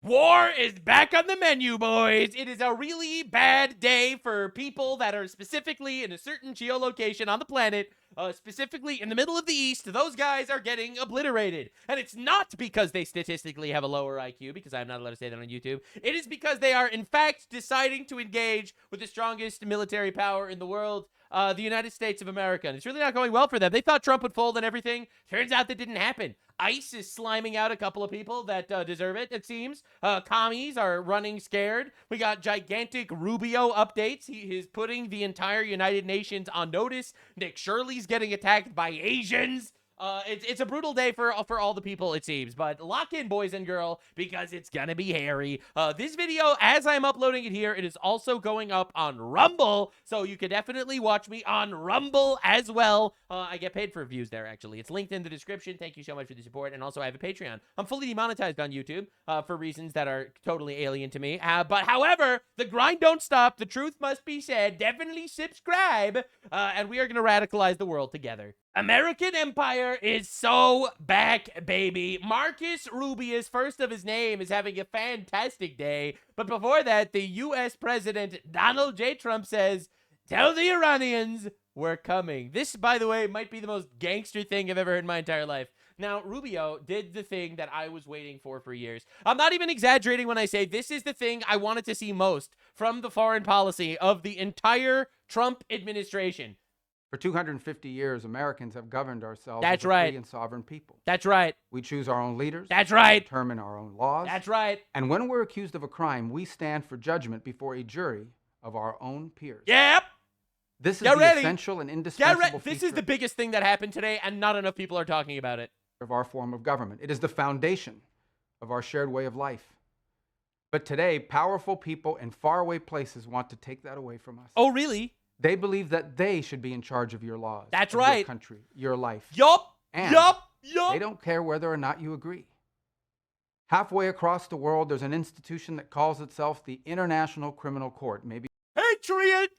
War is back on the menu, boys. It is a really bad day for people that are specifically in a certain geolocation on the planet, specifically in the middle of the East. Those guys are getting obliterated. And it's not because they statistically have a lower IQ, because I'm not allowed to say that on YouTube. It is because they are, in fact, deciding to engage with the strongest military power in the world, the United States of America. And it's really not going well for them. They thought Trump would fold and everything. Turns out that didn't happen. ICE is sliming out a couple of people that deserve it, it seems. Commies are running scared. We got gigantic Rubio updates. He is putting the entire United Nations on notice. Nick Shirley's getting attacked by Asians. It's a brutal day for all the people, it seems. But lock in, boys and girl, because it's gonna be hairy. This video, as I'm uploading it here, it is also going up on Rumble, so you can definitely watch me on Rumble as well. I get paid for views there, actually. It's linked in the description. Thank you so much for the support. And also, I have a Patreon. I'm fully demonetized on YouTube for reasons that are totally alien to me. But however, the grind don't stop. The truth must be said. Definitely subscribe. And we are going to radicalize the world together. American Empire is so back, baby. Marcus Rubius, first of his name, is having a fantastic day. But before that, the U.S. President Donald J. Trump says, "Tell the Iranians we're coming." This, by the way, might be the most gangster thing I've ever heard in my entire life. Now, Rubio did the thing that I was waiting for years. I'm not even exaggerating when I say this is the thing I wanted to see most from the foreign policy of the entire Trump administration. For 250 years, Americans have governed ourselves That's as a right. free and sovereign people. That's right. We choose our own leaders. That's right. Determine our own laws. That's right. And when we're accused of a crime, we stand for judgment before a jury of our own peers. Yep. This is Get the ready. essential and indispensable This feature is the biggest thing that happened today, and not enough people are talking about it. of our form of government. It is the foundation of our shared way of life. But today, powerful people in faraway places want to take that away from us. Oh, really? They believe that they should be in charge of your laws. That's of right. Your country, your life. Yup. And Yup. They don't care whether or not you agree. Halfway across the world, there's an institution that calls itself the International Criminal Court. Maybe Patriot,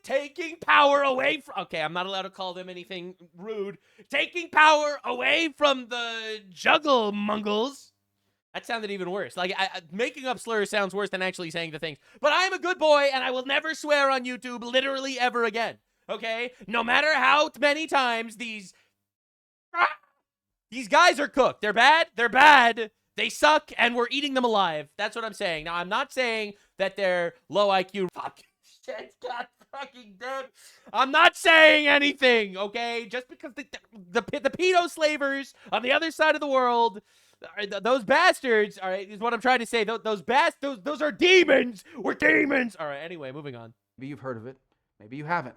taking power away from... Okay, I'm not allowed to call them anything rude. Taking power away from the juggle-mongles. That sounded even worse. Like, making up slurs sounds worse than actually saying the things. But I'm a good boy, and I will never swear on YouTube literally ever again. Okay? No matter how many times these guys are cooked. They're bad. They're bad. They suck, and we're eating them alive. That's what I'm saying. Now, I'm not saying that they're low IQ. Fucking shit. God fucking damn. I'm not saying anything, okay? Just because the pedo slavers on the other side of the world... Those bastards, all right, is what I'm trying to say. Those are demons. We're demons. All right, anyway, moving on. Maybe you've heard of it. Maybe you haven't.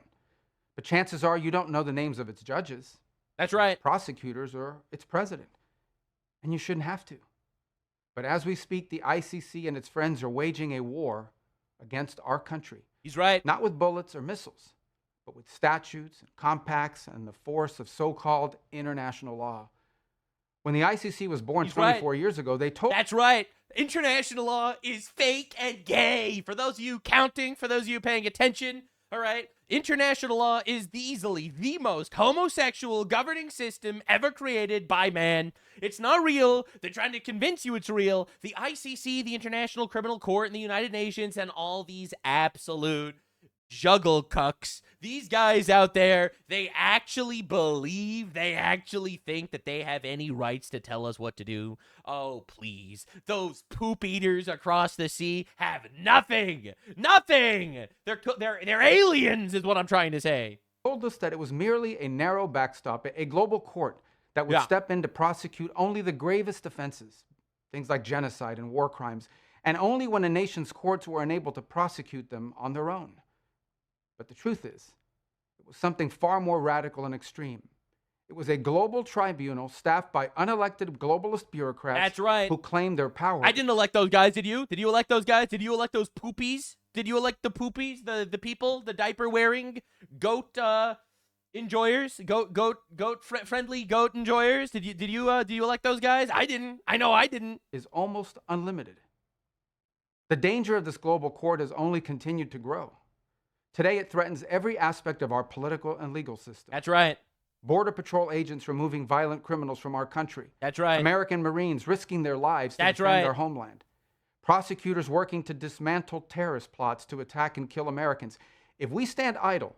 But chances are you don't know the names of its judges. That's right. Its prosecutors or its president. And you shouldn't have to. But as we speak, the ICC and its friends are waging a war against our country. He's right. Not with bullets or missiles, but with statutes and compacts and the force of so-called international law. When the ICC was born 24 years ago, they told... That's right. International law is fake and gay. For those of you counting, for those of you paying attention, all right? International law is easily the most homosexual governing system ever created by man. It's not real. They're trying to convince you it's real. The ICC, the International Criminal Court, and the United Nations, and all these absolute juggle cucks. These guys out there, they actually believe, they actually think that they have any rights to tell us what to do. Oh, please. Those poop eaters across the sea have nothing. Nothing. They're aliens is what I'm trying to say. Told us that it was merely a narrow backstop, a global court that would step in to prosecute only the gravest offenses, things like genocide and war crimes, and only when a nation's courts were unable to prosecute them on their own. But the truth is, it was something far more radical and extreme. It was a global tribunal staffed by unelected globalist bureaucrats. That's right. Who claimed their power. I didn't elect those guys, did you? Did you elect those guys? Did you elect those poopies? Did you elect the poopies? The people? The diaper-wearing goat enjoyers? Friendly goat enjoyers? Did you elect those guys? I didn't. I know I didn't. Is almost unlimited. The danger of this global court has only continued to grow. Today, it threatens every aspect of our political and legal system. That's right. Border Patrol agents removing violent criminals from our country. That's right. American Marines risking their lives to That's defend right. our homeland. Prosecutors working to dismantle terrorist plots to attack and kill Americans. If we stand idle,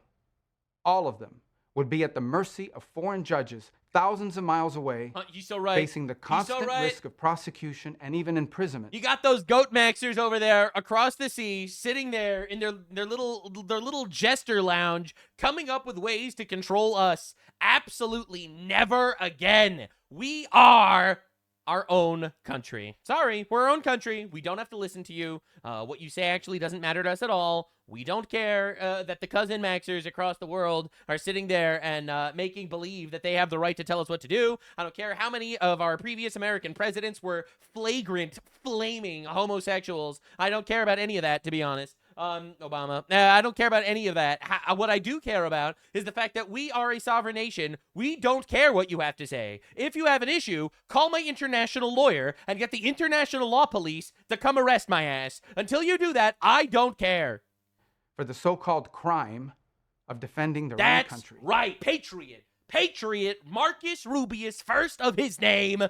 all of them would be at the mercy of foreign judges thousands of miles away, You're so right. facing the constant risk of prosecution and even imprisonment. You got those goat maxers over there across the sea, sitting there in their little jester lounge, coming up with ways to control us. Absolutely never again. We are our own country. Sorry, we're our own country. We don't have to listen to you. What you say actually doesn't matter to us at all. We don't care that the cousin maxers across the world are sitting there and making believe that they have the right to tell us what to do. I don't care how many of our previous American presidents were flagrant, flaming homosexuals. I don't care about any of that, to be honest. Obama. I don't care about any of that. What I do care about is the fact that we are a sovereign nation. We don't care what you have to say. If you have an issue, call my international lawyer and get the international law police to come arrest my ass. Until you do that, I don't care. For the so-called crime of defending their own country. That's right. Patriot. Patriot Marcus Rubius, first of his name.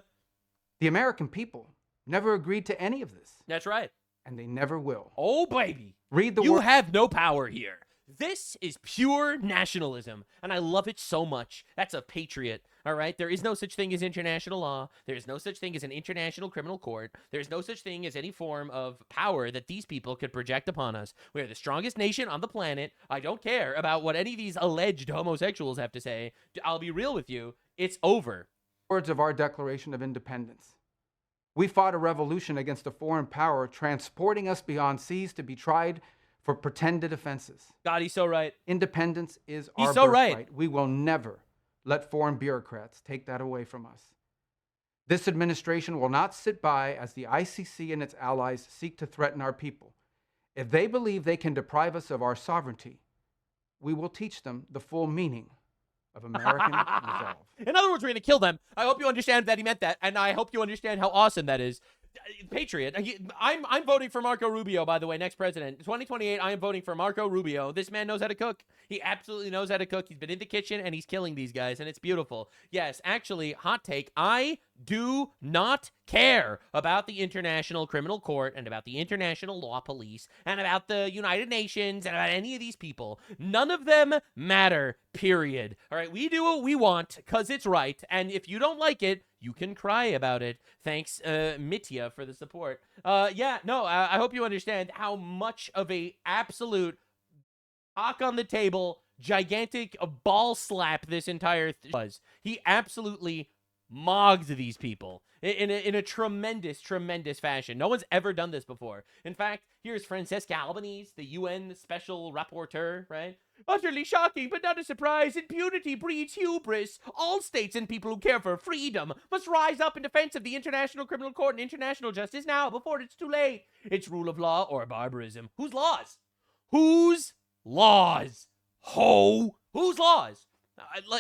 The American people never agreed to any of this. That's right. And they never will. Oh, baby. Read the You word. have no power here. This is pure nationalism, and I love it so much. That's a patriot, all right? There is no such thing as international law. There is no such thing as an international criminal court. There is no such thing as any form of power that these people could project upon us. We are the strongest nation on the planet. I don't care about what any of these alleged homosexuals have to say. I'll be real with you. It's over. Words of our Declaration of Independence. We fought a revolution against a foreign power, transporting us beyond seas to be tried for pretended offenses. God, he's so right. Independence is our He's so birthright. right. We will never let foreign bureaucrats take that away from us. This administration will not sit by as the ICC and its allies seek to threaten our people. If they believe they can deprive us of our sovereignty, we will teach them the full meaning of American resolve. In other words, we're going to kill them. I hope you understand that he meant that, and I hope you understand how awesome that is. Patriot. I'm voting for Marco Rubio, by the way, next president. 2028, I am voting for Marco Rubio. This man knows how to cook. He absolutely knows how to cook. He's been in the kitchen, and he's killing these guys, and it's beautiful. Yes, actually, hot take, I do not care about the International Criminal Court and about the International Law Police and about the United Nations and about any of these people. None of them matter, period. All right, we do what we want because it's right, and if you don't like it, you can cry about it. Thanks, Mitya, for the support. I hope you understand how much of a absolute cock on the table, gigantic ball slap this entire was. He absolutely mogged these people in a tremendous, tremendous fashion. No one's ever done this before. In fact, here's Francesca Albanese, the UN special rapporteur, right? Utterly shocking, but not a surprise. Impunity breeds hubris. All states and people who care for freedom must rise up in defense of the International Criminal Court and international justice now, before it's too late. It's rule of law or barbarism. Whose laws? Whose laws? Whose laws?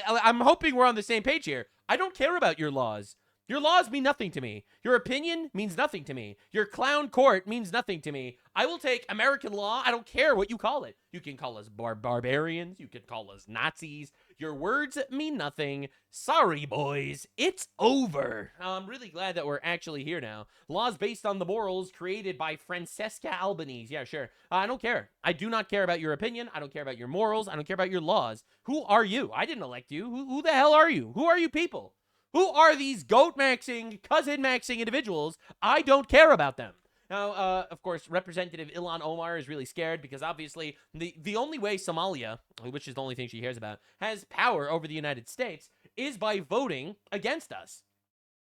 I'm hoping we're on the same page here. I don't care about your laws. Your laws mean nothing to me. Your opinion means nothing to me. Your clown court means nothing to me. I will take American law. I don't care what you call it. You can call us barbarians. You can call us Nazis. Your words mean nothing. Sorry, boys. It's over. I'm really glad that we're actually here now. Laws based on the morals created by Francesca Albanese. Yeah, sure. I don't care. I do not care about your opinion. I don't care about your morals. I don't care about your laws. Who are you? I didn't elect you. Who the hell are you? Who are you people? Who are these goat-maxing, cousin-maxing individuals? I don't care about them. Now, of course, Representative Ilhan Omar is really scared because obviously the only way Somalia, which is the only thing she hears about, has power over the United States is by voting against us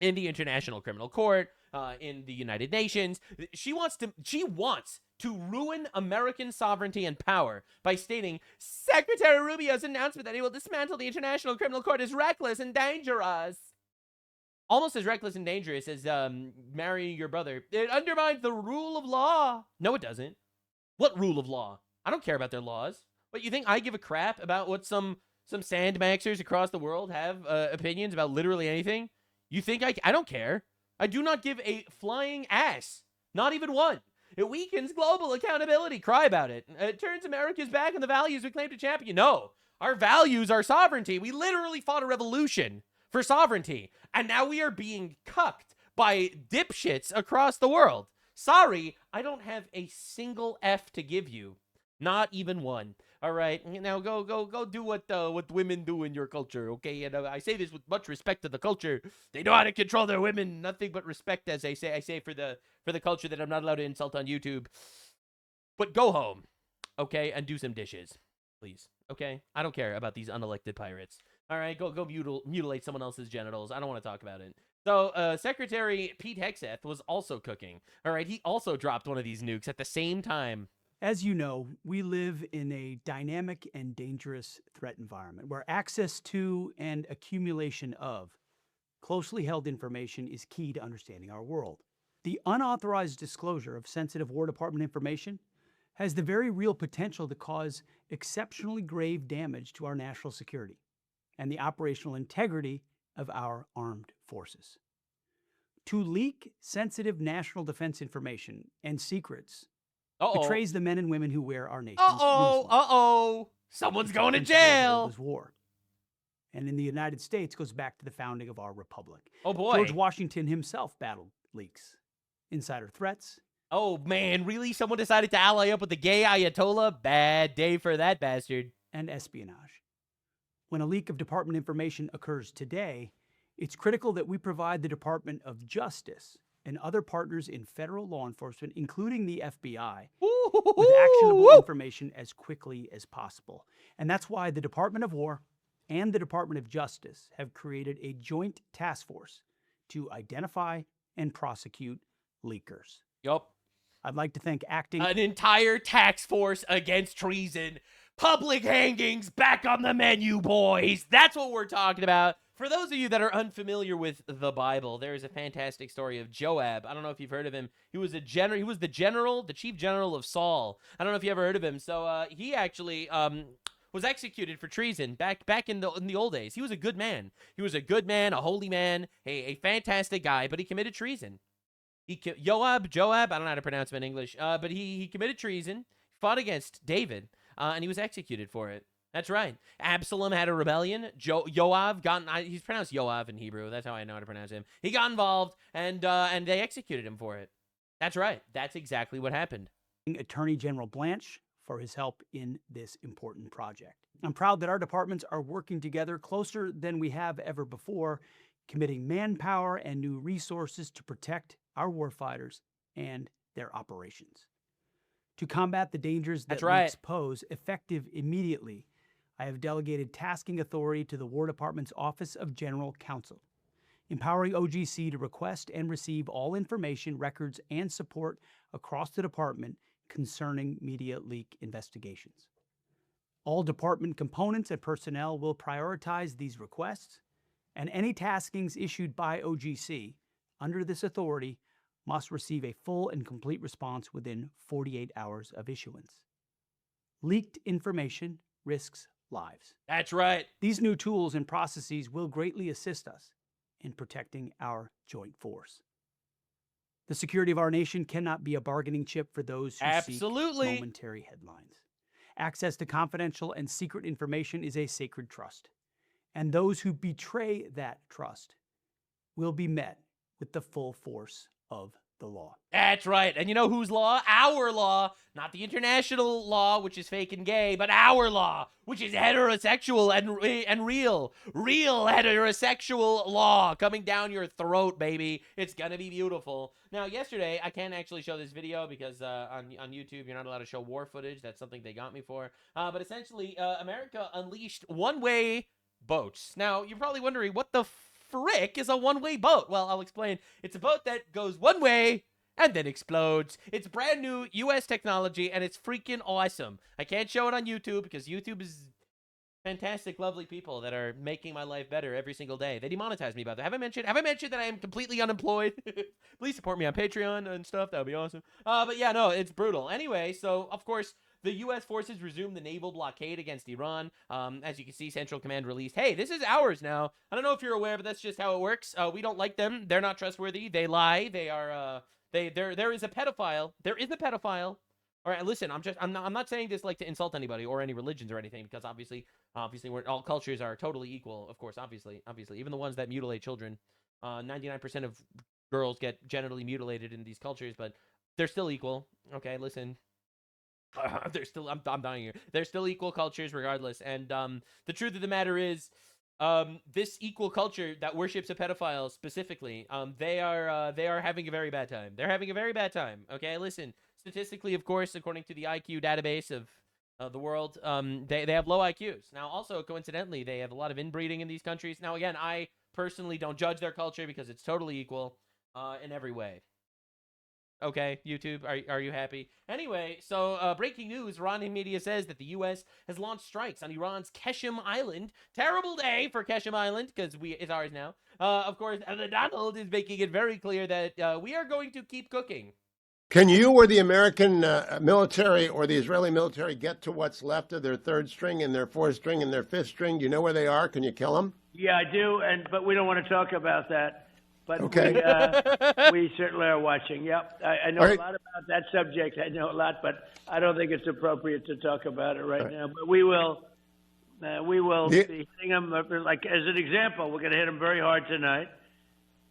in the International Criminal Court, in the United Nations. She wants to ruin American sovereignty and power by stating Secretary Rubio's announcement that he will dismantle the International Criminal Court is reckless and dangerous. Almost as reckless and dangerous as marrying your brother. It undermines the rule of law. No, it doesn't. What rule of law? I don't care about their laws. What, you think I give a crap about what some sandmaxers across the world have opinions about literally anything? You think I don't care. I do not give a flying ass. Not even one. It weakens global accountability. Cry about it. It turns America's back on the values we claim to champion. No. Our values are sovereignty. We literally fought a revolution for sovereignty. And now we are being cucked by dipshits across the world. Sorry, I don't have a single F to give you. Not even one. All right, now go do what women do in your culture, okay? And I say this with much respect to the culture. They know how to control their women. Nothing but respect, as I say for the culture that I'm not allowed to insult on YouTube. But go home, okay, and do some dishes, please. Okay, I don't care about these unelected pirates. All right, go mutilate someone else's genitals. I don't want to talk about it. So, Secretary Pete Hegseth was also cooking. All right, he also dropped one of these nukes at the same time. As you know, we live in a dynamic and dangerous threat environment where access to and accumulation of closely held information is key to understanding our world. The unauthorized disclosure of sensitive War Department information has the very real potential to cause exceptionally grave damage to our national security and the operational integrity of our armed forces. To leak sensitive national defense information and secrets betrays the men and women who wear our nation's uniform. Someone's It's going to the principle of jail. old as war. And in the United States goes back to the founding of our republic. Oh, boy. George Washington himself battled leaks, insider threats. Oh, man, really? Someone decided to ally up with the gay Ayatollah? Bad day for that bastard. And espionage. When a leak of department information occurs today, it's critical that we provide the Department of Justice and other partners in federal law enforcement, including the FBI, with actionable information as quickly as possible. And that's why the Department of War and the Department of Justice have created a joint task force to identify and prosecute leakers. Yup. I'd like to thank an entire task force against treason. Public hangings back on the menu, boys. That's what we're talking about. For those of you that are unfamiliar with the Bible, there is a fantastic story of Joab. I don't know if you've heard of him. He was the chief general of Saul. I don't know if you ever heard of him. So he actually was executed for treason back in the old days. He was a good man. He was a good man, a holy man, a fantastic guy, but he committed treason. Joab, I don't know how to pronounce him in English, but he committed treason, fought against David, and he was executed for it. That's right. Absalom had a rebellion. Yoav he's pronounced Yoav in Hebrew. That's how I know how to pronounce him. He got involved, and they executed him for it. That's right. That's exactly what happened. Attorney General Blanche for his help in this important project. I'm proud that our departments are working together closer than we have ever before, committing manpower and new resources to protect our warfighters and their operations. To combat the dangers that leaks pose effective immediately, I have delegated tasking authority to the War Department's Office of General Counsel, empowering OGC to request and receive all information, records, and support across the department concerning media leak investigations. All department components and personnel will prioritize these requests, and any taskings issued by OGC under this authority must receive a full and complete response within 48 hours of issuance. Leaked information risks lives. That's right. These new tools and processes will greatly assist us in protecting our joint force. The security of our nation cannot be a bargaining chip for those who seek momentary headlines. Access to confidential and secret information is a sacred trust, and those who betray that trust will be met with the full force of the law. That's right. And you know whose law? Our law. Not the international law, which is fake and gay, but our law, which is heterosexual and real. Real heterosexual law coming down your throat, baby. It's gonna be beautiful. Now, yesterday, I can't actually show this video because on YouTube, you're not allowed to show war footage. That's something they got me for. But essentially, America unleashed one-way boats. Now, you're probably wondering, what the frick is a one-way boat? Well, I'll explain. It's a boat that goes one way and then explodes. It's brand new U.S. technology, and it's freaking awesome. I can't show it on YouTube because YouTube is fantastic, lovely people that are making my life better every single day. They demonetize me about that. Have I mentioned that I am completely unemployed? Please support me on Patreon and stuff. That would be awesome. But yeah, no, it's brutal. Anyway, so of course, the U.S. forces resumed the naval blockade against Iran. As you can see, Central Command released, hey, this is ours now. I don't know if you're aware, but that's just how it works. We don't like them. They're not trustworthy. They lie. They are, there is a pedophile. There is a pedophile All right, listen, I'm not saying this like to insult anybody or any religions or anything, because obviously we're all cultures are totally equal, of course, obviously, even the ones that mutilate children. 99% of girls get genitally mutilated in these cultures, but they're still equal. Okay, listen. They're still I'm dying here. They're still equal cultures regardless. And the truth of the matter is, this equal culture that worships a pedophile specifically, they are having a very bad time. They're having a very bad time. Okay, listen. Statistically, of course, according to the IQ database of the world, they have low IQs. Now, also coincidentally, they have a lot of inbreeding in these countries. Now, again, I personally don't judge their culture because it's totally equal in every way. Okay, YouTube, are you happy? Anyway, so breaking news, Iranian media says that the U.S. has launched strikes on Iran's Keshem Island. Terrible day for Keshem Island, because it's ours now. Of course, the Donald is making it very clear that we are going to keep cooking. Can you or the American military or the Israeli military get to what's left of their third string and their fourth string and their fifth string? Do you know where they are? Can you kill them? Yeah, I do, but we don't want to talk about that. But okay. we certainly are watching. Yep, I know a lot about that subject. I know a lot, but I don't think it's appropriate to talk about it right now. But we will be hitting them. Like as an example, we're going to hit them very hard tonight,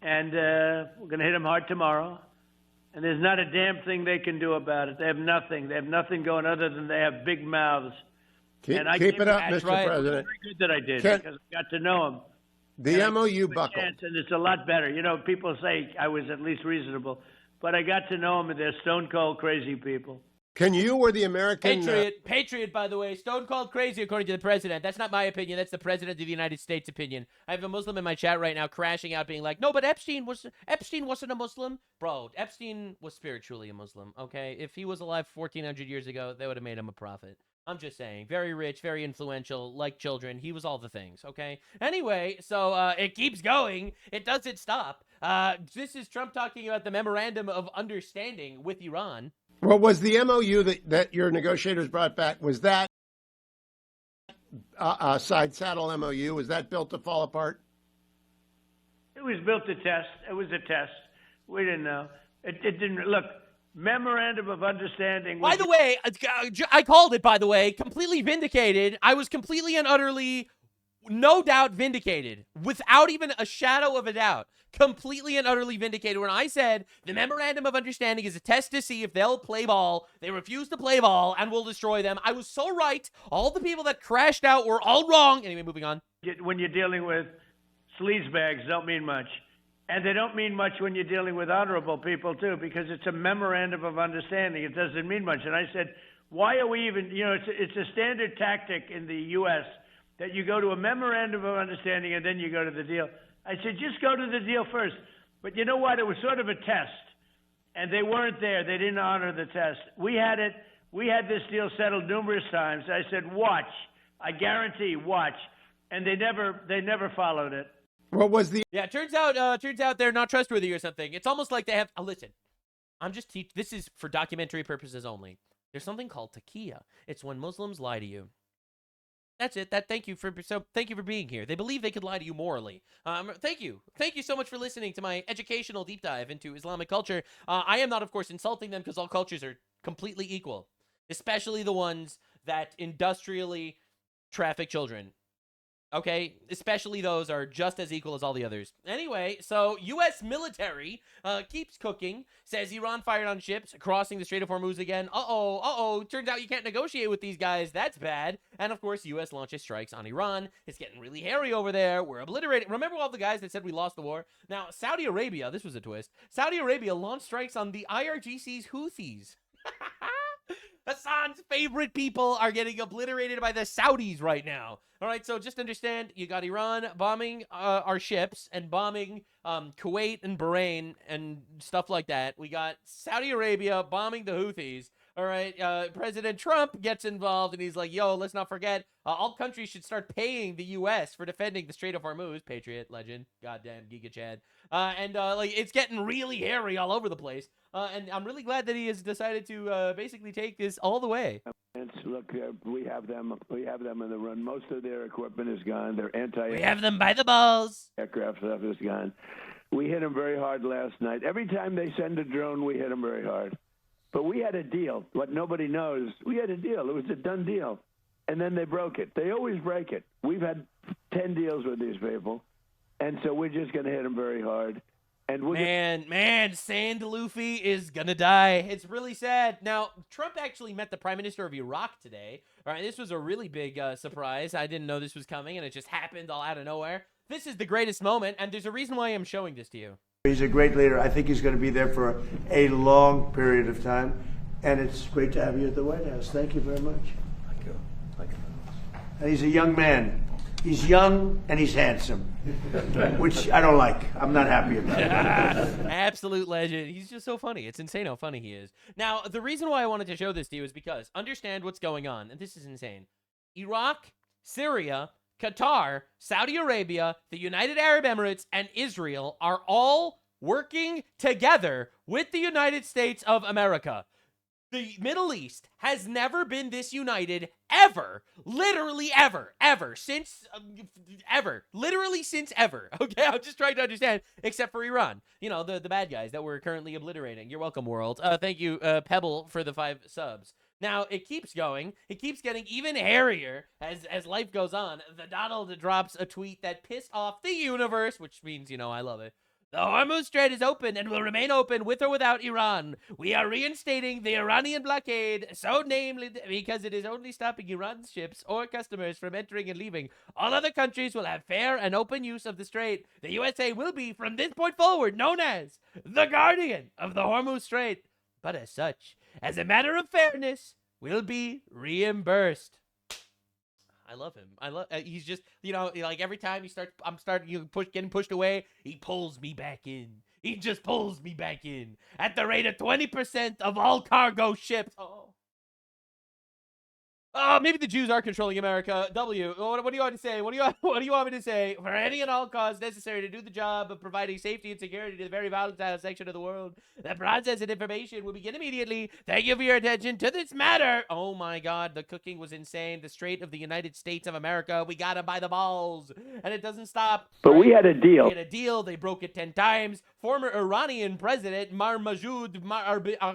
and we're going to hit them hard tomorrow. And there's not a damn thing they can do about it. They have nothing. They have nothing going other than they have big mouths. Keep it up, Mr. President. Very good that I did because I got to know them. The MOU buckled. And it's a lot better. You know, people say I was at least reasonable, but I got to know them, and they're stone cold crazy people. Can you or the American... Patriot, by the way, stone cold crazy according to the president. That's not my opinion. That's the president of the United States' opinion. I have a Muslim in my chat right now crashing out being like, no, but Epstein wasn't a Muslim. Bro, Epstein was spiritually a Muslim, okay? If he was alive 1,400 years ago, they would have made him a prophet. I'm just saying. Very rich, very influential, like children. He was all the things, okay? Anyway, so it keeps going. It doesn't stop. This is Trump talking about the Memorandum of Understanding with Iran. Well, was the MOU that your negotiators brought back, was that side saddle MOU? Was that built to fall apart? It was built to test. It was a test. We didn't know. It didn't. Look, Memorandum of Understanding. By the way, I called it, by the way, completely vindicated. I was completely and utterly, no doubt, vindicated. Without even a shadow of a doubt. Completely and utterly vindicated when I said the Memorandum of Understanding is a test to see if they'll play ball. They refuse to play ball, and we'll destroy them. I was so right. All the people that crashed out were all wrong. Anyway, moving on. When you're dealing with sleazebags, don't mean much. And they don't mean much when you're dealing with honorable people, too, because it's a memorandum of understanding. It doesn't mean much. And I said, why are we even, it's a standard tactic in the U.S. that you go to a memorandum of understanding and then you go to the deal. I said, just go to the deal first. But you know what? It was sort of a test. And they weren't there. They didn't honor the test. We had it. We had this deal settled numerous times. I said, watch. I guarantee, watch. And they never followed it. What was the... Yeah, turns out they're not trustworthy or something. It's almost like they have... listen, I'm just this is for documentary purposes only. There's something called taqiyya. It's when Muslims lie to you. That's it. Thank you for being here. They believe they could lie to you morally. Thank you so much for listening to my educational deep dive into Islamic culture. I am not, of course, insulting them because all cultures are completely equal, especially the ones that industrially traffic children. Okay, especially those are just as equal as all the others. Anyway, so U.S. military keeps cooking, says Iran fired on ships crossing the Strait of Hormuz again. Turns out you can't negotiate with these guys. That's bad. And, of course, U.S. launches strikes on Iran. It's getting really hairy over there. We're obliterating. Remember all the guys that said we lost the war? Now, Saudi Arabia, this was a twist. Saudi Arabia launched strikes on the IRGC's Houthis. Hassan's favorite people are getting obliterated by the Saudis right now. All right, so just understand, you got Iran bombing our ships and bombing Kuwait and Bahrain and stuff like that. We got Saudi Arabia bombing the Houthis. All right, President Trump gets involved, and he's like, yo, let's not forget, all countries should start paying the U.S. for defending the Strait of Hormuz. Patriot, legend, goddamn, Giga Chad. It's getting really hairy all over the place. And I'm really glad that he has decided to basically take this all the way. Look, we have them on the run. Most of their equipment is gone. Their We have them by the balls. Aircraft stuff is gone. We hit them very hard last night. Every time they send a drone, we hit them very hard. But we had a deal. What nobody knows, we had a deal. It was a done deal. And then they broke it. They always break it. We've had 10 deals with these people. And so we're just going to hit them very hard. And we're Man, Sand Luffy is gonna die. It's really sad. Now, Trump actually met the Prime Minister of Iraq today. All right, this was a really big surprise. I didn't know this was coming, and it just happened all out of nowhere. This is the greatest moment, and there's a reason why I'm showing this to you. He's a great leader. I think he's going to be there for a long period of time, and it's great to have you at the White House. Thank you very much. Thank you. And he's a young man. He's young and he's handsome, which I don't like. I'm not happy about it. Absolute legend. He's just so funny. It's insane how funny he is. Now, the reason why I wanted to show this to you is because understand what's going on, and this is insane. Iraq, Syria, Qatar, Saudi Arabia, the United Arab Emirates, and Israel are all working together with the United States of America. The Middle East has never been this united ever. Literally ever. Since ever. Literally since ever. Okay, I'm just trying to understand. Except for Iran. You know, the bad guys that we're currently obliterating. You're welcome, world. Thank you, Pebble, for the 5 subs. Now, it keeps going. It keeps getting even hairier as life goes on. The Donald drops a tweet that pissed off the universe, which means, you know, I love it. The Hormuz Strait is open and will remain open with or without Iran. We are reinstating the Iranian blockade, so namely because it is only stopping Iran's ships or customers from entering and leaving. All other countries will have fair and open use of the strait. The USA will be, from this point forward, known as the guardian of the Hormuz Strait. But as such, as a matter of fairness, will be reimbursed. I love him. He's just, you know, like every time I'm starting getting pushed away, he pulls me back in. He just pulls me back in at the rate of 20% of all cargo ships. Oh, maybe the Jews are controlling America. W, what do you want to say? What do you want me to say? For any and all cause necessary to do the job of providing safety and security to the very volatile section of the world, the process and information will begin immediately. Thank you for your attention to this matter. Oh my God, the cooking was insane. The Strait of the United States of America. We got him by the balls, and it doesn't stop. But we had a deal. We had a deal. They broke it 10 times. Former Iranian president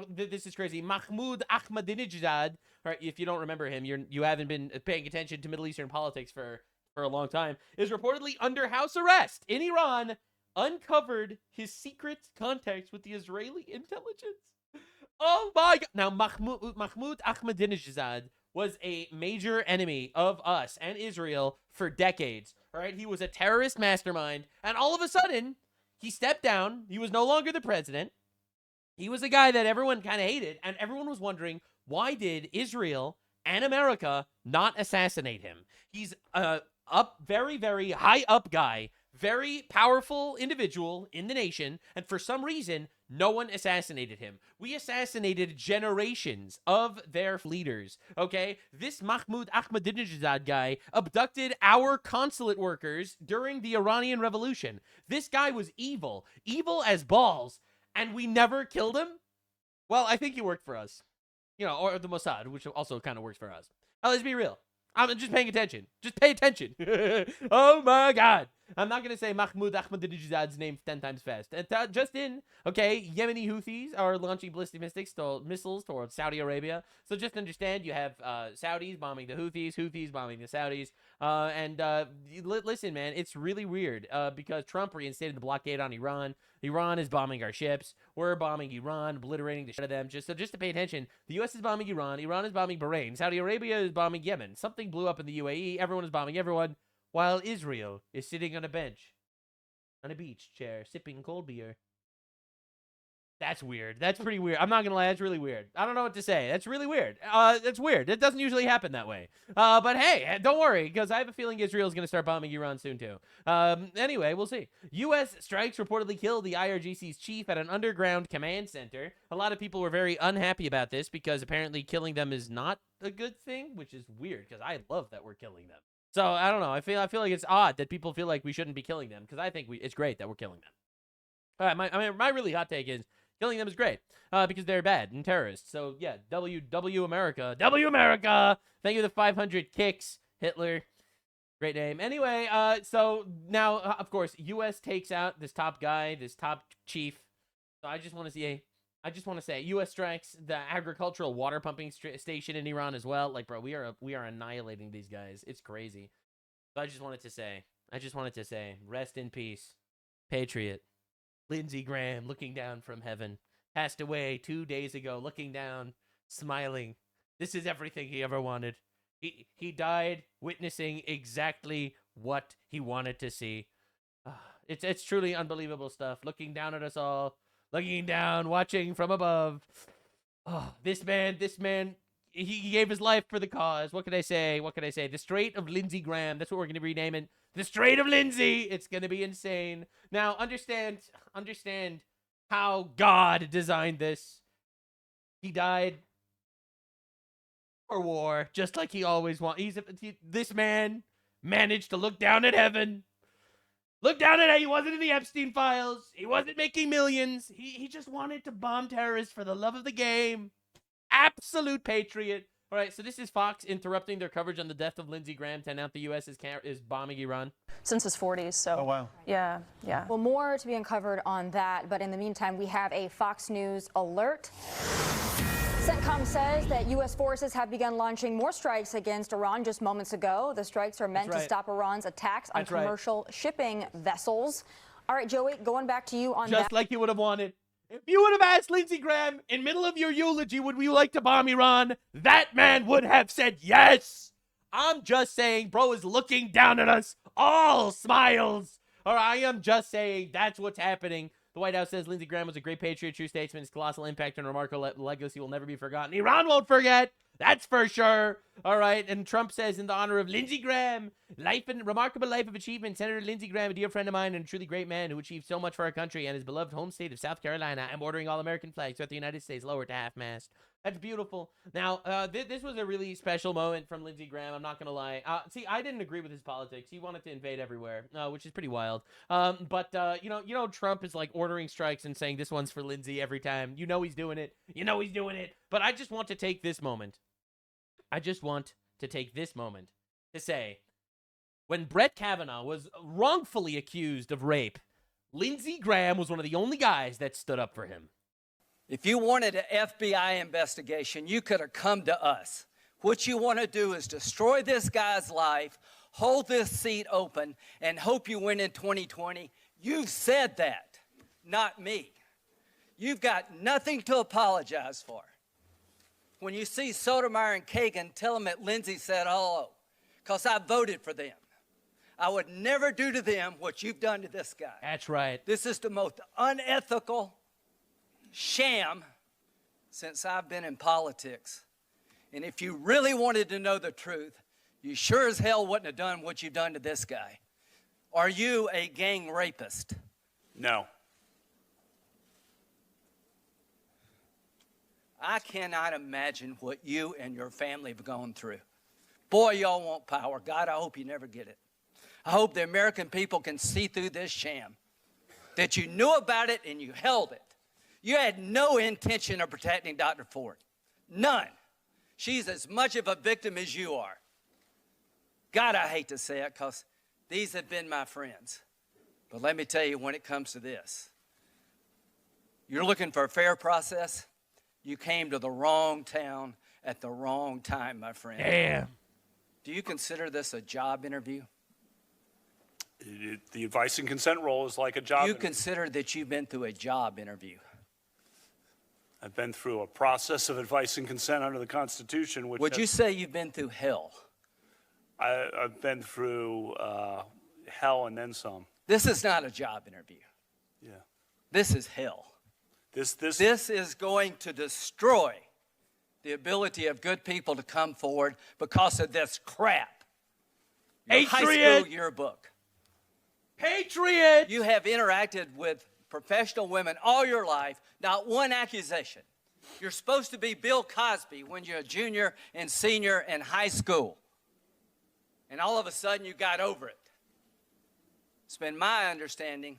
this is crazy. Mahmoud Ahmadinejad. Right, if you don't remember him, you haven't been paying attention to Middle Eastern politics for a long time, is reportedly under house arrest in Iran, uncovered his secret contacts with the Israeli intelligence. Oh my God. Now, Mahmoud Ahmadinejad was a major enemy of us and Israel for decades. All right, he was a terrorist mastermind, and all of a sudden, he stepped down. He was no longer the president. He was a guy that everyone kind of hated, and everyone was wondering, why did Israel and America not assassinate him? He's a very, very high up guy, very powerful individual in the nation, and for some reason, no one assassinated him. We assassinated generations of their leaders, okay? This Mahmoud Ahmadinejad guy abducted our consulate workers during the Iranian Revolution. This guy was evil as balls, and we never killed him? Well, I think he worked for us. You know, or the Mossad, which also kind of works for us. Now, let's be real. I'm just paying attention. Just pay attention. Oh, my God. I'm not going to say Mahmoud Ahmadinejad's name 10 times fast. Just in, okay, Yemeni Houthis are launching ballistic missiles towards Saudi Arabia. So just understand, you have Saudis bombing the Houthis, Houthis bombing the Saudis. Listen, man, it's really weird because Trump reinstated the blockade on Iran. Iran is bombing our ships. We're bombing Iran, obliterating the shit out of them. Just to pay attention, the U.S. is bombing Iran. Iran is bombing Bahrain. Saudi Arabia is bombing Yemen. Something blew up in the UAE. Everyone is bombing everyone, while Israel is sitting on a bench, on a beach chair, sipping cold beer. That's weird. That's pretty weird. I'm not going to lie. That's really weird. I don't know what to say. That's really weird. That's weird. It doesn't usually happen that way. But hey, don't worry, because I have a feeling Israel is going to start bombing Iran soon, too. Anyway, we'll see. U.S. strikes reportedly killed the IRGC's chief at an underground command center. A lot of people were very unhappy about this because apparently killing them is not a good thing, which is weird because I love that we're killing them. So, I don't know. I feel like it's odd that people feel like we shouldn't be killing them because I think it's great that we're killing them. All right, my really hot take is killing them is great because they're bad and terrorists. So, yeah, W America. W America! Thank you for the 500 kicks, Hitler. Great name. Anyway, so now, of course, U.S. takes out this top guy, this top chief. So I just want to see I just want to say, U.S. strikes the agricultural water pumping station in Iran as well. Like, bro, we are annihilating these guys. It's crazy. So I just wanted to say, rest in peace, Patriot. Lindsey Graham, looking down from heaven, passed away 2 days ago, looking down, smiling. This is everything he ever wanted. He died witnessing exactly what he wanted to see. It's truly unbelievable stuff. Looking down at us all, looking down, watching from above. Oh, this man, he gave his life for the cause. What can I say? The Strait of Lindsey Graham. That's what we're going to rename it. The Strait of Lindsey. It's going to be insane. Now, understand how God designed this. He died for war, just like he always wanted. This man managed to look down at heaven. Look down at it. He wasn't in the Epstein files. He wasn't making millions. He just wanted to bomb terrorists for the love of the game. Absolute patriot. All right, so this is Fox interrupting their coverage on the death of Lindsey Graham to announce the U.S. is bombing Iran. Since his 40s, so. Oh, wow. Yeah. Well, more to be uncovered on that, but in the meantime, we have a Fox News alert. CENTCOM says that U.S. forces have begun launching more strikes against Iran just moments ago. The strikes are meant to stop Iran's attacks on commercial shipping vessels. All right, Joey, going back to you on that. Just like you would have wanted. If you would have asked Lindsey Graham in middle of your eulogy, would we like to bomb Iran? That man would have said yes. I'm just saying, bro is looking down at us, all smiles. Or I am just saying that's what's happening. The White House says Lindsey Graham was a great patriot, true statesman. His colossal impact and remarkable legacy will never be forgotten. Iran won't forget. That's for sure. All right. And Trump says, in the honor of Lindsey Graham, remarkable life of achievement, Senator Lindsey Graham, a dear friend of mine and a truly great man who achieved so much for our country and his beloved home state of South Carolina. I'm ordering all American flags throughout the United States lowered to half-mast. That's beautiful. Now, this was a really special moment from Lindsey Graham. I'm not going to lie. See, I didn't agree with his politics. He wanted to invade everywhere, which is pretty wild. But you know, Trump is like ordering strikes and saying this one's for Lindsey every time. You know he's doing it. But I just want to take this moment. To say, when Brett Kavanaugh was wrongfully accused of rape, Lindsey Graham was one of the only guys that stood up for him. If you wanted an FBI investigation, you could have come to us. What you want to do is destroy this guy's life, hold this seat open, and hope you win in 2020. You've said that, not me. You've got nothing to apologize for. When you see Sotomayor and Kagan, tell them that Lindsey said hello, because I voted for them. I would never do to them what you've done to this guy. That's right. This is the most unethical sham since I've been in politics. And if you really wanted to know the truth, you sure as hell wouldn't have done what you've done to this guy. Are you a gang rapist? No. I cannot imagine what you and your family have gone through. Boy, y'all want power. God, I hope you never get it. I hope the American people can see through this sham, that you knew about it and you held it. You had no intention of protecting Dr. Ford. None. She's as much of a victim as you are. God, I hate to say it because these have been my friends. But let me tell you, when it comes to this, you're looking for a fair process. You came to the wrong town at the wrong time, my friend. Damn. Do you consider this a job interview? The advice and consent role is like a job You interview. consider that you've been through a job interview? I've been through a process of advice and consent under the Constitution. Which Would you say you've been through hell? I've been through hell and then some. This is not a job interview. Yeah. This is hell. This is going to destroy the ability of good people to come forward because of this crap. Your high school yearbook. Patriot! You have interacted with professional women all your life, not one accusation. You're supposed to be Bill Cosby when you're a junior and senior in high school. And all of a sudden you got over it. It's been my understanding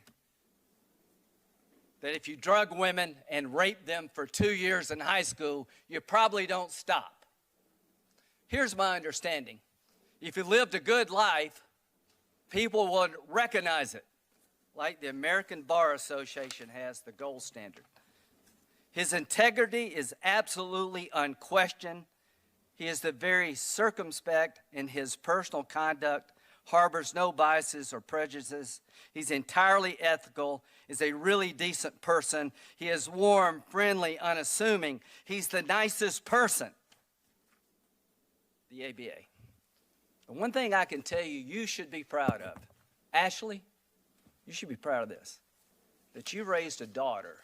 that if you drug women and rape them for 2 years in high school, you probably don't stop. Here's my understanding. If you lived a good life, people would recognize it, like the American Bar Association has the gold standard. His integrity is absolutely unquestioned. He is the very circumspect in his personal conduct, harbors no biases or prejudices. He's entirely ethical, is a really decent person. He is warm, friendly, unassuming. He's the nicest person. The ABA. The one thing I can tell you, you should be proud of. Ashley, you should be proud of this, that you raised a daughter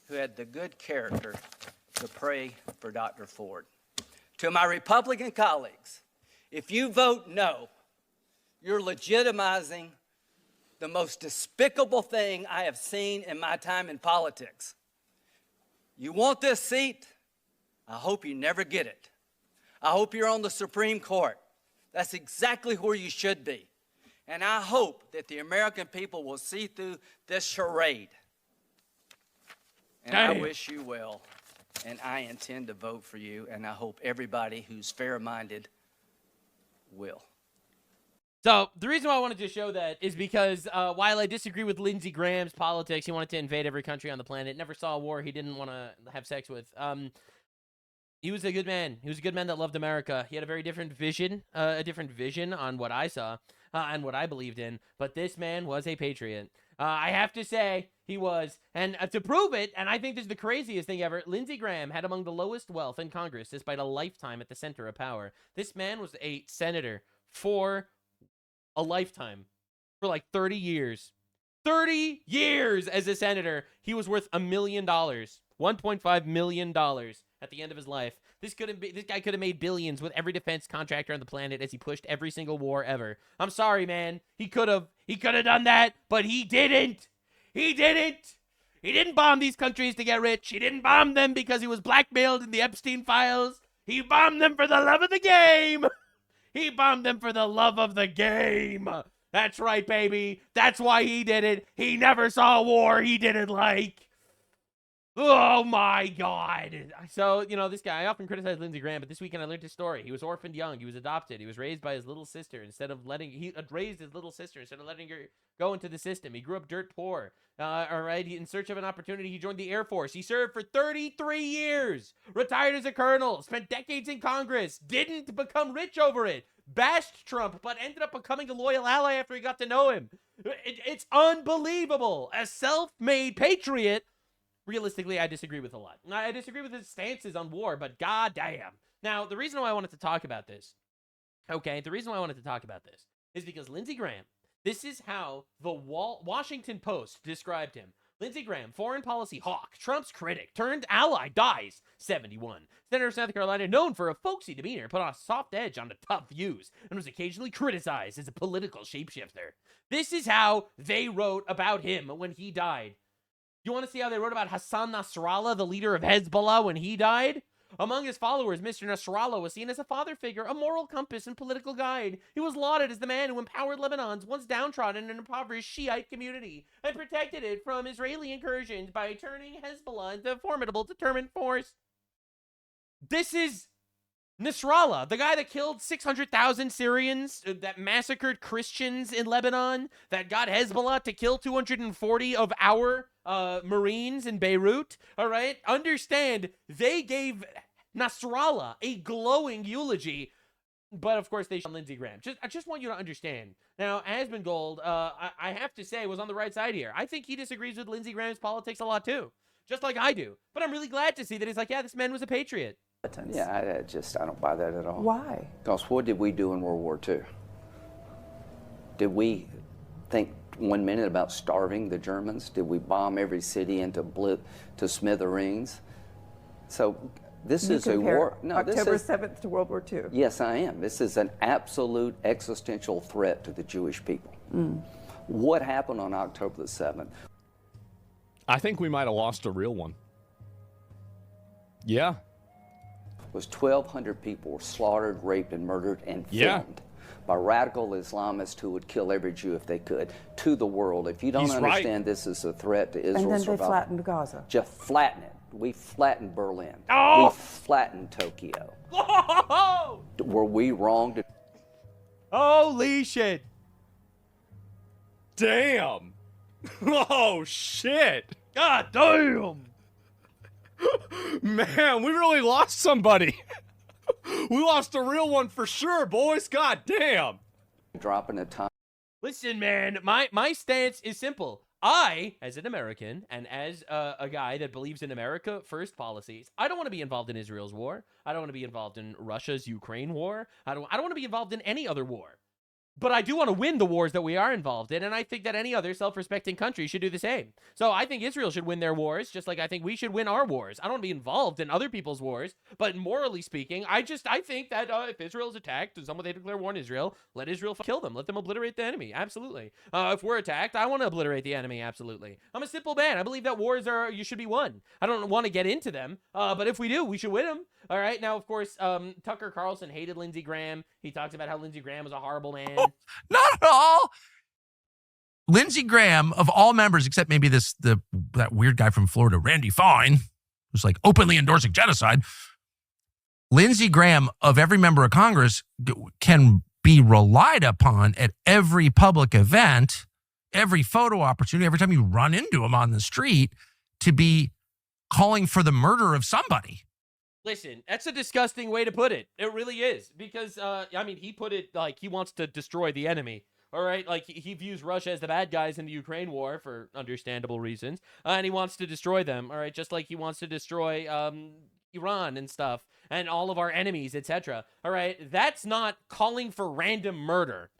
who had the good character to pray for Dr. Ford. To my Republican colleagues, if you vote no, you're legitimizing the most despicable thing I have seen in my time in politics. You want this seat? I hope you never get it. I hope you're on the Supreme Court. That's exactly where you should be. And I hope that the American people will see through this charade. And I wish you well, and I intend to vote for you, and I hope everybody who's fair-minded will. So the reason why I wanted to show that is because while I disagree with Lindsey Graham's politics, he wanted to invade every country on the planet, never saw a war he didn't want to have sex with. He was a good man. He was a good man that loved America. He had a very different vision, on what I saw and what I believed in. But this man was a patriot. I have to say he was. And to prove it, and I think this is the craziest thing ever, Lindsey Graham had among the lowest wealth in Congress despite a lifetime at the center of power. This man was a senator for a lifetime, for like 30 years. 30 years as a senator. He was worth $1 million. $1.5 million at the end of his life. This guy could have made billions with every defense contractor on the planet as he pushed every single war ever. I'm sorry, man. He could have done that, but he didn't. He didn't. He didn't bomb these countries to get rich. He didn't bomb them because he was blackmailed in the Epstein files. He bombed them for the love of the game. He bombed them for the love of the game. That's right, baby. That's why he did it. He never saw a war he didn't like. Oh, my God. So, this guy, I often criticize Lindsey Graham, but this weekend I learned his story. He was orphaned young. He was adopted. He was raised by his little sister he raised his little sister instead of letting her go into the system. He grew up dirt poor. All right. In search of an opportunity, he joined the Air Force. He served for 33 years, retired as a colonel, spent decades in Congress, didn't become rich over it, bashed Trump, but ended up becoming a loyal ally after he got to know him. It's unbelievable. A self-made patriot. Realistically, I disagree with a lot. I disagree with his stances on war, but goddamn. Now, the reason why I wanted to talk about this, is because Lindsey Graham, this is how the Washington Post described him. Lindsey Graham, foreign policy hawk, Trump's critic, turned ally, dies, 71. Senator of South Carolina, known for a folksy demeanor, put on a soft edge on the tough views, and was occasionally criticized as a political shapeshifter. This is how they wrote about him when he died. You want to see how they wrote about Hassan Nasrallah, the leader of Hezbollah, when he died? Among his followers, Mr. Nasrallah was seen as a father figure, a moral compass, and political guide. He was lauded as the man who empowered Lebanon's once downtrodden and impoverished Shiite community and protected it from Israeli incursions by turning Hezbollah into a formidable, determined force. This is Nasrallah, the guy that killed 600,000 Syrians, that massacred Christians in Lebanon, that got Hezbollah to kill 240 of our Marines in Beirut. All right? Understand, they gave Nasrallah a glowing eulogy, but of course they shot Lindsey Graham. I just want you to understand. Now, Asmongold, I have to say, was on the right side here. I think he disagrees with Lindsey Graham's politics a lot too, just like I do. But I'm really glad to see that he's like, yeah, this man was a patriot. Yeah, I don't buy that at all. Why? Because what did we do in World War II? Did we think 1 minute about starving the Germans? Did we bomb every city into smithereens? So this is a war. No, October 7th to World War II. Yes, I am. This is an absolute existential threat to the Jewish people. What happened on October the 7th? I think we might have lost a real one. Yeah. Was 1,200 people were slaughtered, raped, and murdered and filmed by radical Islamists who would kill every Jew if they could, to the world. If you don't understand this is a threat to Israel's survival. And then they flattened Gaza. Just flatten it. We flattened Berlin. Oh! We flattened Tokyo. Oh! Were we wrong to... Holy shit. Damn. Oh, shit. God damn. Man, we really lost somebody. We lost a real one for sure, boys. God damn. Dropping a ton. Listen, man, my stance is simple. I, as an American and as a guy that believes in America first policies, I don't want to be involved in Israel's war. I don't want to be involved in Russia's Ukraine war. I don't want to be involved in any other war. But I do want to win the wars that we are involved in, and I think that any other self-respecting country should do the same. So I think Israel should win their wars, just like I think we should win our wars. I don't want to be involved in other people's wars, but morally speaking, I think that if Israel is attacked and someone they declare war on Israel, let Israel kill them. Let them obliterate the enemy. Absolutely. If we're attacked, I want to obliterate the enemy. Absolutely. I'm a simple man. I believe that wars you should be won. I don't want to get into them, but if we do, we should win them. All right. Now, of course, Tucker Carlson hated Lindsey Graham. He talks about how Lindsey Graham was a horrible man. Not at all. Lindsey Graham, of all members, except maybe that weird guy from Florida, Randy Fine, who's like openly endorsing genocide. Lindsey Graham, of every member of Congress, can be relied upon at every public event, every photo opportunity, every time you run into him on the street, to be calling for the murder of somebody. Listen, that's a disgusting way to put it. It really is. Because, he put it like he wants to destroy the enemy. All right? Like, he views Russia as the bad guys in the Ukraine war for understandable reasons. And he wants to destroy them. All right? Just like he wants to destroy Iran and stuff. And all of our enemies, etc. All right? That's not calling for random murder.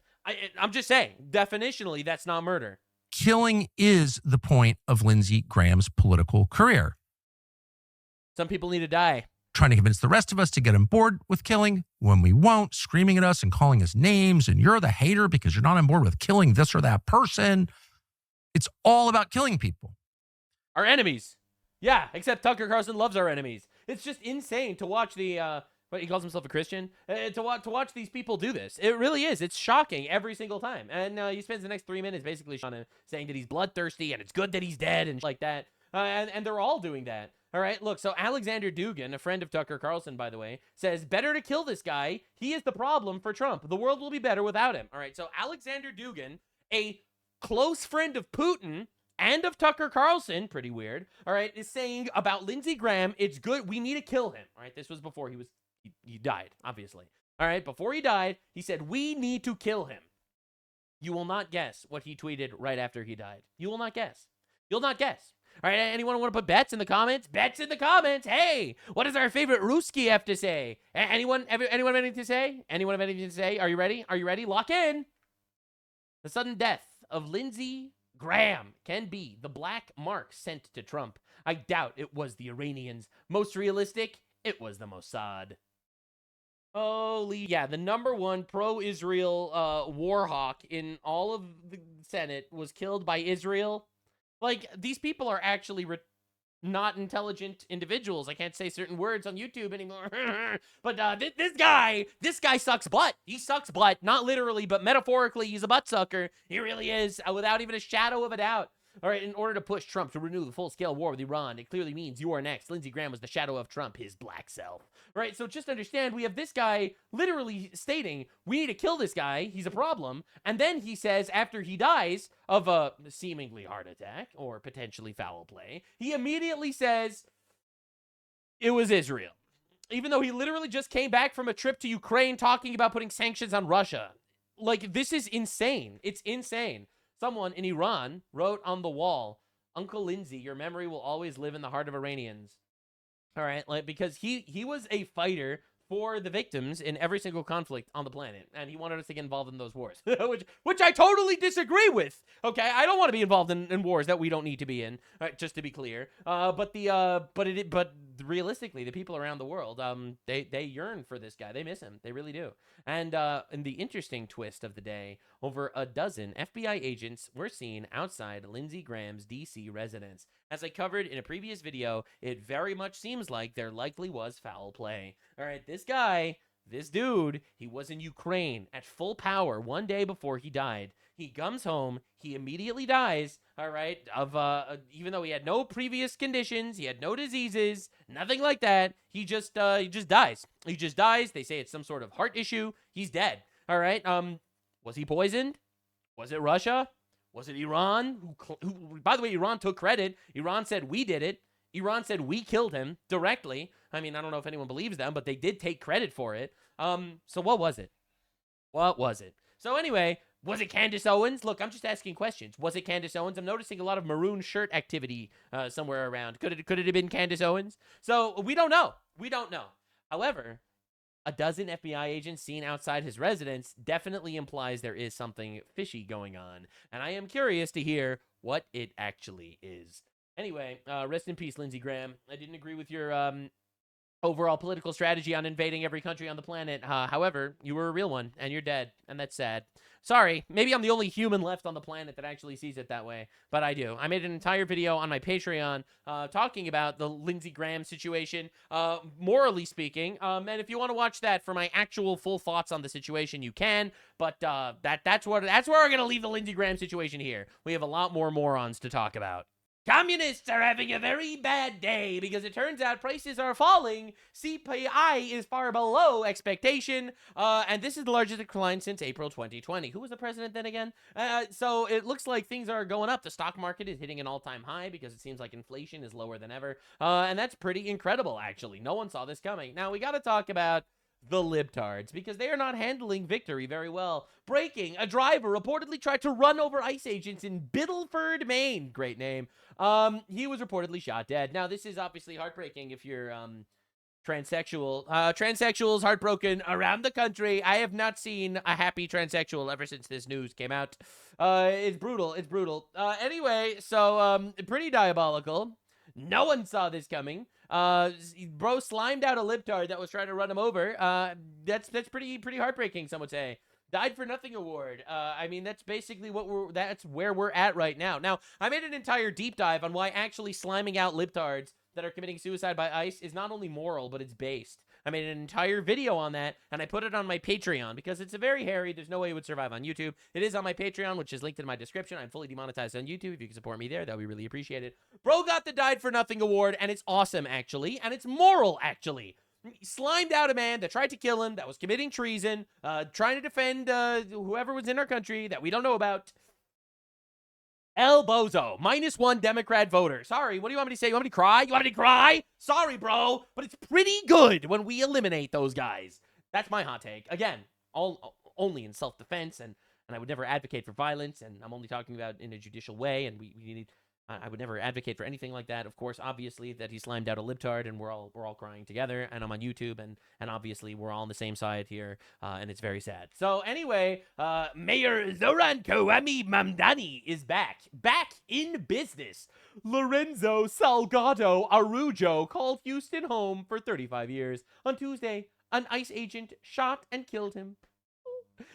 I'm just saying, definitionally, that's not murder. Killing is the point of Lindsey Graham's political career. Some people need to die. Trying to convince the rest of us to get on board with killing when we won't, screaming at us and calling us names, and you're the hater because you're not on board with killing this or that person. It's all about killing people. Our enemies. Yeah, except Tucker Carlson loves our enemies. It's just insane to watch he calls himself a Christian, to watch these people do this. It really is. It's shocking every single time. And he spends the next 3 minutes basically saying that he's bloodthirsty and it's good that he's dead and like that. And they're all doing that. All right, look, so Alexander Dugin, a friend of Tucker Carlson, by the way, says, better to kill this guy. He is the problem for Trump. The world will be better without him. All right, so Alexander Dugin, a close friend of Putin and of Tucker Carlson, pretty weird, all right, is saying about Lindsey Graham, it's good, we need to kill him. All right, this was before he died, obviously. All right, before he died, he said, we need to kill him. You will not guess what he tweeted right after he died. You will not guess. You'll not guess. All right, anyone want to put bets in the comments? Bets in the comments. Hey, what does our favorite Ruski have to say? Anyone have anything to say? Anyone have anything to say? Are you ready? Are you ready? Lock in. The sudden death of Lindsey Graham can be the black mark sent to Trump. I doubt it was the Iranians. Most realistic, it was the Mossad. Holy, yeah, the number one pro-Israel war hawk in all of the Senate was killed by Israel. Like, these people are actually not intelligent individuals. I can't say certain words on YouTube anymore. But this guy sucks butt. He sucks butt. Not literally, but metaphorically, he's a butt sucker. He really is, without even a shadow of a doubt. All right, in order to push Trump to renew the full-scale war with Iran, it clearly means you are next. Lindsey Graham was the shadow of Trump, his black self. All right, so just understand, we have this guy literally stating, we need to kill this guy, he's a problem, and then he says, after he dies of a seemingly heart attack, or potentially foul play, he immediately says, it was Israel. Even though he literally just came back from a trip to Ukraine talking about putting sanctions on Russia. Like, this is insane. It's insane. Someone in Iran wrote on the wall, Uncle Lindsey, your memory will always live in the heart of Iranians. All right, like, because he was a fighter for the victims in every single conflict on the planet, and he wanted us to get involved in those wars, which I totally disagree with. Okay, I don't want to be involved in wars that we don't need to be in. Just to be clear. But realistically, the people around the world, they yearn for this guy. They miss him. They really do. And in the interesting twist of the day, over a dozen FBI agents were seen outside Lindsey Graham's D.C. residence. As I covered in a previous video, it very much seems like there likely was foul play. All right, this dude, he was in Ukraine at full power one day before he died. He comes home, he immediately dies, all right, even though he had no previous conditions, he had no diseases, nothing like that. He just dies. He just dies. They say it's some sort of heart issue. He's dead. All right. Was he poisoned? Was it Russia? Was it Iran? Who by the way, Iran took credit. Iran said we did it. Iran said we killed him directly. I mean, I don't know if anyone believes them, but they did take credit for it. So what was it? What was it? So anyway, was it Candace Owens? Look, I'm just asking questions. Was it Candace Owens? I'm noticing a lot of maroon shirt activity somewhere around. Could it have been Candace Owens? So we don't know. We don't know. However, a dozen FBI agents seen outside his residence definitely implies there is something fishy going on. And I am curious to hear what it actually is. Anyway, rest in peace, Lindsey Graham. I didn't agree with your overall political strategy on invading every country on the planet. However, you were a real one, and you're dead, and that's sad. Sorry, maybe I'm the only human left on the planet that actually sees it that way, but I do. I made an entire video on my Patreon talking about the Lindsey Graham situation, morally speaking, and if you want to watch that for my actual full thoughts on the situation, you can, but that's where we're going to leave the Lindsey Graham situation here. We have a lot more morons to talk about. Communists are having a very bad day because it turns out prices are falling. CPI is far below expectation, and this is the largest decline since April 2020. Who was the president then again? So it looks like things are going up. The stock market is hitting an all-time high because it seems like inflation is lower than ever, and that's pretty incredible, actually. No one saw this coming. Now, we got to talk about the libtards, because they are not handling victory very well. Breaking, a driver reportedly tried to run over ICE agents in Biddleford, Maine. Great name. He was reportedly shot dead. Now, this is obviously heartbreaking if you're transsexual. Transsexuals heartbroken around the country. I have not seen a happy transsexual ever since this news came out. It's brutal. It's brutal. Anyway, so pretty diabolical. No one saw this coming. Bro slimed out a libtard that was trying to run him over. That's pretty heartbreaking, some would say. Died for nothing award. I mean, that's basically that's where we're at right now. Now, I made an entire deep dive on why actually sliming out libtards that are committing suicide by ICE is not only moral, but it's based. I made an entire video on that, and I put it on my Patreon because it's a very hairy. There's no way it would survive on YouTube. It is on my Patreon, which is linked in my description. I'm fully demonetized on YouTube. If you can support me there, that would be really appreciated. Bro got the Died for Nothing award, and it's awesome, actually, and it's moral, actually. He slimed out a man that tried to kill him, that was committing treason, trying to defend whoever was in our country that we don't know about. El Bozo, -1 Democrat voter. Sorry, what do you want me to say? You want me to cry? You want me to cry? Sorry, bro, but it's pretty good when we eliminate those guys. That's my hot take. Again, only in self-defense, and I would never advocate for violence, and I'm only talking about in a judicial way, and we need... I would never advocate for anything like that. Of course, obviously, that he slimed out a libtard, and we're all crying together, and I'm on YouTube, and obviously we're all on the same side here, and it's very sad. So anyway, Mayor Zoran Kawami Mamdani is back in business. Lorenzo Salgado Arujo called Houston home for 35 years. On Tuesday, an ICE agent shot and killed him.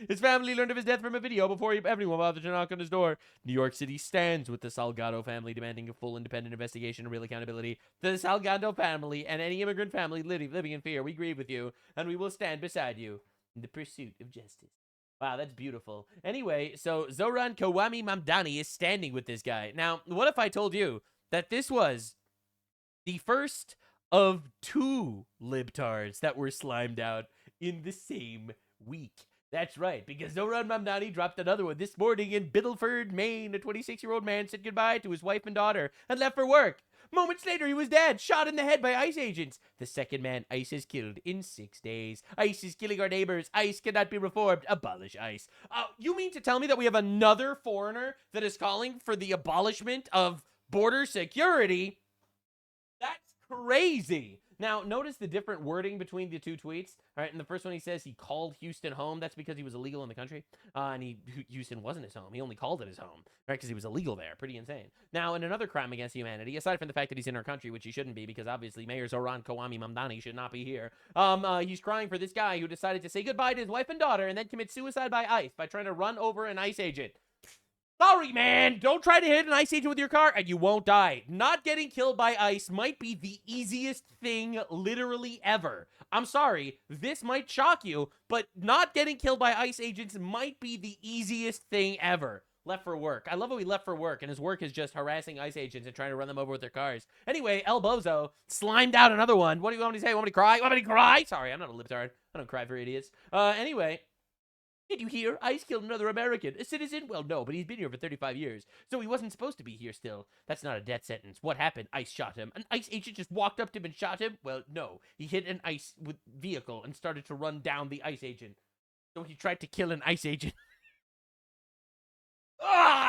His family learned of his death from a video before everyone bothered to knock on his door. New York City stands with the Salgado family, demanding a full independent investigation and real accountability. The Salgado family and any immigrant family living in fear, we grieve with you, and we will stand beside you in the pursuit of justice. Wow, that's beautiful. Anyway, so Zoran Kawami Mamdani is standing with this guy. Now, what if I told you that this was the first of 2 libtards that were slimed out in the same week? That's right, because Zoran Mamdani dropped another one this morning in Biddleford, Maine. A 26-year-old man said goodbye to his wife and daughter and left for work. Moments later, he was dead, shot in the head by ICE agents. The second man ICE has killed in 6 days. ICE is killing our neighbors. ICE cannot be reformed. Abolish ICE. You mean to tell me that we have another foreigner that is calling for the abolishment of border security? That's crazy. Now, notice the different wording between the 2 tweets. All right, in the first one, he says he called Houston home. That's because he was illegal in the country. And Houston wasn't his home. He only called it his home, right? Because he was illegal there. Pretty insane. Now, in another crime against humanity, aside from the fact that he's in our country, which he shouldn't be, because obviously Mayor Zoran Kawami Mamdani should not be here. He's crying for this guy who decided to say goodbye to his wife and daughter and then commit suicide by ICE by trying to run over an ICE agent. Sorry, man. Don't try to hit an ICE agent with your car and you won't die. Not getting killed by ICE might be the easiest thing literally ever. I'm sorry. This might shock you, but not getting killed by ICE agents might be the easiest thing ever. Left for work. I love how he left for work, and his work is just harassing ICE agents and trying to run them over with their cars. Anyway, El Bozo slimed out another one. What do you want me to say? Want me to cry? Want me to cry? Sorry, I'm not a libtard. I don't cry for idiots. Anyway... Did you hear? ICE killed another American. A citizen? Well, no, but he's been here for 35 years, so he wasn't supposed to be here still. That's not a death sentence. What happened? ICE shot him. An ICE agent just walked up to him and shot him? Well, no. He hit an ICE vehicle and started to run down the ICE agent. So he tried to kill an ICE agent.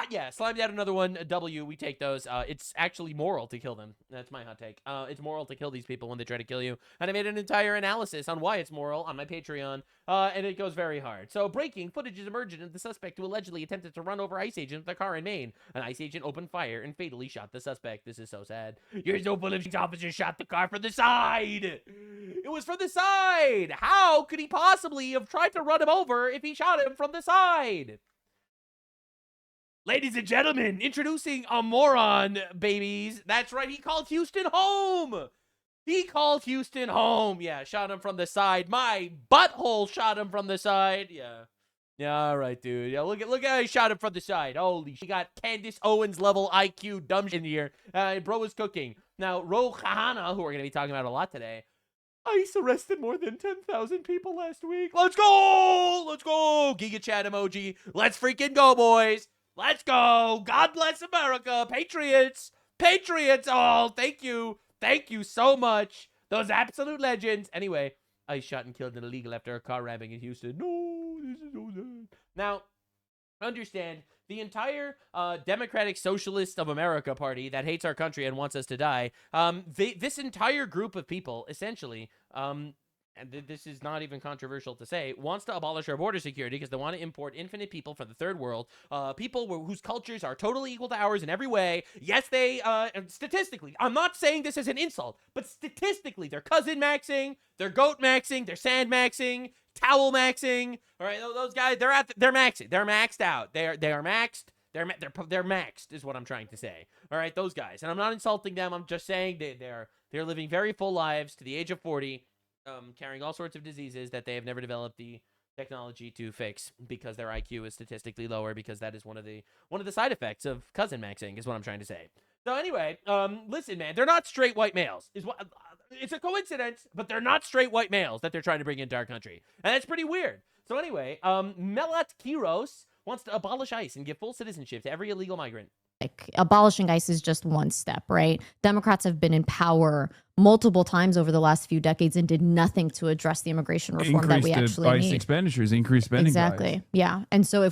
Yeah, slimed out another one. A W, we take those. It's actually moral to kill them. That's my hot take. It's moral to kill these people when they try to kill you. And I made an entire analysis on why it's moral on my Patreon, and it goes very hard. So, breaking footage is emergent of the suspect who allegedly attempted to run over ICE agent with a car in Maine. An ICE agent opened fire and fatally shot the suspect. This is so sad. Here's no police officer shot the car from the side. It was from the side. How could he possibly have tried to run him over if he shot him from the side? Ladies and gentlemen, introducing a moron, babies. That's right, he called Houston home. He called Houston home. Yeah, shot him from the side. My butthole shot him from the side. Yeah. Yeah, all right, dude. Yeah, look at how he shot him from the side. Holy shit. He got Candace Owens level IQ dumb shit in here. Bro was cooking. Now, Ro Khanna, who we're going to be talking about a lot today, ICE arrested more than 10,000 people last week. Let's go! Let's go! Giga chat emoji. Let's freaking go, boys. Let's go. God bless America. Patriots. Patriots all. Thank you. Thank you so much. Those absolute legends. Anyway, ICE shot and killed an illegal after a car ramming in Houston. No, this is so sad. Now, understand, the entire Democratic Socialist of America party that hates our country and wants us to die, this entire group of people, essentially, and this is not even controversial to say, wants to abolish our border security because they want to import infinite people from the third world, people whose cultures are totally equal to ours in every way. Yes, they, statistically, I'm not saying this as an insult, but statistically, they're cousin maxing, they're goat maxing, they're sand maxing, towel maxing. All right, those guys, they're maxing, they're maxed out, they are maxed. They're maxed is what I'm trying to say. All right, those guys, and I'm not insulting them. I'm just saying they're living very full lives to the age of 40. Carrying all sorts of diseases that they have never developed the technology to fix because their IQ is statistically lower, because that is one of the side effects of cousin maxing is what I'm trying to say. So anyway, listen, man, they're not straight white males. It's a coincidence, but they're not straight white males that they're trying to bring into our country, and that's pretty weird. So anyway, Melat Kiros wants to abolish ICE and give full citizenship to every illegal migrant. Like, abolishing ICE is just one step, right? Democrats have been in power multiple times over the last few decades and did nothing to address the immigration reform that we actually ICE need. Expenditures, increased spending. Exactly. Yeah. And so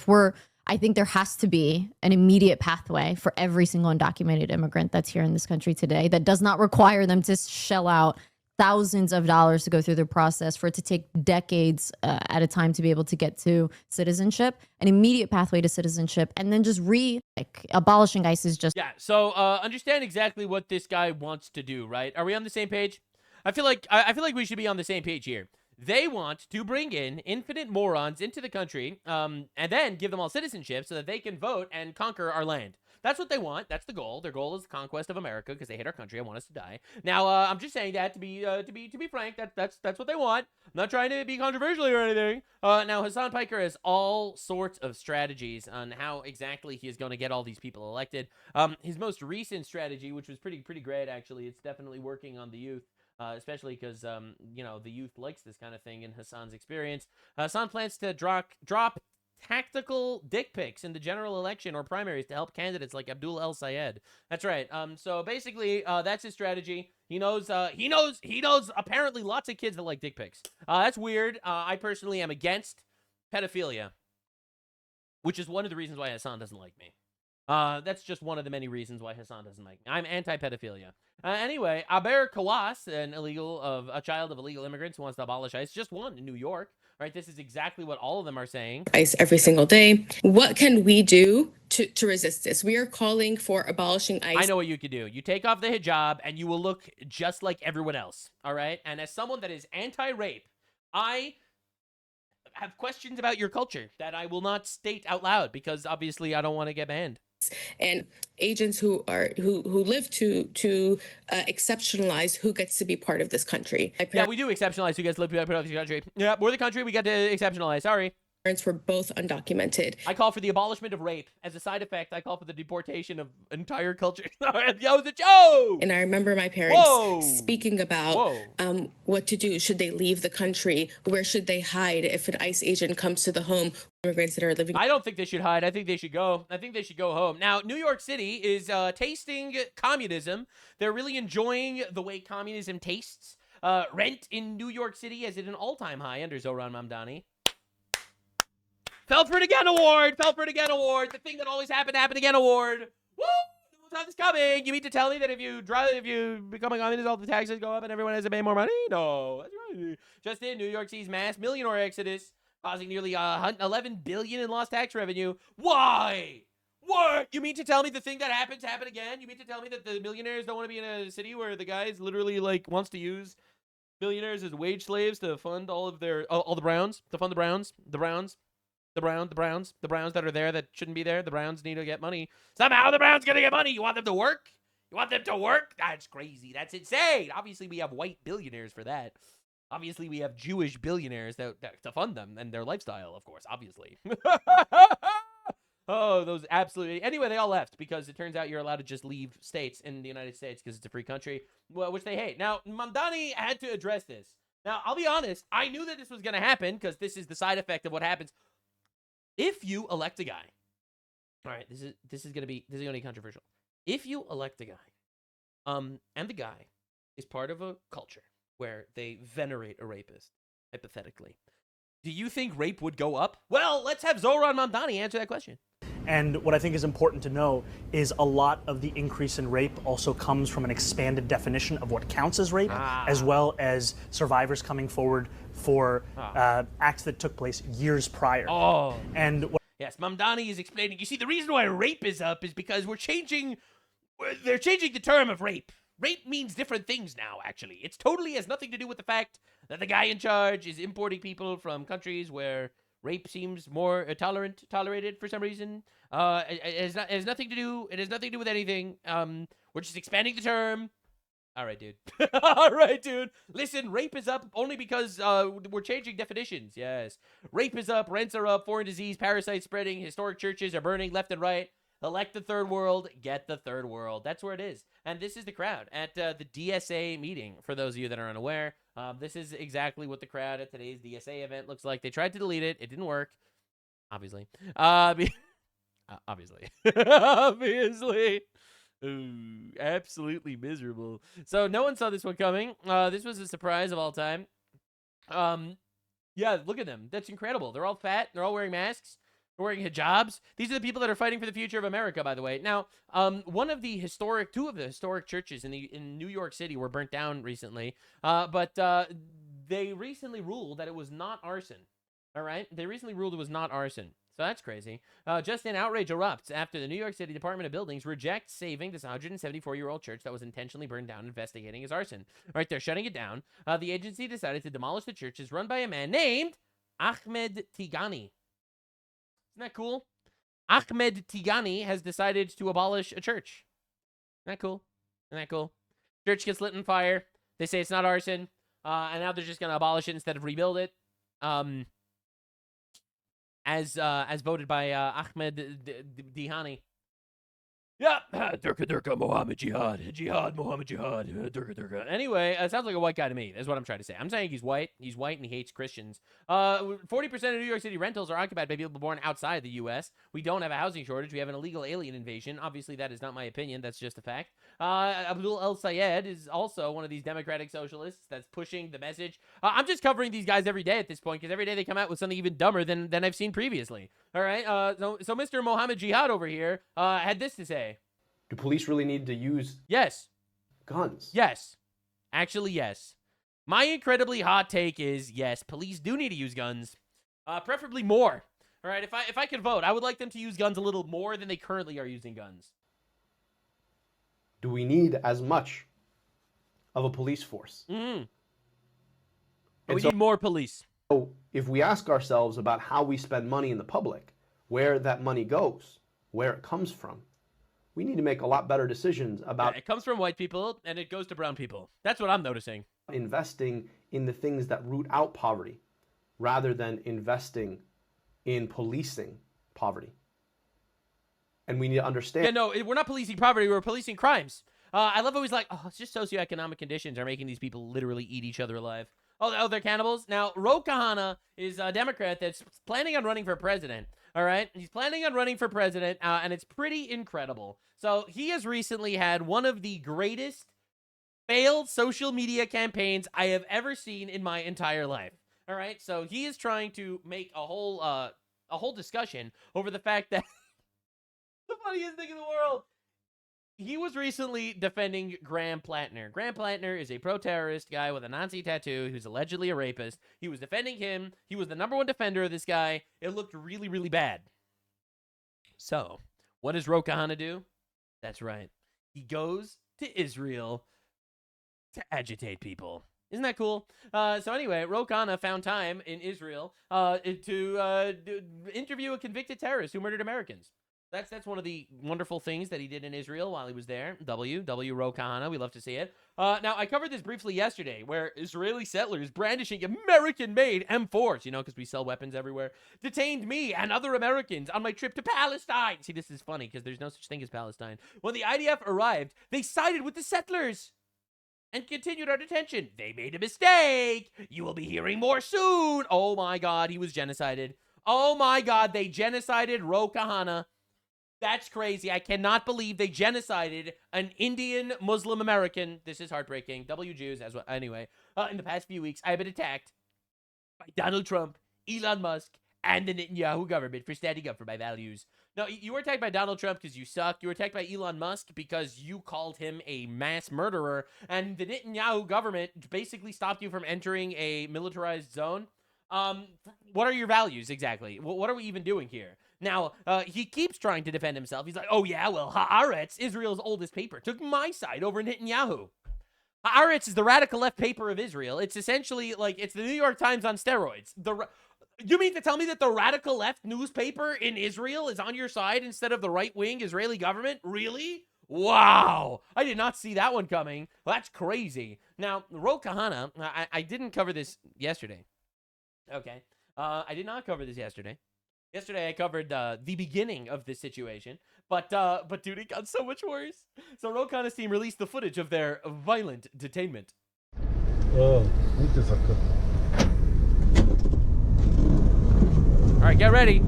I think there has to be an immediate pathway for every single undocumented immigrant that's here in this country today that does not require them to shell out thousands of dollars to go through the process, for it to take decades at a time to be able to get to citizenship, an immediate pathway to citizenship, and then just abolishing ICE is just... Yeah, so understand exactly what this guy wants to do, right? Are we on the same page? I feel like we should be on the same page here. They want to bring in infinite morons into the country, and then give them all citizenship so that they can vote and conquer our land. That's what they want. That's the goal. Their goal is the conquest of America because they hate our country and want us to die. Now, I'm just saying that to be frank. That's what they want. I'm not trying to be controversial or anything. Now, Hassan Piker has all sorts of strategies on how exactly he is going to get all these people elected. His most recent strategy, which was pretty great actually, it's definitely working on the youth. Especially because, the youth likes this kind of thing in Hassan's experience. Hassan plans to drop tactical dick pics in the general election or primaries to help candidates like Abdul El Sayed. That's right. So basically, that's his strategy. He knows apparently lots of kids that like dick pics. That's weird. I personally am against pedophilia, which is one of the reasons why Hassan doesn't like me. That's just one of the many reasons why Hassan doesn't like me. I'm anti-pedophilia. Anyway, Aber Kawas, a child of illegal immigrants who wants to abolish ICE, just won in New York. Right, this is exactly what all of them are saying. ICE every single day. What can we do to resist this? We are calling for abolishing ICE. I know what you could do. You take off the hijab and you will look just like everyone else. All right. And as someone that is anti-rape, I have questions about your culture that I will not state out loud because obviously I don't want to get banned. And agents who live to exceptionalize who gets to be part of this country. Yeah, we do exceptionalize who gets to live part of this country. Yeah, we're the country. We got to exceptionalize. Sorry. parents were both undocumented. I call for the abolishment of rape. As a side effect, I call for the deportation of entire culture. Yo, the Joe! And I remember my parents Whoa! speaking about what to do. Should they leave the country? Where should they hide if an ICE agent comes to the home? Immigrants that are living. I don't think they should hide. I think they should go. I think they should go home. Now, New York City is tasting communism. They're really enjoying the way communism tastes. Rent in New York City is at an all-time high under Zohran Mamdani. Fell for it again award. Fell for it again award. The thing that always happened again award. Woo! No time is coming. You mean to tell me that if you become a communist, all the taxes go up and everyone has to pay more money? No, that's right. Just in, New York City's mass millionaire exodus, causing nearly $11 billion in lost tax revenue. Why? What? You mean to tell me the thing that happened again? You mean to tell me that the millionaires don't want to be in a city where the guys literally wants to use millionaires as wage slaves to fund all of their all the Browns, to fund the Browns that are there that shouldn't be there. The Browns need to get money. Somehow the Browns gonna get money. You want them to work? You want them to work? That's crazy. That's insane. Obviously, we have white billionaires for that. Obviously, we have Jewish billionaires that to fund them and their lifestyle, of course, obviously. Oh, those absolutely. Anyway, they all left because it turns out you're allowed to just leave states in the United States because it's a free country, well, which they hate. Now, Mamdani had to address this. Now, I'll be honest. I knew that this was going to happen because this is the side effect of what happens if you elect a guy. All right, this is going to be controversial. If you elect a guy, and the guy is part of a culture where they venerate a rapist, hypothetically, do you think rape would go up? Well, let's have Zohran Mamdani answer that question. And what I think is important to know is a lot of the increase in rape also comes from an expanded definition of what counts as rape, as well as survivors coming forward for acts that took place years prior. Oh. And yes, Mamdani is explaining. You see, the reason why rape is up is because they're changing the term of rape. Rape means different things now, actually. It totally has nothing to do with the fact that the guy in charge is importing people from countries where rape seems more tolerated for some reason. It has nothing to do with anything. We're just expanding the term. All right, dude. All right, dude. Listen, rape is up only because we're changing definitions. Yes. Rape is up, rents are up, foreign disease, parasites spreading, historic churches are burning left and right. Elect the third world, get the third world. That's where it is. And this is the crowd at the DSA meeting, for those of you that are unaware. This is exactly what the crowd at today's DSA event looks like. They tried to delete it. It didn't work. Obviously. Obviously. Obviously. Ooh, absolutely miserable. So no one saw this one coming. This was a surprise of all time. Yeah, look at them. That's incredible. They're all fat. They're all wearing masks. They're wearing hijabs. These are the people that are fighting for the future of America, by the way. Now, two of the historic churches in New York City were burnt down recently, but they recently ruled that it was not arson. All right? They recently ruled it was not arson. So that's crazy. Just an outrage erupts after the New York City Department of Buildings rejects saving this 174-year-old church that was intentionally burned down, investigating as arson. All right, they're shutting it down. The agency decided to demolish the churches run by a man named Ahmed Tigani. Isn't that cool? Ahmed Tigani has decided to abolish a church. Isn't that cool? Isn't that cool? Church gets lit on fire. They say it's not arson. And now they're just going to abolish it instead of rebuild it. As voted by Ahmed Tigani. Yeah, Durka Durka Mohammed Jihad, Jihad Mohammed Jihad, Durka Durka. Anyway, it sounds like a white guy to me. That's what I'm trying to say. I'm saying he's white. He's white and he hates Christians. 40% of New York City rentals are occupied by people born outside the U.S. We don't have a housing shortage. We have an illegal alien invasion. Obviously, that is not my opinion. That's just a fact. Abdul El Sayed is also one of these democratic socialists that's pushing the message. I'm just covering these guys every day at this point because every day they come out with something even dumber than I've seen previously. All right. So Mr. Mohammed Jihad over here had this to say. Do police really need to use guns? Yes. Actually, yes. My incredibly hot take is yes, police do need to use guns. Preferably more. All right, if I could vote, I would like them to use guns a little more than they currently are using guns. Do we need as much of a police force? We need more police. So if we ask ourselves about how we spend money in the public, where that money goes, where it comes from, we need to make a lot better decisions about... Yeah, it comes from white people, and it goes to brown people. That's what I'm noticing. Investing in the things that root out poverty, rather than investing in policing poverty. And we need to understand. Yeah, no, we're not policing poverty. We're policing crimes. I love always like, oh, it's just socioeconomic conditions are making these people literally eat each other alive. Oh, they're cannibals? Now, Ro Khanna is a Democrat that's planning on running for president. All right? He's planning on running for president, and it's pretty incredible. So he has recently had one of the greatest failed social media campaigns I have ever seen in my entire life. All right? So he is trying to make a whole discussion over the fact that the funniest thing in the world. He was recently defending Graham Plattner. Graham Plattner is a pro-terrorist guy with a Nazi tattoo who's allegedly a rapist. He was defending him. He was the #1 defender of this guy. It looked really, really bad. So, what does Ro Khanna do? That's right. He goes to Israel to agitate people. Isn't that cool? So anyway, Ro Khanna found time in Israel to interview a convicted terrorist who murdered Americans. That's one of the wonderful things that he did in Israel while he was there. W Ro Khanna. We love to see it. Now, I covered this briefly yesterday, where Israeli settlers brandishing American-made M4s, because we sell weapons everywhere, detained me and other Americans on my trip to Palestine. See, this is funny, because there's no such thing as Palestine. When the IDF arrived, they sided with the settlers and continued our detention. They made a mistake. You will be hearing more soon. Oh, my God, he was genocided. Oh, my God, they genocided Ro Khanna. That's crazy. I cannot believe they genocided an Indian Muslim American. This is heartbreaking. Jews as well. Anyway, in the past few weeks, I've been attacked by Donald Trump, Elon Musk, and the Netanyahu government for standing up for my values. No, you were attacked by Donald Trump because you suck. You were attacked by Elon Musk because you called him a mass murderer. And the Netanyahu government basically stopped you from entering a militarized zone. What are your values exactly? What are we even doing here? Now, he keeps trying to defend himself. He's like, oh yeah, well, Haaretz, Israel's oldest paper, took my side over Netanyahu. Haaretz is the radical left paper of Israel. It's essentially like, it's the New York Times on steroids. You mean to tell me that the radical left newspaper in Israel is on your side instead of the right-wing Israeli government? Really? Wow. I did not see that one coming. Well, that's crazy. Now, Ro Khanna, I didn't cover this yesterday. Okay. I did not cover this yesterday. Yesterday, I covered the beginning of this situation, but dude, it got so much worse. So Ro Khanna's team released the footage of their violent detainment. All right, get ready.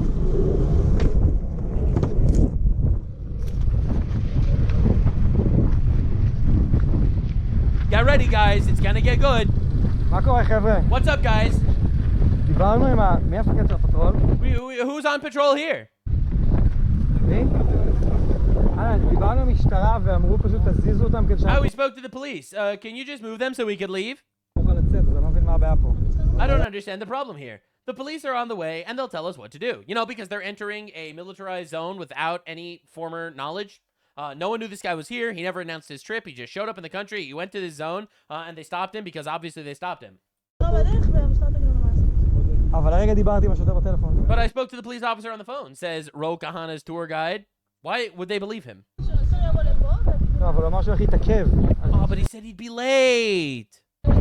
Get ready, guys. It's gonna get good. What's up, guys? Who's on patrol here? We spoke to the police. Can you just move them so we could leave? I don't understand the problem here. The police are on the way, and they'll tell us what to do. Because they're entering a militarized zone without any former knowledge. No one knew this guy was here. He never announced his trip. He just showed up in the country. He went to this zone, and they stopped him because obviously they stopped him. But I spoke to the police officer on the phone, says Ro Khanna's tour guide. Why would they believe him? Oh, but he said he'd be late. So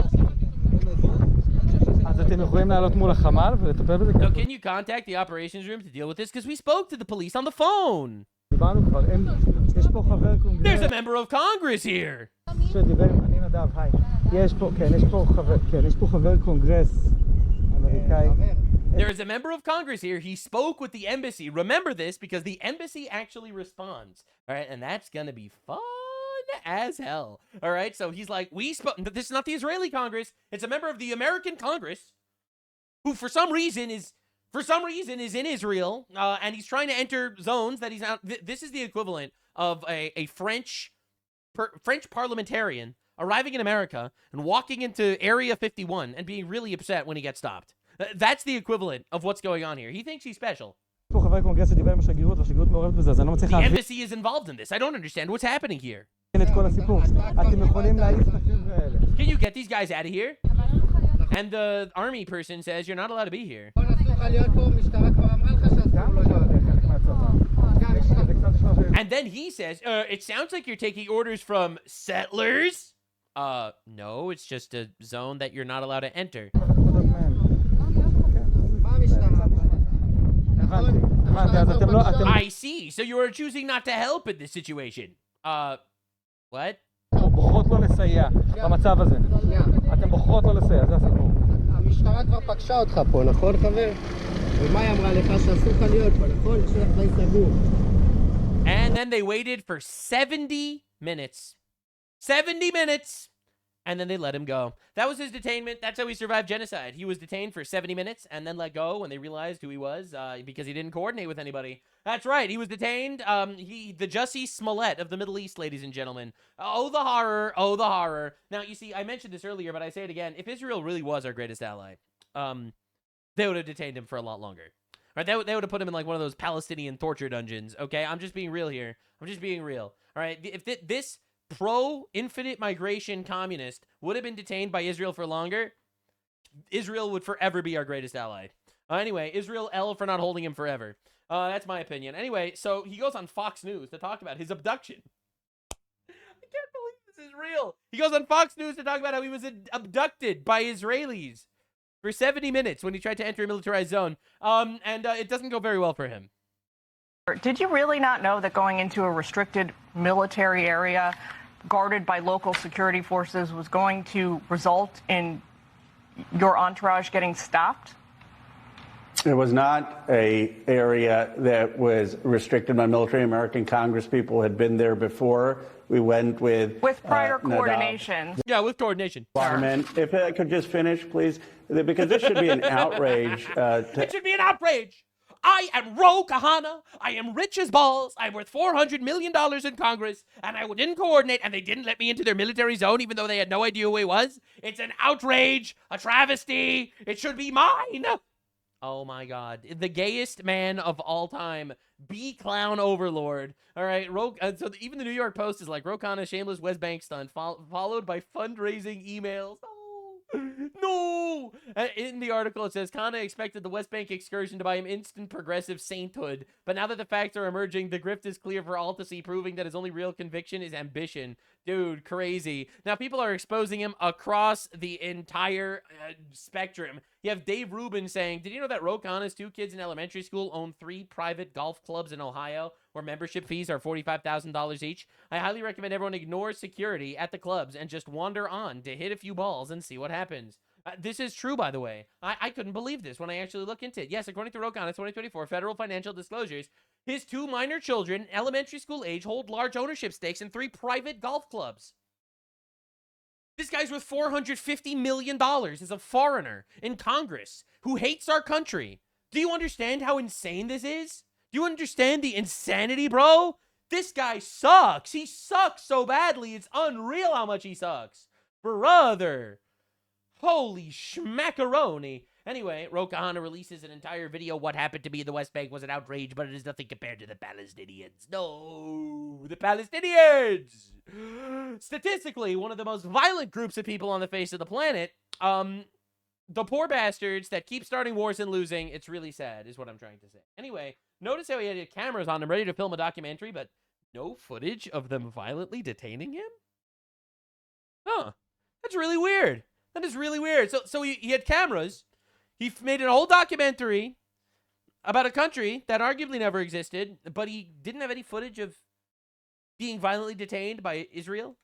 can you contact the operations room to deal with this? Because we spoke to the police on the phone. There's a member of Congress here. There is a member of Congress here. He spoke with the embassy. Remember this, because the embassy actually responds. All right, and that's going to be fun as hell. All right, so he's like, we spoke. This is not the Israeli Congress. It's a member of the American Congress who for some reason is in Israel, and he's trying to enter zones that he's out. This is the equivalent of a French parliamentarian arriving in America and walking into Area 51 and being really upset when he gets stopped. That's the equivalent of what's going on here. He thinks he's special. The embassy is involved in this. I don't understand what's happening here. Can you get these guys out of here? And the army person says you're not allowed to be here. And then he says, it sounds like you're taking orders from settlers. No, it's just a zone that you're not allowed to enter. I see. So you are choosing not to help in this situation. What? בוחרות לא לסייע במצב הזה. אתם בוחרות לא לסייע, זה הסיפור. המשטרה כבר פגשה אותך פה, נכון חבר? ומה היא אמרה לך שאסור לך להיות פה, נכון? שטח די סגור. And then they waited for 70 minutes. 70 minutes! And then they let him go. That was his detainment. That's how he survived genocide. He was detained for 70 minutes and then let go when they realized who he was because he didn't coordinate with anybody. That's right. He was detained. The Jussie Smollett of the Middle East, ladies and gentlemen. Oh, the horror. Oh, the horror. Now, you see, I mentioned this earlier, but I say it again. If Israel really was our greatest ally, they would have detained him for a lot longer. Right? They would have put him in like one of those Palestinian torture dungeons. Okay? I'm just being real here. I'm just being real. All right? If this pro-infinite migration communist would have been detained by Israel for longer, Israel would forever be our greatest ally. Anyway, Israel L for not holding him forever. That's my opinion. Anyway, so he goes on Fox News to talk about his abduction. I can't believe this is real. He goes on Fox News to talk about how he was abducted by Israelis for 70 minutes when he tried to enter a militarized zone. And it doesn't go very well for him. Did you really not know that going into a restricted military area guarded by local security forces was going to result in your entourage getting stopped? It was not an area that was restricted by military. American Congress people had been there before. We went with prior coordination. Yeah, with coordination. If I could just finish, please, because this should be an outrage. It should be an outrage. I am Ro Kahana. I am rich as balls. I'm worth $400 million in Congress, and I didn't coordinate, and they didn't let me into their military zone, even though they had no idea who he was. It's an outrage, a travesty. It should be mine. Oh my God, the gayest man of all time, B-clown overlord. All right, so even the New York Post is like, Ro Kahana, shameless West Bank stunt, followed by fundraising emails. No! In the article, it says, Kahana expected the West Bank excursion to buy him instant progressive sainthood. But now that the facts are emerging, the grift is clear for all to see, proving that his only real conviction is ambition. Dude, crazy. Now, people are exposing him across the entire spectrum. You have Dave Rubin saying, did you know that Ro Kahana's 2 kids in elementary school own 3 private golf clubs in Ohio, where membership fees are $45,000 each? I highly recommend everyone ignore security at the clubs and just wander on to hit a few balls and see what happens. This is true, by the way. I couldn't believe this when I actually looked into it. Yes, according to Ro Kahana's 2024 federal financial disclosures, his 2 minor children, elementary school age, hold large ownership stakes in 3 private golf clubs. This guy's worth $450 million as a foreigner in Congress who hates our country. Do you understand how insane this is? Do you understand the insanity, bro? This guy sucks. He sucks so badly. It's unreal how much he sucks. Brother. Holy schmackaroni. Anyway, Ro Kahana releases an entire video. What happened to me in the West Bank was an outrage, but it is nothing compared to the Palestinians. No, the Palestinians! Statistically, one of the most violent groups of people on the face of the planet. The poor bastards that keep starting wars and losing. It's really sad, is what I'm trying to say. Anyway, notice how he had cameras on him ready to film a documentary, but no footage of them violently detaining him? Huh. That's really weird. That is really weird. So he had cameras. He made a whole documentary about a country that arguably never existed, but he didn't have any footage of being violently detained by Israel.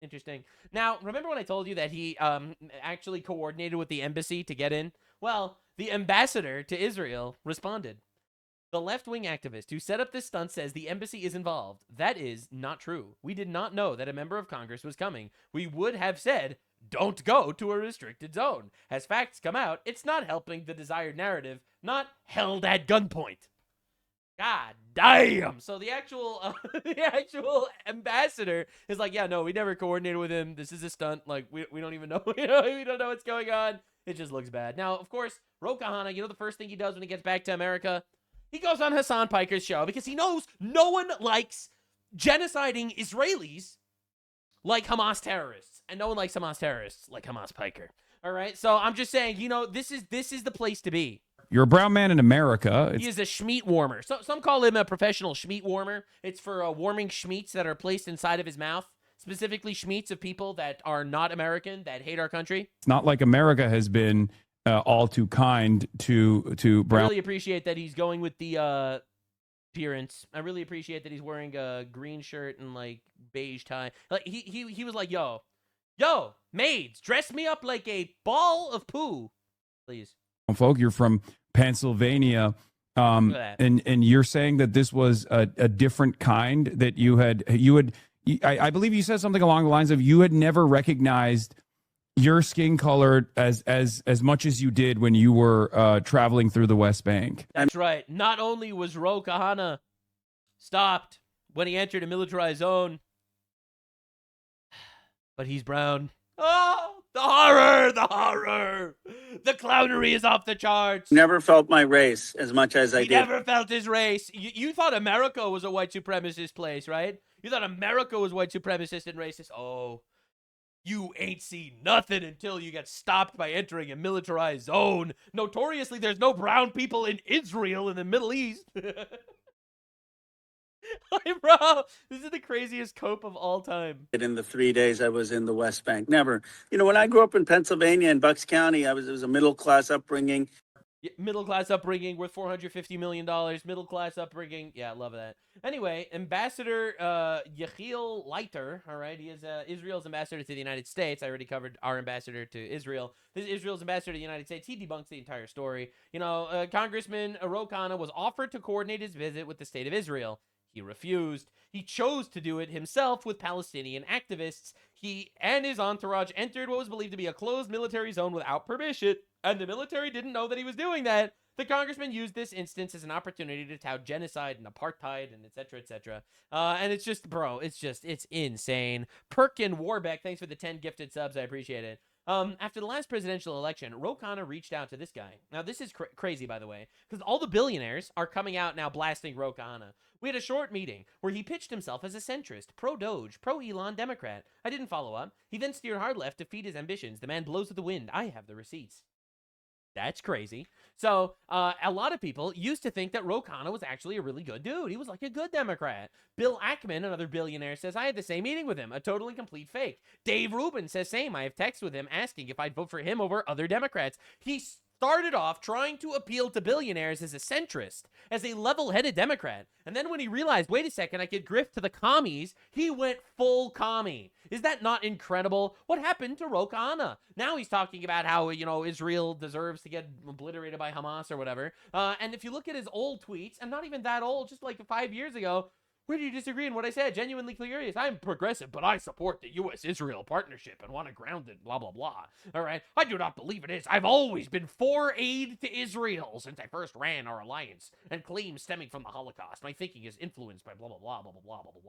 Interesting. Now, remember when I told you that he actually coordinated with the embassy to get in? Well, the ambassador to Israel responded. The left-wing activist who set up this stunt says the embassy is involved. That is not true. We did not know that a member of Congress was coming. We would have said, don't go to a restricted zone. As facts come out, it's not helping the desired narrative, not held at gunpoint. God damn. So the actual ambassador is like, yeah, no, we never coordinated with him. This is a stunt. Like, we don't even know. We don't know what's going on. It just looks bad. Now, of course, Ro Kahana, the first thing he does when he gets back to America? He goes on Hassan Piker's show because he knows no one likes genociding Israelis like Hamas terrorists. And no one likes Hamas terrorists like Hamas Piker. All right? So I'm just saying, this is the place to be. You're a brown man in America. He is a Schmeat warmer. So some call him a professional Schmeat warmer. It's for warming Schmeats that are placed inside of his mouth. Specifically Schmeats of people that are not American, that hate our country. It's not like America has been all too kind to I brown. really appreciate that he's going with the appearance. I really appreciate that he's wearing a green shirt and like beige tie. Like he was like, yo, maids, dress me up like a ball of poo, please. Folk, you're from Pennsylvania, and you're saying that this was a different kind, that you had I believe you said something along the lines of you had never recognized your skin color as much as you did when you were traveling through the West Bank. That's right. Not only was Ro Khanna stopped when he entered a militarized zone, but he's brown. Oh, the horror! The horror! The clownery is off the charts. Never felt my race as much as I He did. never felt his race. You thought America was a white supremacist place, right? You thought America was white supremacist and racist. Oh, you ain't seen nothing until you get stopped by entering a militarized zone. Notoriously, there's no brown people in Israel in the Middle East. Like, bro, this is the craziest cope of all time. In the 3 days I was in the West Bank. Never. You know, when I grew up in Pennsylvania in Bucks County, it was a middle-class upbringing. Middle class upbringing worth $450 million. Middle class upbringing. Yeah, I love that. Anyway, Ambassador Yechiel Leiter, all right, he is Israel's ambassador to the United States. I already covered our ambassador to Israel. This is Israel's ambassador to the United States. He debunks the entire story. You know, Congressman Ro Khanna was offered to coordinate his visit with the state of Israel. He refused. He chose to do it himself with Palestinian activists. He and his entourage entered what was believed to be a closed military zone without permission, and the military didn't know that he was doing that. The congressman used this instance as an opportunity to tout genocide and apartheid and et cetera, et cetera. And it's just, bro, it's insane. Perkin Warbeck, thanks for the 10 gifted subs. I appreciate it. After the last presidential election, Ro Khanna reached out to this guy. Now, this is crazy, by the way, because all the billionaires are coming out now blasting Ro Khanna. We had a short meeting where he pitched himself as a centrist, pro-Doge, pro-Elon Democrat. I didn't follow up. He then steered hard left to feed his ambitions. The man blows with the wind. I have the receipts. That's crazy. So, a lot of people used to think that Ro Khanna was actually a really good dude. He was like a good Democrat. Bill Ackman, another billionaire, says, I had the same meeting with him. A total and complete fake. Dave Rubin says, same. I have texts with him asking if I'd vote for him over other Democrats. He started off trying to appeal to billionaires as a centrist, as a level-headed Democrat. And then when he realized, wait a second, I could grift to the commies, he went full commie. Is that not incredible? What happened to Ro Khanna? Now he's talking about how, you know, Israel deserves to get obliterated by Hamas or whatever. And if you look at his old tweets, and not even that old, just like 5 years ago, where do you disagree in what I said? Genuinely curious. I'm progressive, but I support the U.S.-Israel partnership and want to ground it, blah, blah, blah. All right? I do not believe it is. I've always been for aid to Israel since I first ran our alliance and claims stemming from the Holocaust. My thinking is influenced by blah, blah, blah, blah, blah, blah, blah, blah,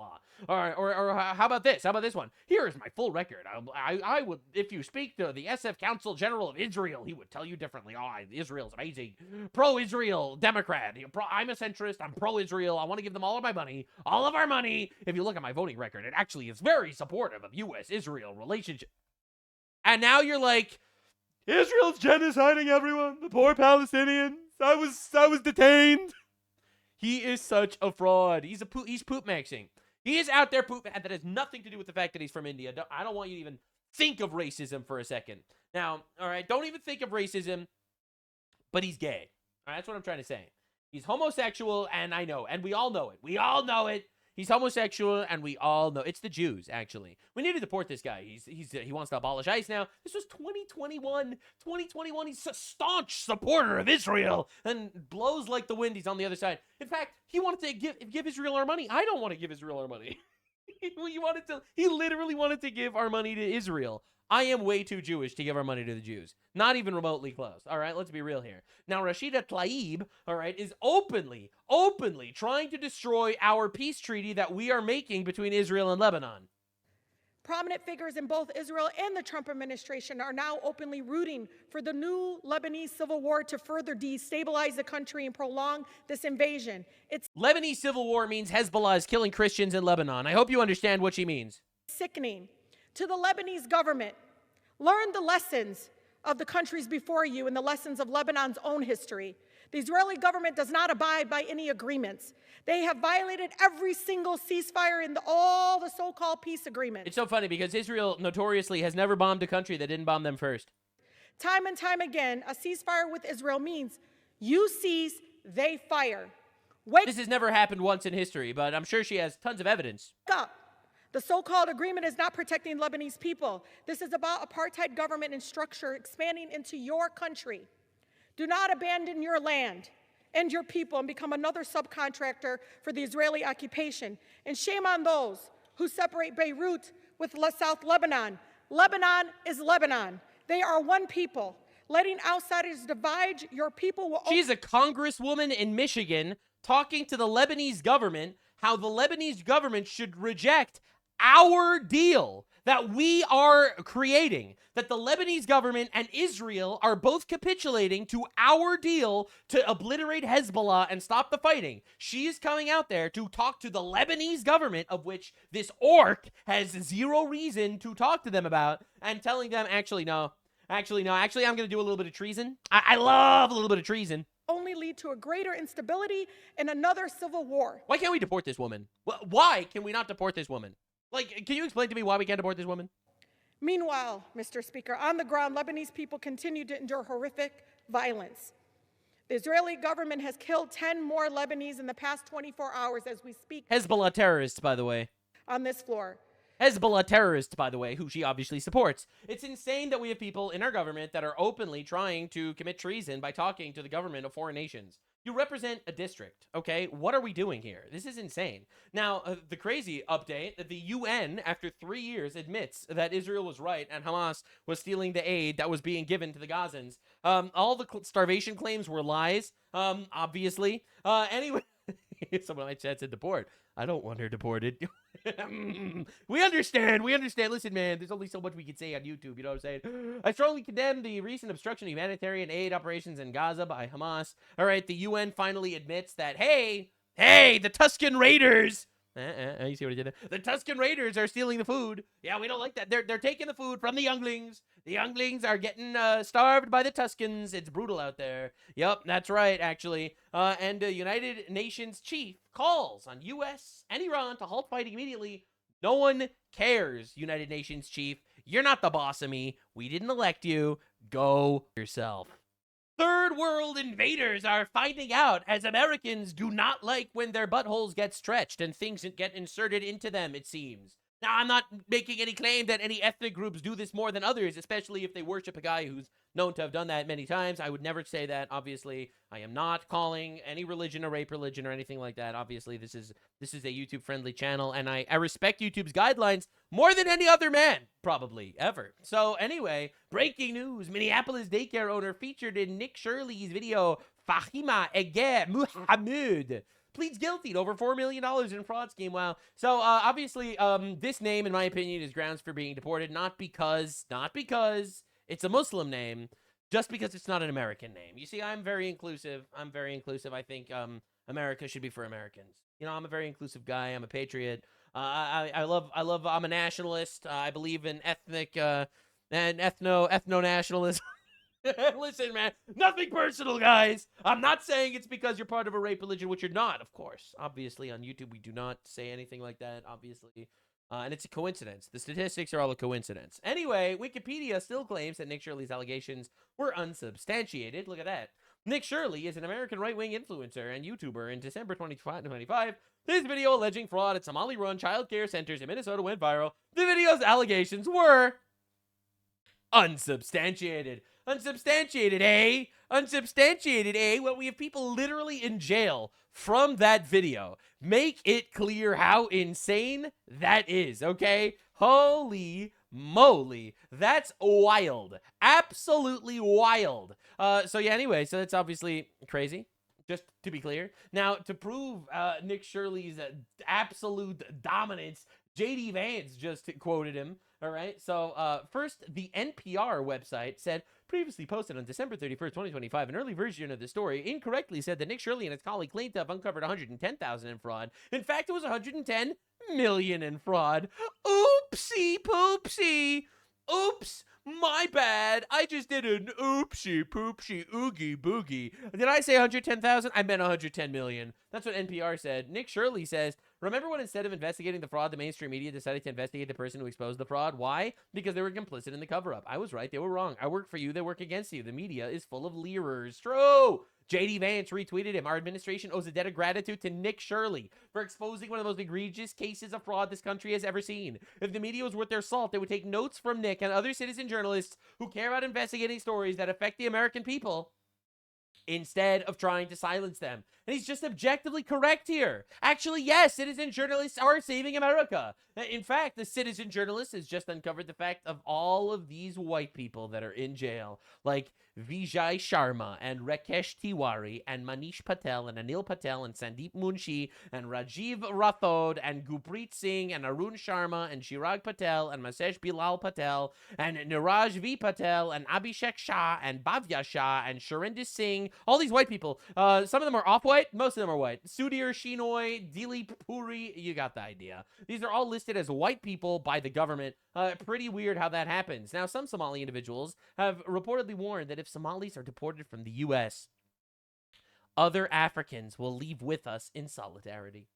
blah. All right, or how about this? How about this one? Here is my full record. I would, if you speak to the SF Council General of Israel, he would tell you differently. Oh, Israel's amazing. Pro-Israel Democrat. I'm a centrist. I'm pro-Israel. I want to give them all of my money. All of our money. If you look at my voting record, it actually is very supportive of U.S.-Israel relationship. And now you're like, Israel's genociding everyone. The poor Palestinians. I was detained. He is such a fraud. He's poop maxing. He is out there poop. That has nothing to do with the fact that he's from India. I don't want you to even think of racism for a second. Now, all right, don't even think of racism, but he's gay. All right, that's what I'm trying to say. He's homosexual, and I know, and we all know it. We all know it. He's homosexual, and we all know. It's the Jews, actually. We need to deport this guy. He wants to abolish ICE now. This was 2021. 2021, he's a staunch supporter of Israel and blows like the wind. He's on the other side. In fact, he wanted to give Israel our money. I don't want to give Israel our money. He literally wanted to give our money to Israel. I am way too Jewish to give our money to the Jews. Not even remotely close. All right, let's be real here. Now, Rashida Tlaib, all right, is openly trying to destroy our peace treaty that we are making between Israel and Lebanon. Prominent figures in both Israel and the Trump administration are now openly rooting for the new Lebanese civil war to further destabilize the country and prolong this invasion. Lebanese civil war means Hezbollah is killing Christians in Lebanon. I hope you understand what she means. Sickening. To the Lebanese government, learn the lessons of the countries before you and the lessons of Lebanon's own history. The Israeli government does not abide by any agreements. They have violated every single ceasefire in all the so-called peace agreements. It's so funny because Israel notoriously has never bombed a country that didn't bomb them first. Time and time again, a ceasefire with Israel means you cease, they fire. This has never happened once in history, but I'm sure she has tons of evidence. Up. The so-called agreement is not protecting Lebanese people. This is about apartheid government and structure expanding into your country. Do not abandon your land and your people and become another subcontractor for the Israeli occupation. And shame on those who separate Beirut with South Lebanon. Lebanon is Lebanon. They are one people. Letting outsiders divide your people will... She's a congresswoman in Michigan talking to the Lebanese government how the Lebanese government should reject our deal that we are creating, that the Lebanese government and Israel are both capitulating to our deal to obliterate Hezbollah and stop the fighting. She is coming out there to talk to the Lebanese government, of which this orc has zero reason to talk to them about, and telling them, actually, no, I'm going to do a little bit of treason. I love a little bit of treason. Only lead to a greater instability and another civil war. Why can't we deport this woman? Why can we not deport this woman? Like, can you explain to me why we can't deport this woman? Meanwhile, Mr. Speaker, on the ground, Lebanese people continue to endure horrific violence. The Israeli government has killed 10 more Lebanese in the past 24 hours as we speak. Hezbollah terrorists, by the way. On this floor. Hezbollah terrorists, by the way, who she obviously supports. It's insane that we have people in our government that are openly trying to commit treason by talking to the government of foreign nations. You represent a district, okay? What are we doing here? This is insane. Now, the crazy update, the UN, after 3 years, admits that Israel was right and Hamas was stealing the aid that was being given to the Gazans. All the starvation claims were lies, obviously. Anyway, someone in my chat said deport. I don't want her deported. We understand. Listen, man, there's only so much we can say on YouTube, you know what I'm saying? I strongly condemn the recent obstruction of humanitarian aid operations in Gaza by Hamas. All right, the UN finally admits that, hey, the Tuscan Raiders. You see what I did there? The Tuscan Raiders are stealing the food. Yeah, we don't like that. They're taking the food from the younglings. The younglings are getting starved by the Tuscans. It's brutal out there. Yep, that's right, actually. And the United Nations chief calls on U.S. and Iran to halt fighting immediately. No one cares, United Nations chief. You're not the boss of me. We didn't elect you. Go yourself. Third world invaders are finding out as Americans do not like when their buttholes get stretched and things get inserted into them, it seems. Now, I'm not making any claim that any ethnic groups do this more than others, especially if they worship a guy who's known to have done that many times. I would never say that, obviously. I am not calling any religion a rape religion or anything like that. Obviously, this is a YouTube-friendly channel, and I respect YouTube's guidelines more than any other man, probably, ever. So, anyway, breaking news. Minneapolis daycare owner featured in Nick Shirley's video, Fahima Ege Muhammad, pleads guilty to over $4 million in fraud scheme. Wow. So, obviously, this name, in my opinion, is grounds for being deported, not because it's a Muslim name, just because it's not an American name. You see, I'm very inclusive. I think America should be for Americans. You know, I'm a very inclusive guy. I'm a patriot. I'm a nationalist. I believe in ethnic and ethno-nationalism. Listen, man, nothing personal, guys. I'm not saying it's because you're part of a rape religion, which you're not, of course. Obviously, on YouTube, we do not say anything like that, obviously. And it's a coincidence. The statistics are all a coincidence. Anyway, Wikipedia still claims that Nick Shirley's allegations were unsubstantiated. Look at that. Nick Shirley is an American right-wing influencer and YouTuber. In December 2025, this video alleging fraud at Somali-run child care centers in Minnesota went viral. The video's allegations were unsubstantiated. Unsubstantiated, eh? Unsubstantiated, eh? Well, we have people literally in jail from that video. Make it clear how insane that is, okay? Holy moly. That's wild. Absolutely wild. So yeah, anyway, so that's obviously crazy. Just to be clear. Now, to prove Nick Shirley's absolute dominance, J.D. Vance just quoted him. All right, so first, the NPR website said, previously posted on December 31st, 2025, an early version of the story incorrectly said that Nick Shirley and his colleague claimed to have uncovered $110,000 in fraud. In fact, it was $110 million in fraud. Oopsie poopsie. Oops, my bad. I just did an oopsie poopsie oogie boogie. Did I say 110,000? I meant 110 million. That's what NPR said. Nick Shirley says, Remember when instead of investigating the fraud, the mainstream media decided to investigate the person who exposed the fraud? Why? Because they were complicit in the cover-up. I was right. They were wrong. I work for you. They work against you. The media is full of leerers. True. JD Vance retweeted him. Our administration owes a debt of gratitude to Nick Shirley for exposing one of the most egregious cases of fraud this country has ever seen. If the media was worth their salt, they would take notes from Nick and other citizen journalists who care about investigating stories that affect the American people instead of trying to silence them. And he's just objectively correct here. Actually, yes, citizen journalists are saving America. In fact, the citizen journalist has just uncovered the fact of all of these white people that are in jail, like Vijay Sharma and Rakesh Tiwari and Manish Patel and Anil Patel and Sandeep Munshi and Rajiv Rathod and Gurpreet Singh and Arun Sharma and Chirag Patel and Masesh Bilal Patel and Niraj V. Patel and Abhishek Shah and Bhavya Shah and Sharinder Singh. All these white people. Some of them are off-white. Most of them are white. Sudhir Shinoy, Dilip Puri. You got the idea. These are all listed as white people by the government. Pretty weird how that happens. Now, some Somali individuals have reportedly warned that if Somalis are deported from the U.S., other Africans will leave with us in solidarity.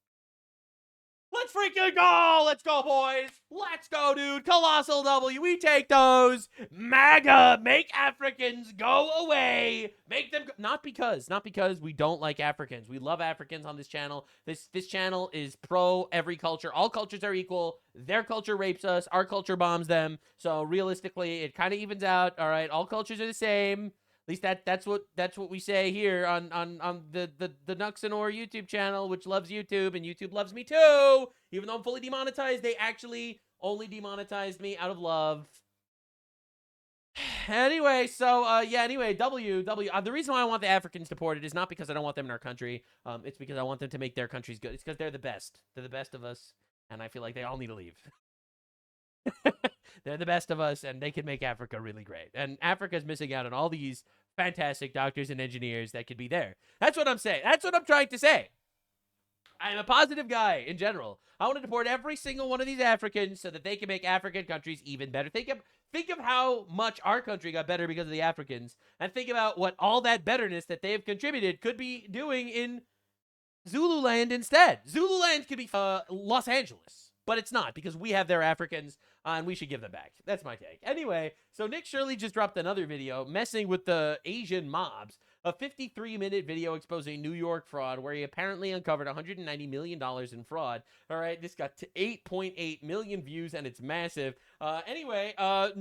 Let's freaking go! Let's go, boys! Let's go, dude! Colossal W, we take those! MAGA, make Africans go away! Make them go. Not because we don't like Africans. We love Africans on this channel. This channel is pro every culture. All cultures are equal. Their culture rapes us. Our culture bombs them. So realistically, it kind of evens out. All right, all cultures are the same. At least that's what we say here on the Nuxanor YouTube channel, which loves YouTube, and YouTube loves me too. Even though I'm fully demonetized, they actually only demonetized me out of love. Anyway, so W. The reason why I want the Africans deported is not because I don't want them in our country. It's because I want them to make their countries good. It's because they're the best. They're the best of us, and I feel like they all need to leave. They're the best of us, and they can make Africa really great. And Africa's missing out on all these fantastic doctors and engineers that could be there. That's what I'm saying. That's what I'm trying to say. I'm a positive guy in general. I want to deport every single one of these Africans so that they can make African countries even better. Think of how much our country got better because of the Africans, and think about what all that betterness that they have contributed could be doing in Zululand instead. Zululand could be Los Angeles. But it's not, because we have their Africans, and we should give them back. That's my take. Anyway, so Nick Shirley just dropped another video messing with the Asian mobs. A 53-minute video exposing New York fraud where he apparently uncovered $190 million in fraud. All right, this got to 8.8 million views, and it's massive. Anyway,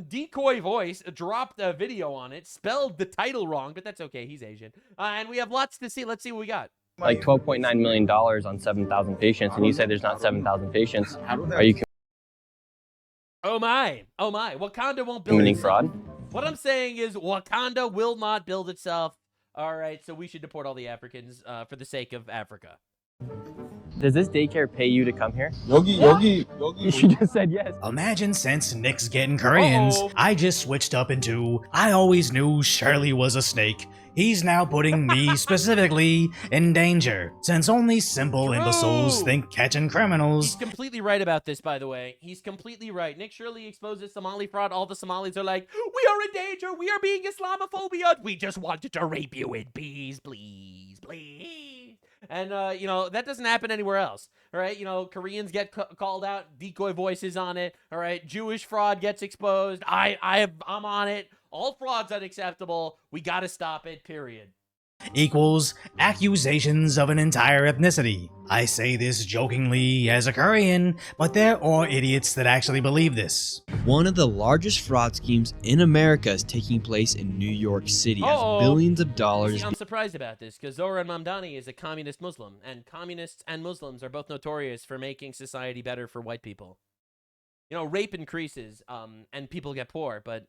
Decoy Voice dropped a video on it, spelled the title wrong, but that's okay. He's Asian. And we have lots to see. Let's see what we got. Like $12.9 million on 7,000 patients, and you say there's not 7,000 patients. Are you Oh my. Wakanda won't build committing itself. fraud? What I'm saying is Wakanda will not build itself. All right, so we should deport all the Africans for the sake of Africa. Does this daycare pay you to come here? Yogi. She just said yes. Imagine since Nick's getting Koreans, I just switched up into I always knew Shirley was a snake. He's now putting me specifically in danger, since only simple imbeciles think catching criminals. He's completely right about this, by the way. He's completely right. Nick Shirley exposes Somali fraud. All the Somalis are like, we are in danger. We are being Islamophobia. We just wanted to rape you in peace, please. And, that doesn't happen anywhere else. All right, Koreans get called out. Decoy Voices on it. All right, Jewish fraud gets exposed. I'm on it. All fraud's unacceptable. We got to stop it, period. Equals accusations of an entire ethnicity. I say this jokingly as a Korean, but there are idiots that actually believe this. One of the largest fraud schemes in America is taking place in New York City as billions of dollars. See, I'm surprised about this because Zohran Mamdani is a communist Muslim, and communists and Muslims are both notorious for making society better for white people. Rape increases, and people get poor, but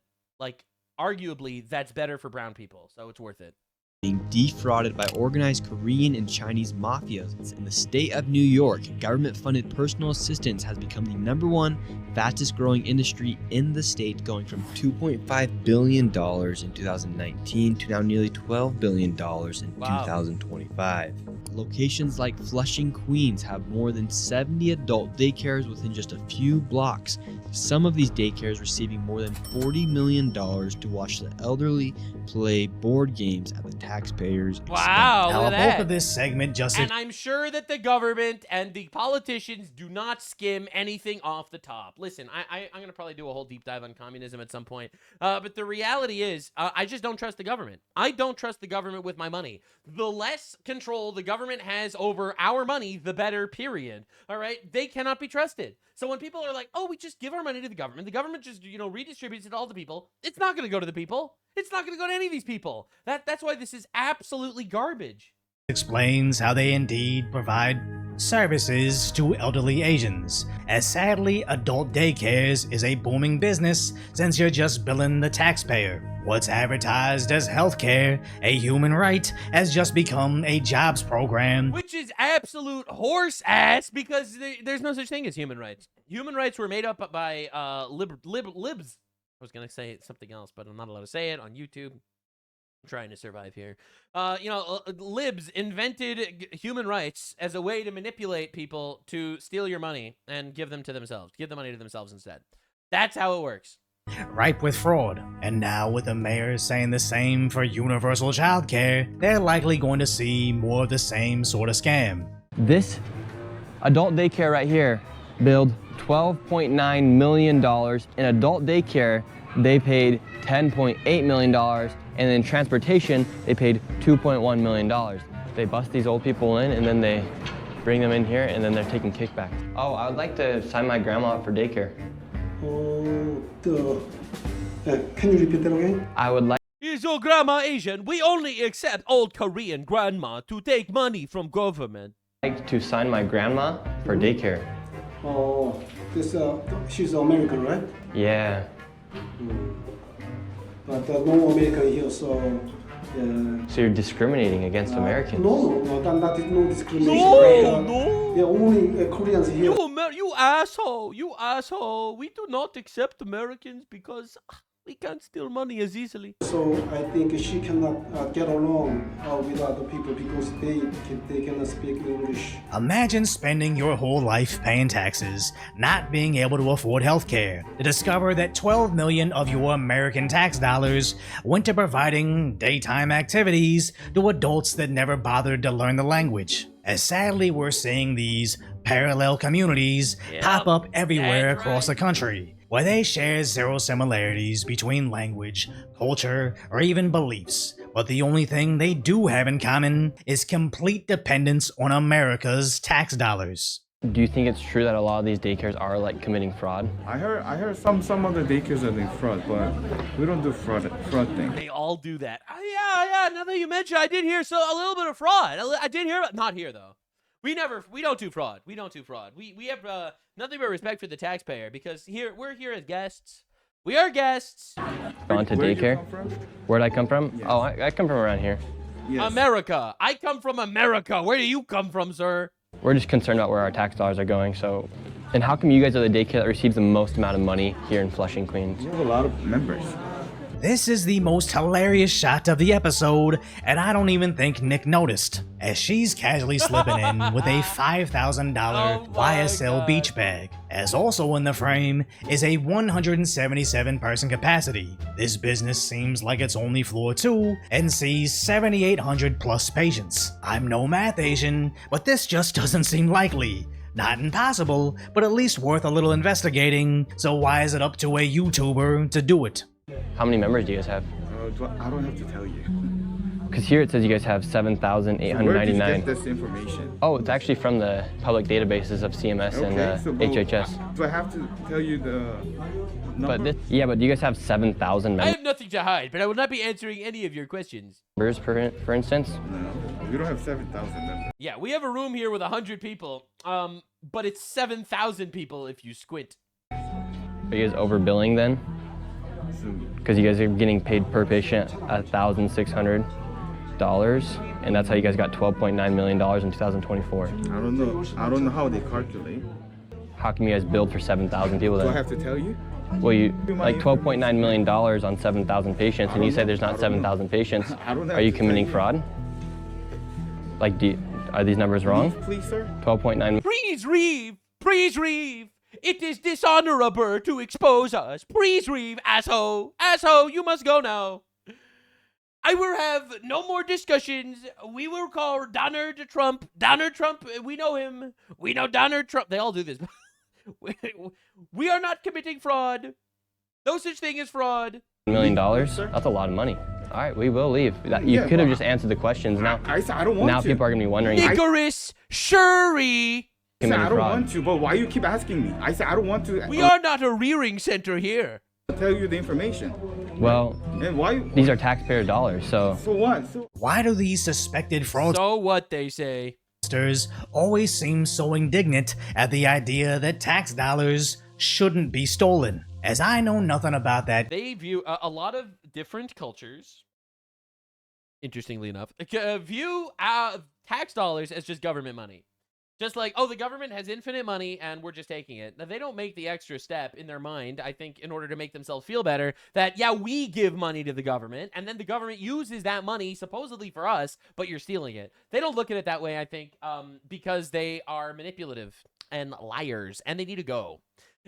arguably that's better for brown people, so it's worth it. Being defrauded by organized Korean and Chinese mafias. In the state of New York, government-funded personal assistance has become the #1 fastest-growing industry in the state, going from $2.5 billion in 2019 to now nearly $12 billion in 2025. Locations like Flushing, Queens have more than 70 adult daycares within just a few blocks. Some of these daycares receiving more than $40 million to watch the elderly play board games at the taxpayers' expense. Wow, Now, look a at bulk that. of this segment just And I'm sure that the government and the politicians do not skim anything off the top. Listen, I'm going to probably do a whole deep dive on communism at some point. But the reality is, I just don't trust the government. I don't trust the government with my money. The less control the government has over our money, the better, period. All right? They cannot be trusted. So when people are like, oh, we just give our money to the government just, redistributes it to all the people, it's not going to go to the people. It's not going to go to any of these people. That's why this is absolutely garbage. explains how they indeed provide services to elderly Asians, as sadly adult daycares is a booming business since you're just billing the taxpayer. What's advertised as healthcare, a human right, has just become a jobs program. Which is absolute horse ass because there's no such thing as human rights. Human rights were made up by libs. I was going to say something else, but I'm not allowed to say it on YouTube. I'm trying to survive here. Libs invented human rights as a way to manipulate people to steal your money and give them to themselves. Give the money to themselves instead. That's how it works. Ripe with fraud, and now with the mayor saying the same for universal childcare, they're likely going to see more of the same sort of scam. This adult daycare right here billed $12.9 million. In adult daycare, they paid $10.8 million, and in transportation, they paid $2.1 million. They bust these old people in, and then they bring them in here, and then they're taking kickbacks. Oh, I would like to sign my grandma up for daycare. Can you repeat that again? I would like. Is your grandma Asian? We only accept old Korean grandma to take money from government. Like to sign my grandma for daycare. Oh, she's American, right? Yeah. But no American here, so. So you're discriminating against Americans? No, that is no discrimination. No. Yeah, only Koreans here. You asshole! You asshole! We do not accept Americans because we can't steal money as easily. So I think she cannot get along with other people because they cannot speak English. Imagine spending your whole life paying taxes, not being able to afford healthcare, to discover that 12 million of your American tax dollars went to providing daytime activities to adults that never bothered to learn the language. As sadly we're seeing these parallel communities pop up everywhere across the country, where they share zero similarities between language, culture, or even beliefs. But the only thing they do have in common is complete dependence on America's tax dollars. Do you think it's true that a lot of these daycares are like committing fraud? I heard some of the daycares are doing fraud, but we don't do fraud thing. They all do that. Yeah. Now that you mention, I did hear a little bit of fraud. I did hear, not here though. We don't do fraud. We don't do fraud. We have nothing but respect for the taxpayer because we're here as guests. We are guests. Gone to daycare? Where'd I come from? Yes. Oh, I come from around here. Yes. America. I come from America. Where do you come from, sir? We're just concerned about where our tax dollars are going, so. And how come you guys are the daycare that receives the most amount of money here in Flushing, Queens? We have a lot of members. This is the most hilarious shot of the episode, and I don't even think Nick noticed, as she's casually slipping in with a $5,000 YSL beach bag. As also in the frame is a 177 person capacity. This business seems like it's only floor 2 and sees 7,800 plus patients. I'm no math Asian, but this just doesn't seem likely. Not impossible, but at least worth a little investigating, so why is it up to a YouTuber to do it? How many members do you guys have? I don't have to tell you. Because here it says you guys have 7,899. So where did you get this information? Oh, it's actually from the public databases of CMS and HHS. Do I have to tell you the number? But do you guys have 7,000 I members? have nothing to hide, but I will not be answering any of your questions. For instance? No, we don't have 7,000 members. Yeah, we have a room here with 100 people, but it's 7,000 people if you squint. Are you guys overbilling then? Because you guys are getting paid per patient $1,600, and that's how you guys got $12.9 million in 2024. I don't know how they calculate. How come you guys billed for 7,000 people then? Do I have to tell you? Well, you like $12.9 million on 7,000 patients, and you say there's not 7,000 patients. Are you committing fraud? Like, are these numbers wrong? Please, sir. 12.9. Please, Reeve. It is dishonorable to expose us. Please, Reeve, asshole. Asshole, you must go now. I will have no more discussions. We will call Donald Trump. Donald Trump, we know him. We know Donald Trump. They all do this. We are not committing fraud. No such thing as fraud. $1 million? That's a lot of money. All right, we will leave. You could have just answered the questions. Now, I don't want now to. people are going to be wondering. Nicholas Shuri. I said I don't want to, but why you keep asking me? I said I don't want to. We are not a rearing center here. I'll tell you the information. Well, and why? These are taxpayer dollars, so. So what? Why do these suspected fraudsters So what they say. always seem so indignant at the idea that tax dollars shouldn't be stolen? As I know nothing about that. They view a lot of different cultures, interestingly enough, view tax dollars as just government money. Just like, oh, the government has infinite money and we're just taking it. Now, they don't make the extra step in their mind, I think, in order to make themselves feel better, that, yeah, we give money to the government, and then the government uses that money supposedly for us, but you're stealing it. They don't look at it that way, I think, because they are manipulative and liars, and they need to go.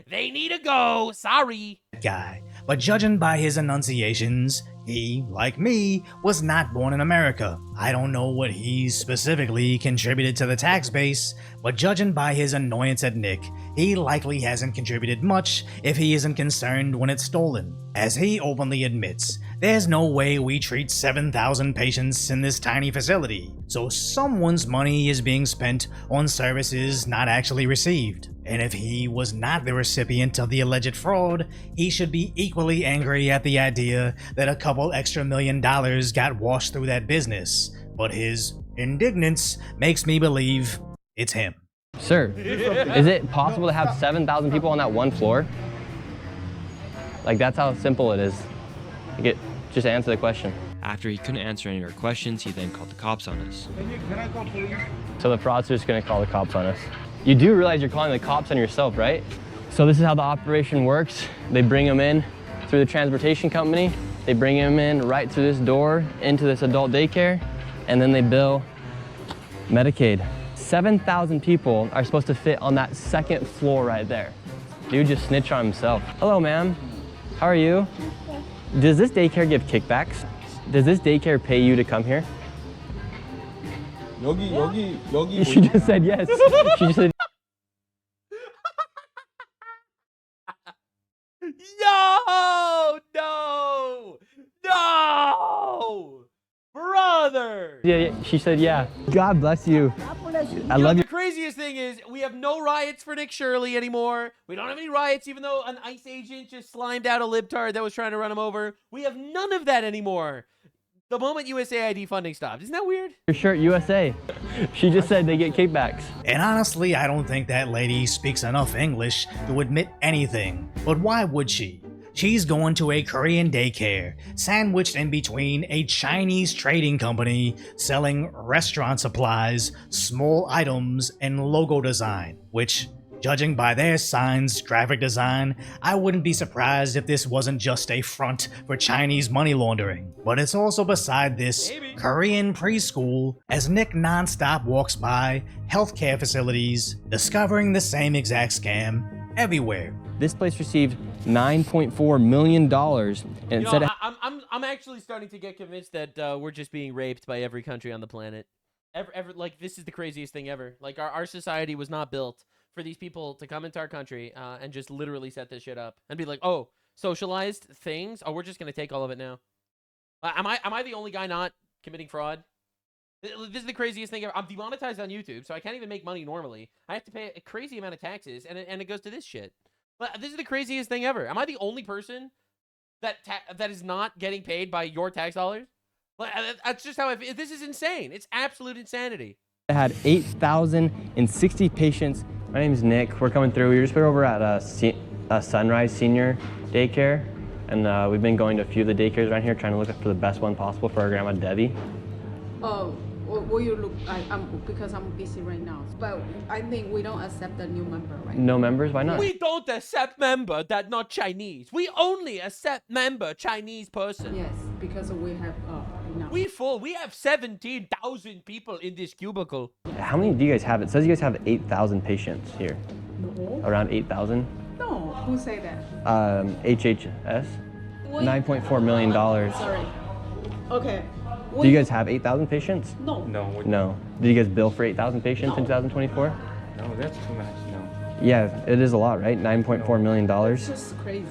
They need to go. Sorry. Guy. But judging by his enunciations, he, like me, was not born in America. I don't know what he specifically contributed to the tax base, but judging by his annoyance at Nick, he likely hasn't contributed much if he isn't concerned when it's stolen. As he openly admits, there's no way we treat 7,000 patients in this tiny facility, so someone's money is being spent on services not actually received. And if he was not the recipient of the alleged fraud, he should be equally angry at the idea that a couple extra $1 million got washed through that business. But his indignance makes me believe it's him. Sir, is it possible to have 7,000 people on that one floor? Like, that's how simple it is. Just answer the question. After he couldn't answer any of our questions, he then called the cops on us. Can I call police? So the fraudster's going to call the cops on us. You do realize you're calling the cops on yourself, right? So this is how the operation works. They bring him in through the transportation company. They bring him in right through this door into this adult daycare, and then they bill Medicaid. 7,000 people are supposed to fit on that second floor right there. Dude just snitched on himself. Hello, ma'am. How are you? Does this daycare give kickbacks? Does this daycare pay you to come here? 여기. She just said yes. She just said. No! Brother! Yeah, she said yeah. God bless you. I love you. The craziest thing is we have no riots for Nick Shirley anymore. We don't have any riots, even though an ICE agent just slimed out a libtard that was trying to run him over. We have none of that anymore. The moment USAID funding stopped. Isn't that weird? Your shirt, USA. She just said they get kickbacks. And honestly, I don't think that lady speaks enough English to admit anything. But why would she? She's going to a Korean daycare, sandwiched in between a Chinese trading company selling restaurant supplies, small items, and logo design, which, judging by their signs, graphic design, I wouldn't be surprised if this wasn't just a front for Chinese money laundering. But it's also beside this Korean preschool as Nick nonstop walks by healthcare facilities, discovering the same exact scam everywhere. This place received $9.4 million, and it said I'm actually starting to get convinced that we're just being raped by every country on the planet. Like, this is the craziest thing ever. Like, our society was not built for these people to come into our country and just literally set this shit up and be like, oh, socialized things? Oh, we're just going to take all of it now. Am I the only guy not committing fraud? This is the craziest thing ever. I'm demonetized on YouTube, so I can't even make money normally. I have to pay a crazy amount of taxes, and it goes to this shit. But this is the craziest thing ever. Am I the only person that is not getting paid by your tax dollars? That's just how this is insane. It's absolute insanity. I had 8,060 patients. My name is Nick. We're coming through. We just put over at Sunrise Senior Daycare, and we've been going to a few of the daycares around here, trying to look for the best one possible for our grandma Debbie. Oh, will you look? Because I'm busy right now. But I think we don't accept the new member, right? No members? Why not? We don't accept member that not Chinese. We only accept member Chinese person. Yes, because we have enough. We have 17,000 people in this cubicle. How many do you guys have? It says you guys have 8,000 patients here. No. Around 8,000? No, who say that? HHS? $9.4 million. Sorry. Okay. Do you guys have 8,000 patients? No. No. Did you guys bill for 8,000 patients in 2024? No, that's too much. No. Yeah, it is a lot, right? $9.4 million. It's just crazy.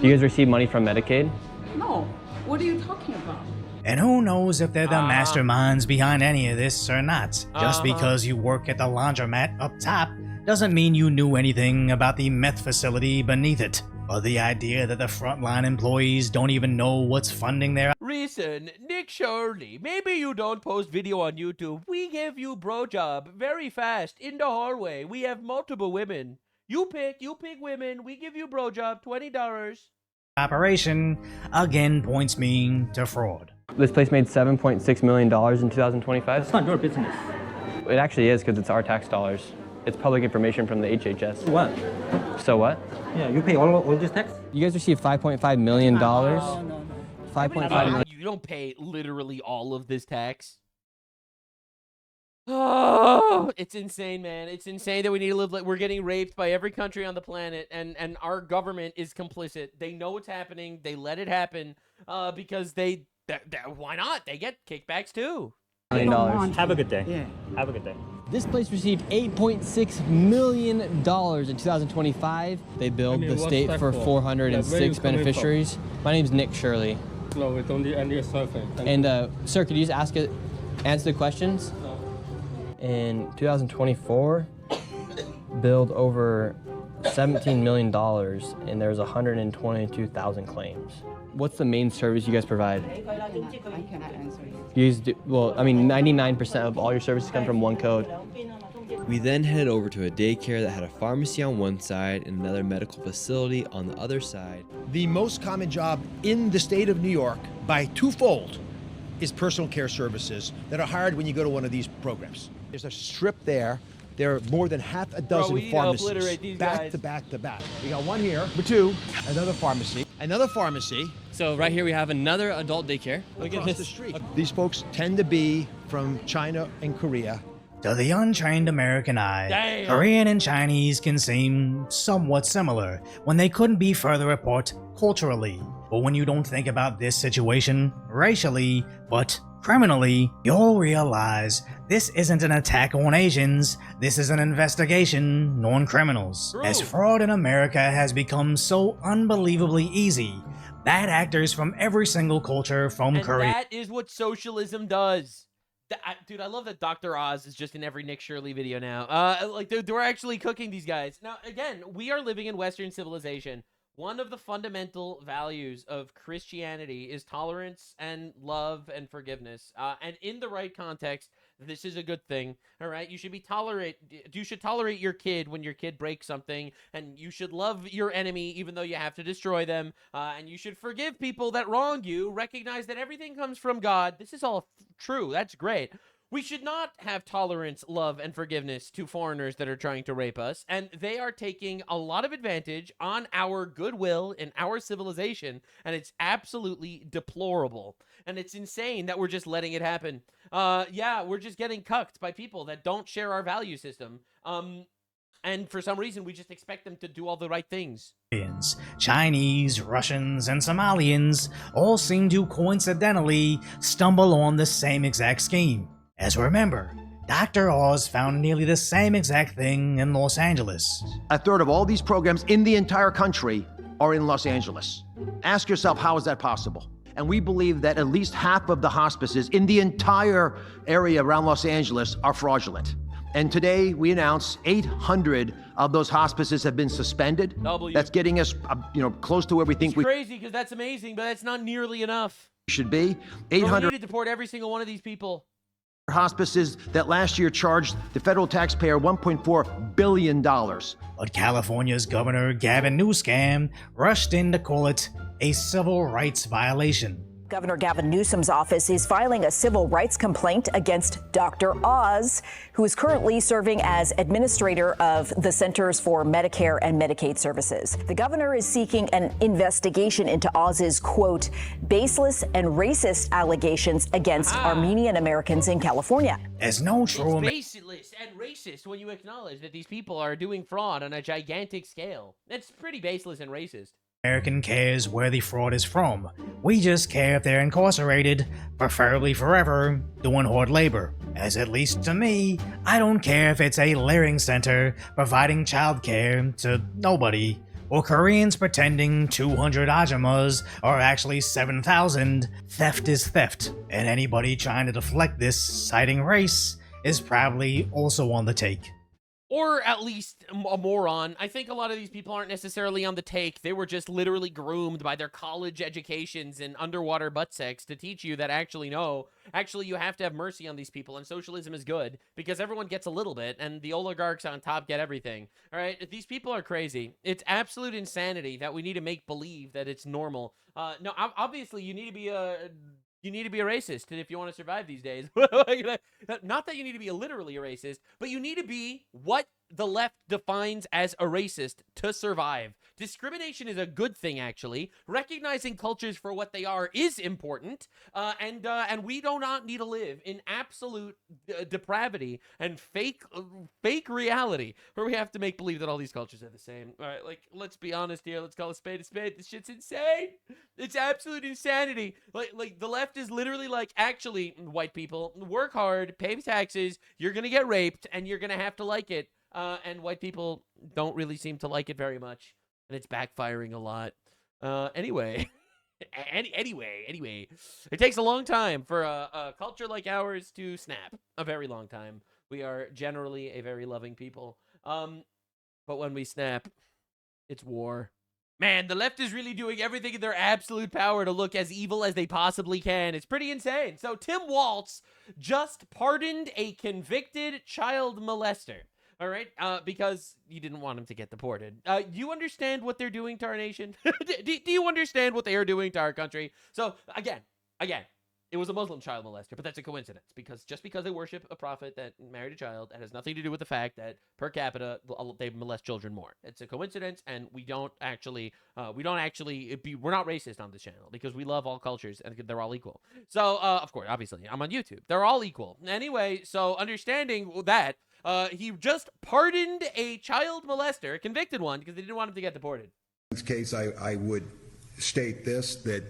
Do you guys receive money from Medicaid? No. What are you talking about? And who knows if they're the masterminds behind any of this or not. Just because you work at the laundromat up top doesn't mean you knew anything about the meth facility beneath it. Or the idea that the frontline employees don't even know what's funding their... Reason, Nick Shirley, maybe you don't post video on YouTube. We give you bro job very fast in the hallway. We have multiple women. You pick women. We give you bro job, $20. Operation again points me to fraud. This place made $7.6 million in 2025. It's not your business. It actually is because it's our tax dollars. It's public information from the HHS. What? So what? Yeah, you pay all this tax? You guys received $5.5 million. No. 5.5 million. You don't pay literally all of this tax. Oh, it's insane, man. It's insane that we need to live like we're getting raped by every country on the planet, and our government is complicit. They know what's happening. They let it happen because why not? They get kickbacks too. $1 million. Have a good day. Yeah. Have a good day. This place received $8.6 million in 2025. They billed the state for 406 beneficiaries. My name's Nick Shirley. No, it's only any survey. And sir, could you just answer the questions? In 2024, billed over $17 million, and there's 122,000 claims. What's the main service you guys provide? I cannot answer you. You guys do, well, I mean, 99% of all your services come from one code. We then headed over to a daycare that had a pharmacy on one side and another medical facility on the other side. The most common job in the state of New York by twofold is personal care services that are hired when you go to one of these programs. There's a strip there. There are more than half a dozen pharmacies back to back to back. We got one here, number two, another pharmacy. So right here we have another adult daycare. Look at Across the street. These folks tend to be from China and Korea. To the untrained American eye, Damn. Korean and Chinese can seem somewhat similar when they couldn't be further apart culturally. But when you don't think about this situation racially, but criminally, you'll realize this isn't an attack on Asians, this is an investigation on criminals. True. As fraud in America has become so unbelievably easy, bad actors from every single culture from And Korea... that is what socialism does. Dude, I love that Dr. Oz is just in every Nick Shirley video now. Like, they're actually cooking these guys. Now, again, we are living in Western civilization. One of the fundamental values of Christianity is tolerance and love and forgiveness. And in the right context, this is a good thing. All right, you should tolerate your kid when your kid breaks something, and you should love your enemy even though you have to destroy them. And you should forgive people that wrong you. Recognize that everything comes from God. This is all true. That's great. We should not have tolerance, love, and forgiveness to foreigners that are trying to rape us, and they are taking a lot of advantage on our goodwill and our civilization, and it's absolutely deplorable. And it's insane that we're just letting it happen. Yeah, we're just getting cucked by people that don't share our value system. And for some reason, we just expect them to do all the right things. Chinese, Russians, and Somalians all seem to coincidentally stumble on the same exact scheme. As remember, Dr. Oz found nearly the same exact thing in Los Angeles. A third of all these programs in the entire country are in Los Angeles. Ask yourself, how is that possible? And we believe that at least half of the hospices in the entire area around Los Angeles are fraudulent. And today we announce 800 of those hospices have been suspended. That's getting us, close to where we think it's crazy because that's amazing, but that's not nearly enough. Should be. 800. We need to deport every single one of these people. Hospices that last year charged the federal taxpayer $1.4 billion. But California's Governor Gavin Newsom rushed in to call it a civil rights violation. Governor Gavin Newsom's office is filing a civil rights complaint against Dr. Oz, who is currently serving as administrator of the Centers for Medicare and Medicaid Services. The governor is seeking an investigation into Oz's, quote, baseless and racist allegations against Armenian Americans in California. As no true It's baseless and racist when you acknowledge that these people are doing fraud on a gigantic scale. It's pretty baseless and racist. American cares where the fraud is from. We just care if they're incarcerated, preferably forever, doing hard labor. As at least to me, I don't care if it's a Learning Center providing childcare to nobody, or Koreans pretending 200 ajamas are actually 7,000. Theft is theft, and anybody trying to deflect this, citing race, is probably also on the take. Or at least a moron. I think a lot of these people aren't necessarily on the take. They were just literally groomed by their college educations and underwater butt sex to teach you that actually, no, actually you have to have mercy on these people, and socialism is good because everyone gets a little bit and the oligarchs on top get everything. All right, these people are crazy. It's absolute insanity that we need to make believe that it's normal. No, obviously you need to be a... You need to be a racist if you want to survive these days. Not that you need to be literally a racist, but you need to be what the left defines as a racist to survive. Discrimination is a good thing, actually. Recognizing cultures for what they are is important, and we do not need to live in absolute depravity and fake reality where we have to make believe that all these cultures are the same. All right, like, let's be honest here. Let's call a spade a spade. This shit's insane. It's absolute insanity. Like the left is literally like, actually, white people, work hard, pay taxes, you're gonna get raped, and you're gonna have to like it. And white people don't really seem to like it very much, and it's backfiring a lot. Anyway, anyway, it takes a long time for a culture like ours to snap. A very long time. We are generally a very loving people. But when we snap, it's war. Man, the left is really doing everything in their absolute power to look as evil as they possibly can. It's pretty insane. So Tim Walz just pardoned a convicted child molester. All right, because you didn't want him to get deported. You understand what they're doing to our nation? do you understand what they are doing to our country? So, again, it was a Muslim child molester, but that's a coincidence, because just because they worship a prophet that married a child, that has nothing to do with the fact that per capita they molest children more. It's a coincidence, and we're not racist on this channel because we love all cultures and they're all equal. So, of course, obviously, I'm on YouTube. They're all equal. Anyway, so understanding that, he just pardoned a child molester, a convicted one, because they didn't want him to get deported. In this case, I would state this, that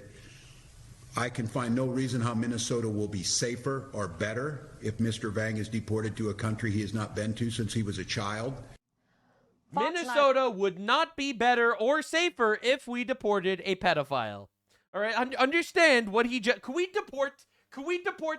I can find no reason how Minnesota will be safer or better if Mr. Vang is deported to a country he has not been to since he was a child. Minnesota would not be better or safer if we deported a pedophile. All right, understand what he just... Can we deport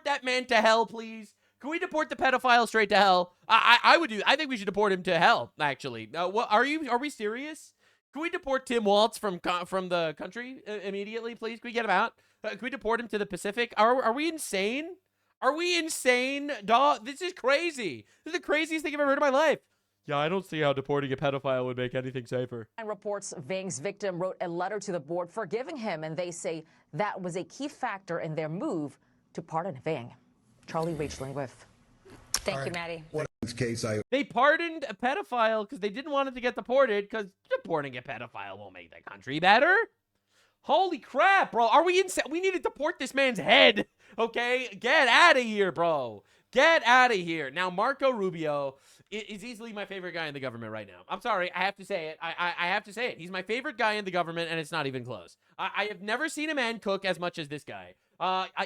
that man to hell, please? Can we deport the pedophile straight to hell? I would do. I think we should deport him to hell, actually. What are we serious? Can we deport Tim Walz from the country immediately, please? Can we get him out? Can we deport him to the Pacific? Are we insane? Are we insane? Dog, this is crazy. This is the craziest thing I've ever heard in my life. Yeah, I don't see how deporting a pedophile would make anything safer. And reports Vang's victim wrote a letter to the board forgiving him, and they say that was a key factor in their move to pardon Vang. Charlie Rachel with. Thank you, Maddie. In this case, They pardoned a pedophile because they didn't want him to get deported, because deporting a pedophile won't make the country better. Holy crap, bro. Are we insane? We need to deport this man's head, okay? Get out of here, bro. Get out of here. Now, Marco Rubio is easily my favorite guy in the government right now. I'm sorry. I have to say it. I have to say it. He's my favorite guy in the government, and it's not even close. I have never seen a man cook as much as this guy.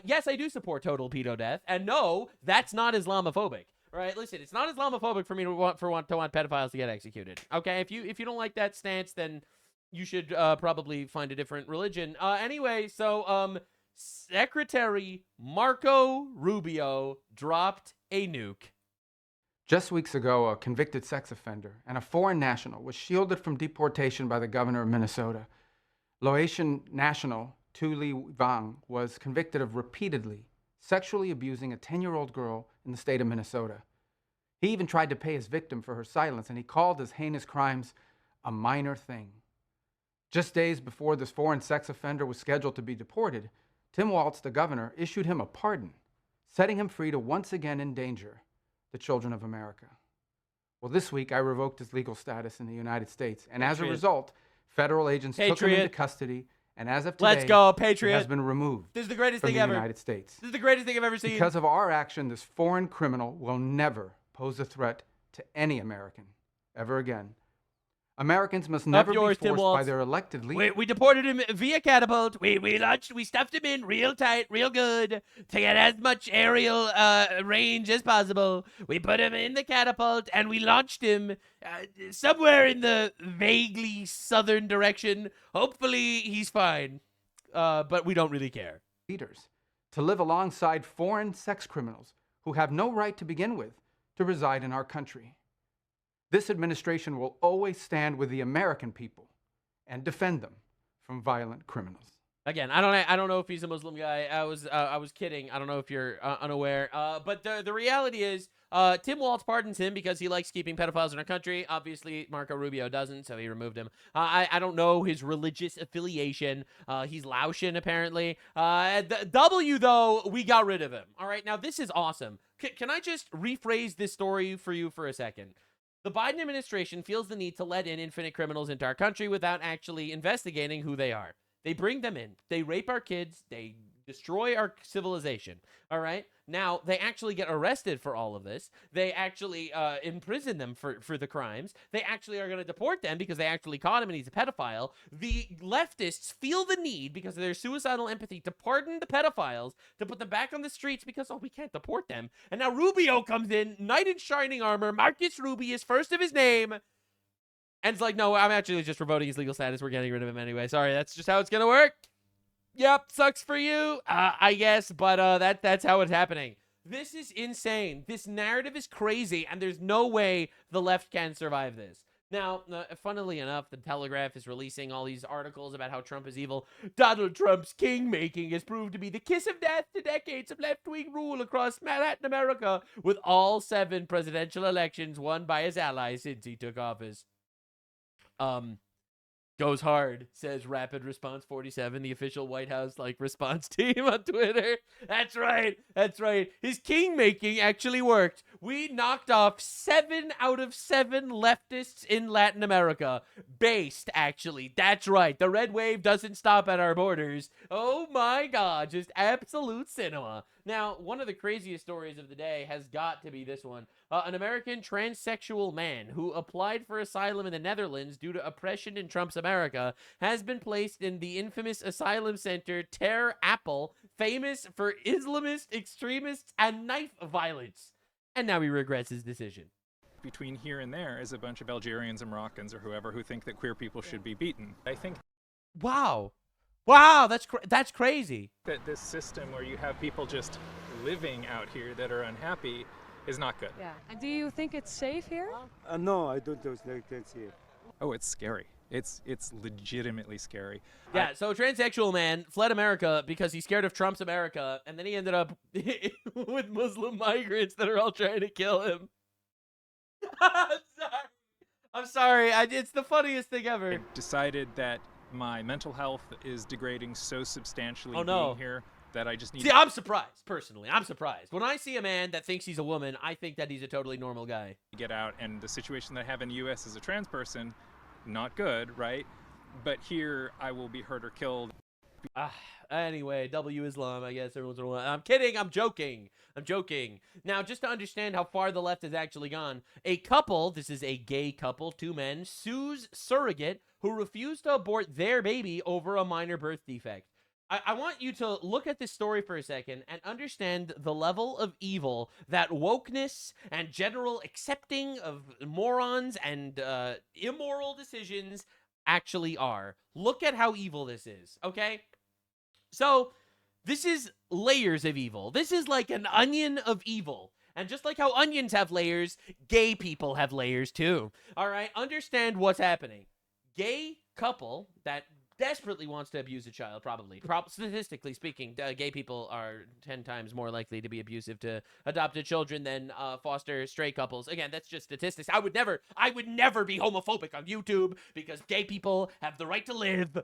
Yes, I do support total pedo death, and no, that's not Islamophobic. All right, listen, it's not Islamophobic for me to want pedophiles to get executed. Okay, if you don't like that stance, then you should probably find a different religion. Anyway, so Secretary Marco Rubio dropped a nuke. Just weeks ago, a convicted sex offender and a foreign national was shielded from deportation by the governor of Minnesota. Laotian national Tu Li Vang was convicted of repeatedly sexually abusing a 10-year-old girl in the state of Minnesota. He even tried to pay his victim for her silence, and he called his heinous crimes a minor thing. Just days before this foreign sex offender was scheduled to be deported, Tim Walz, the governor, issued him a pardon, setting him free to once again endanger the children of America. Well, this week I revoked his legal status in the United States, and as a result, federal agents took him into custody, and as of today, let's go, Patriot. He has been removed This is the greatest from thing the ever. United States. This is the greatest thing I've ever seen. Because of our action, this foreign criminal will never pose a threat to any American ever again. Americans must never yours, be Tim forced Walz. by their elected leaders. We deported him via catapult. We stuffed him in real tight, real good to get as much aerial range as possible. We put him in the catapult and we launched him somewhere in the vaguely southern direction. Hopefully he's fine, but we don't really care. Leaders to live alongside foreign sex criminals who have no right to begin with to reside in our country. This administration will always stand with the American people and defend them from violent criminals. Again, I don't know if he's a Muslim guy. I was kidding. I don't know if you're unaware. But the reality is, Tim Walz pardons him because he likes keeping pedophiles in our country. Obviously, Marco Rubio doesn't, so he removed him. I don't know his religious affiliation. He's Laotian, apparently. W, though, we got rid of him. All right, now this is awesome. Can I just rephrase this story for you for a second? The Biden administration feels the need to let in infinite criminals into our country without actually investigating who they are. They bring them in. They rape our kids. They destroy our civilization. All right? Now, they actually get arrested for all of this. They actually imprison them for the crimes. They actually are going to deport them because they actually caught him and he's a pedophile. The leftists feel the need, because of their suicidal empathy, to pardon the pedophiles, to put them back on the streets because, oh, we can't deport them. And now Rubio comes in, knight in shining armor, Marcus Rubius, first of his name, and it's like, no, I'm actually just revoting his legal status. We're getting rid of him anyway. Sorry, that's just how it's going to work. Yep, sucks for you, I guess, but that's how it's happening. This is insane. This narrative is crazy, and there's no way the left can survive this. Now, funnily enough, the Telegraph is releasing all these articles about how Trump is evil. Donald Trump's king-making has proved to be the kiss of death to decades of left-wing rule across Latin America, with all 7 presidential elections won by his allies since he took office. Goes hard, says Rapid Response 47, the official White House response team on Twitter. That's right. His king-making actually worked. We knocked off 7 out of 7 leftists in Latin America. Based, actually. That's right. The red wave doesn't stop at our borders. Oh my God, just absolute cinema. Now, one of the craziest stories of the day has got to be this one. An American transsexual man who applied for asylum in the Netherlands due to oppression in Trump's America has been placed in the infamous asylum center Ter Apel, famous for Islamist extremists and knife violence. And now he regrets his decision. Between here and there is a bunch of Algerians and Moroccans or whoever who think that queer people should be beaten. I think... Wow, that's crazy. That this system where you have people just living out here that are unhappy is not good. Yeah. And do you think it's safe here? No, I don't think it's here. Oh, it's scary. It's legitimately scary. Yeah, so a transsexual man fled America because he's scared of Trump's America, and then he ended up with Muslim migrants that are all trying to kill him. I'm sorry. It's the funniest thing ever. I decided that my mental health is degrading so substantially being here that I just need... See, I'm surprised, personally. I'm surprised. When I see a man that thinks he's a woman, I think that he's a totally normal guy. Get out, and the situation that I have in the U.S. as a trans person, not good, right? But here, I will be hurt or killed. Anyway, W Islam, I guess everyone's gonna want. I'm kidding. I'm joking. Now, just to understand how far the left has actually gone, a couple, this is a gay couple, 2 men, sues surrogate who refused to abort their baby over a minor birth defect. I want you to look at this story for a second and understand the level of evil that wokeness and general accepting of morons and immoral decisions actually are. Look at how evil this is, okay? So, this is layers of evil. This is like an onion of evil. And just like how onions have layers, gay people have layers too. All right? Understand what's happening. Gay couple that desperately wants to abuse a child, probably. Statistically speaking, gay people are 10 times more likely to be abusive to adopted children than foster stray couples. Again, that's just statistics. I would never be homophobic on YouTube because gay people have the right to live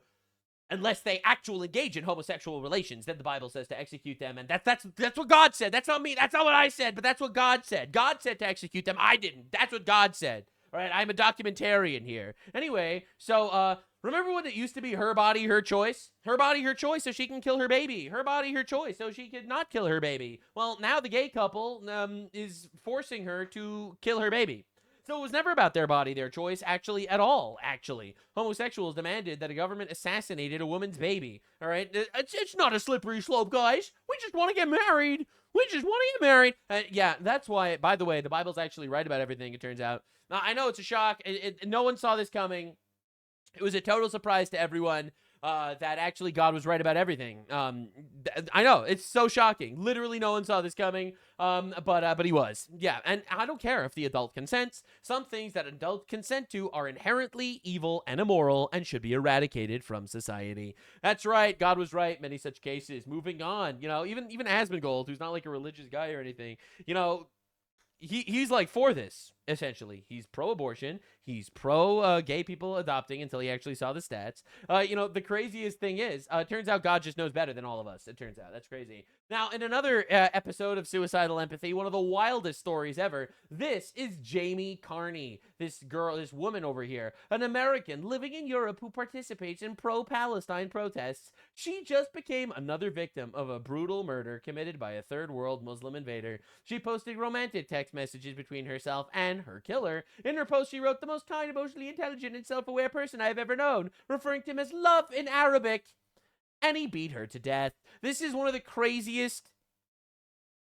unless they actually engage in homosexual relations. Then the Bible says to execute them, and that's what God said. That's not me. That's not what I said, but that's what God said. God said to execute them. I didn't. That's what God said. All right, I'm a documentarian here. Anyway, so remember when it used to be her body, her choice? Her body, her choice, so she can kill her baby. Her body, her choice, so she could not kill her baby. Well, now the gay couple is forcing her to kill her baby. So it was never about their body, their choice, actually, at all, actually. Homosexuals demanded that a government assassinated a woman's baby, all right? It's not a slippery slope, guys. We just want to get married. We just want to get married. Yeah, that's why, by the way, the Bible's actually right about everything, it turns out. Now, I know it's a shock. No one saw this coming. It was a total surprise to everyone that actually God was right about everything. I know, it's so shocking. Literally no one saw this coming, but he was. Yeah, and I don't care if the adult consents. Some things that adults consent to are inherently evil and immoral and should be eradicated from society. That's right, God was right, many such cases. Moving on, even Asmongold, who's not like a religious guy or anything, he's like for this, essentially. He's pro-abortion. He's pro-gay people adopting until he actually saw the stats. The craziest thing is, it turns out God just knows better than all of us. It turns out. That's crazy. Now, in another episode of Suicidal Empathy, one of the wildest stories ever, this is Jamie Carney. This woman over here, an American living in Europe who participates in pro-Palestine protests. She just became another victim of a brutal murder committed by a third world Muslim invader. She posted romantic text messages between herself and her killer. In her post, she wrote, "The most kind, emotionally intelligent, and self-aware person I have ever known," referring to him as love in Arabic. And he beat her to death. This is one of the craziest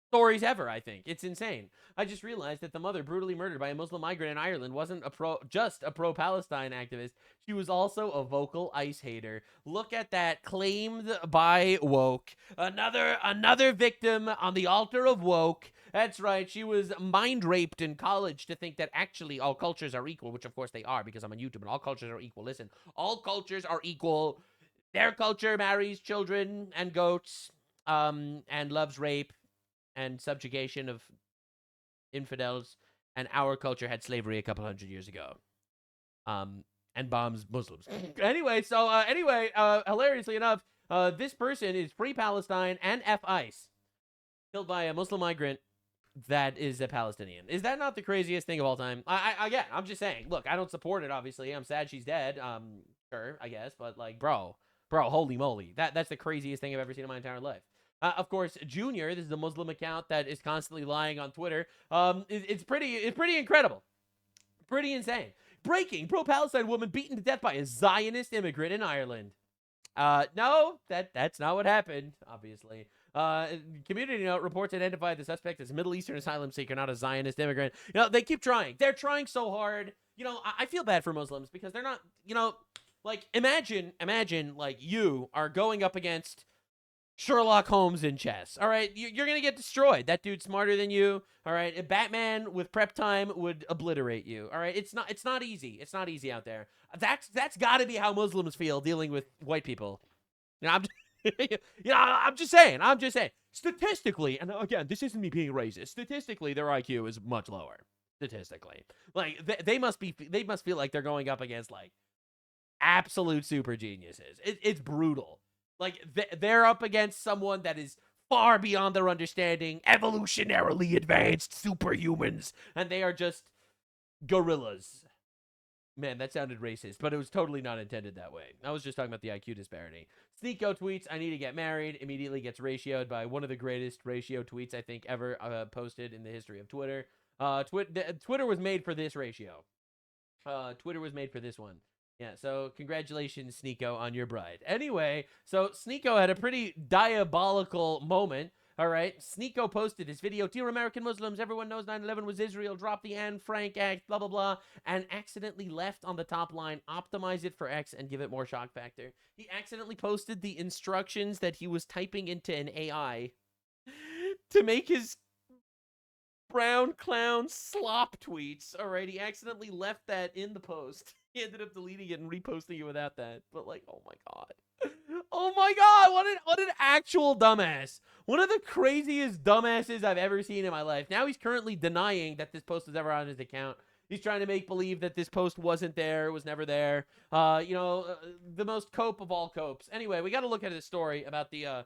stories ever, I think. It's insane. I just realized that the mother brutally murdered by a Muslim migrant in Ireland wasn't just a pro-Palestine activist. She was also a vocal ICE hater. Look at that, claimed by woke. Another victim on the altar of woke. That's right, she was mind raped in college to think that actually all cultures are equal, which of course they are, because I'm on YouTube and all cultures are equal. Listen, all cultures are equal. Their culture marries children and goats, and loves rape and subjugation of infidels, and our culture had slavery a couple hundred years ago, and bombs Muslims. Anyway, hilariously enough, this person is pre-Palestine and F-ICE, killed by a Muslim migrant that is a Palestinian. Is that not the craziest thing of all time? Again, I'm just saying, look, I don't support it, obviously. I'm sad she's dead, sure, I guess, but like, bro, holy moly. That's the craziest thing I've ever seen in my entire life. Of course, Junior, this is a Muslim account that is constantly lying on Twitter. It's pretty incredible. Pretty insane. Breaking, pro-Palestine woman beaten to death by a Zionist immigrant in Ireland. No, that's not what happened, obviously. Community Note reports identified the suspect as a Middle Eastern asylum seeker, not a Zionist immigrant. They keep trying. They're trying so hard. I feel bad for Muslims because they're not, like, imagine, like, you are going up against Sherlock Holmes in chess. All right, you're gonna get destroyed. That dude's smarter than you. All right, a Batman with prep time would obliterate you. All right, it's not easy. It's not easy out there. That's got to be how Muslims feel dealing with white people. I'm just saying. Statistically, and again, this isn't me being racist. Statistically, their IQ is much lower. Statistically, like they must feel like they're going up against like absolute super geniuses. It's brutal. Like, they're up against someone that is far beyond their understanding, evolutionarily advanced superhumans, and they are just gorillas. Man, that sounded racist, but it was totally not intended that way. I was just talking about the IQ disparity. Sneeko tweets, "I need to get married," immediately gets ratioed by one of the greatest ratio tweets I think ever posted in the history of Twitter. Twitter was made for this ratio. Twitter was made for this one. Yeah, so congratulations, Sneeko, on your bride. Anyway, so Sneeko had a pretty diabolical moment. All right, Sneeko posted this video. "Dear American Muslims, everyone knows 9/11 was Israel. Drop the Anne Frank Act, blah, blah, blah," and accidentally left on the top line, "Optimize it for X and give it more shock factor." He accidentally posted the instructions that he was typing into an AI to make his brown clown slop tweets. All right, he accidentally left that in the post. He ended up deleting it and reposting it without that. But like, oh my god. Oh my god, what an actual dumbass. One of the craziest dumbasses I've ever seen in my life. Now he's currently denying that this post was ever on his account. He's trying to make believe that this post wasn't there, was never there. The most cope of all copes. Anyway, we got to look at this story about the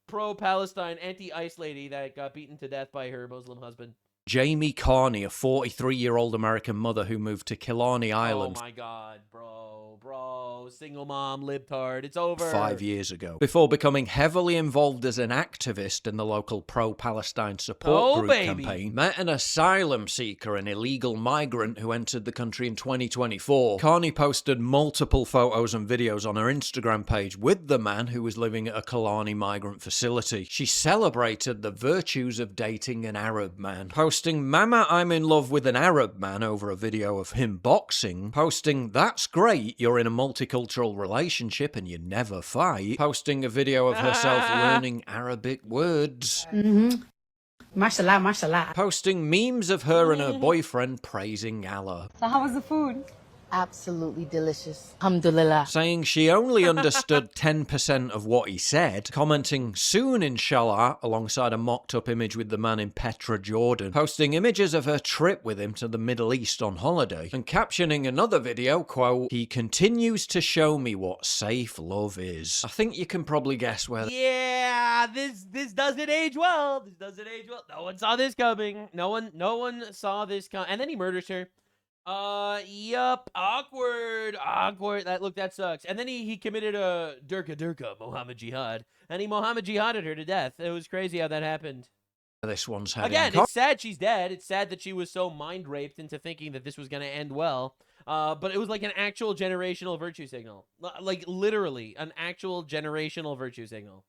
pro-Palestine anti-ICE lady that got beaten to death by her Muslim husband. Jamie Carney, a 43-year-old American mother who moved to Killarney Oh Island my God, bro, single mom, libtard, it's over. 5 years ago, before becoming heavily involved as an activist in the local pro-Palestine support group campaign, met an asylum seeker, an illegal migrant who entered the country in 2024. Carney posted multiple photos and videos on her Instagram page with the man who was living at a Killarney migrant facility. She celebrated the virtues of dating an Arab man, posting, "Mama, I'm in love with an Arab man," over a video of him boxing, posting, "That's great, you're in a multicultural relationship and you never fight," posting a video of herself learning Arabic words. Mashallah, mashallah. Posting memes of her and her boyfriend praising Allah. So how was the food? Absolutely delicious. Alhamdulillah. Saying she only understood 10% of what he said, commenting soon inshallah alongside a mocked up image with the man in Petra, Jordan, posting images of her trip with him to the Middle East on holiday, and captioning another video, quote, "He continues to show me what safe love is." I think you can probably guess where. Yeah, this doesn't age well. This doesn't age well. No one saw this coming. No one saw this coming. And then he murders her. Yup. Awkward. That sucks. And then he committed a Durka, Mohammed Jihad. And he Mohammed Jihaded her to death. It was crazy how that happened. This one's heading. Again, it's sad she's dead. It's sad that she was so mind raped into thinking that this was going to end well. But it was like an actual generational virtue signal. Like literally an actual generational virtue signal.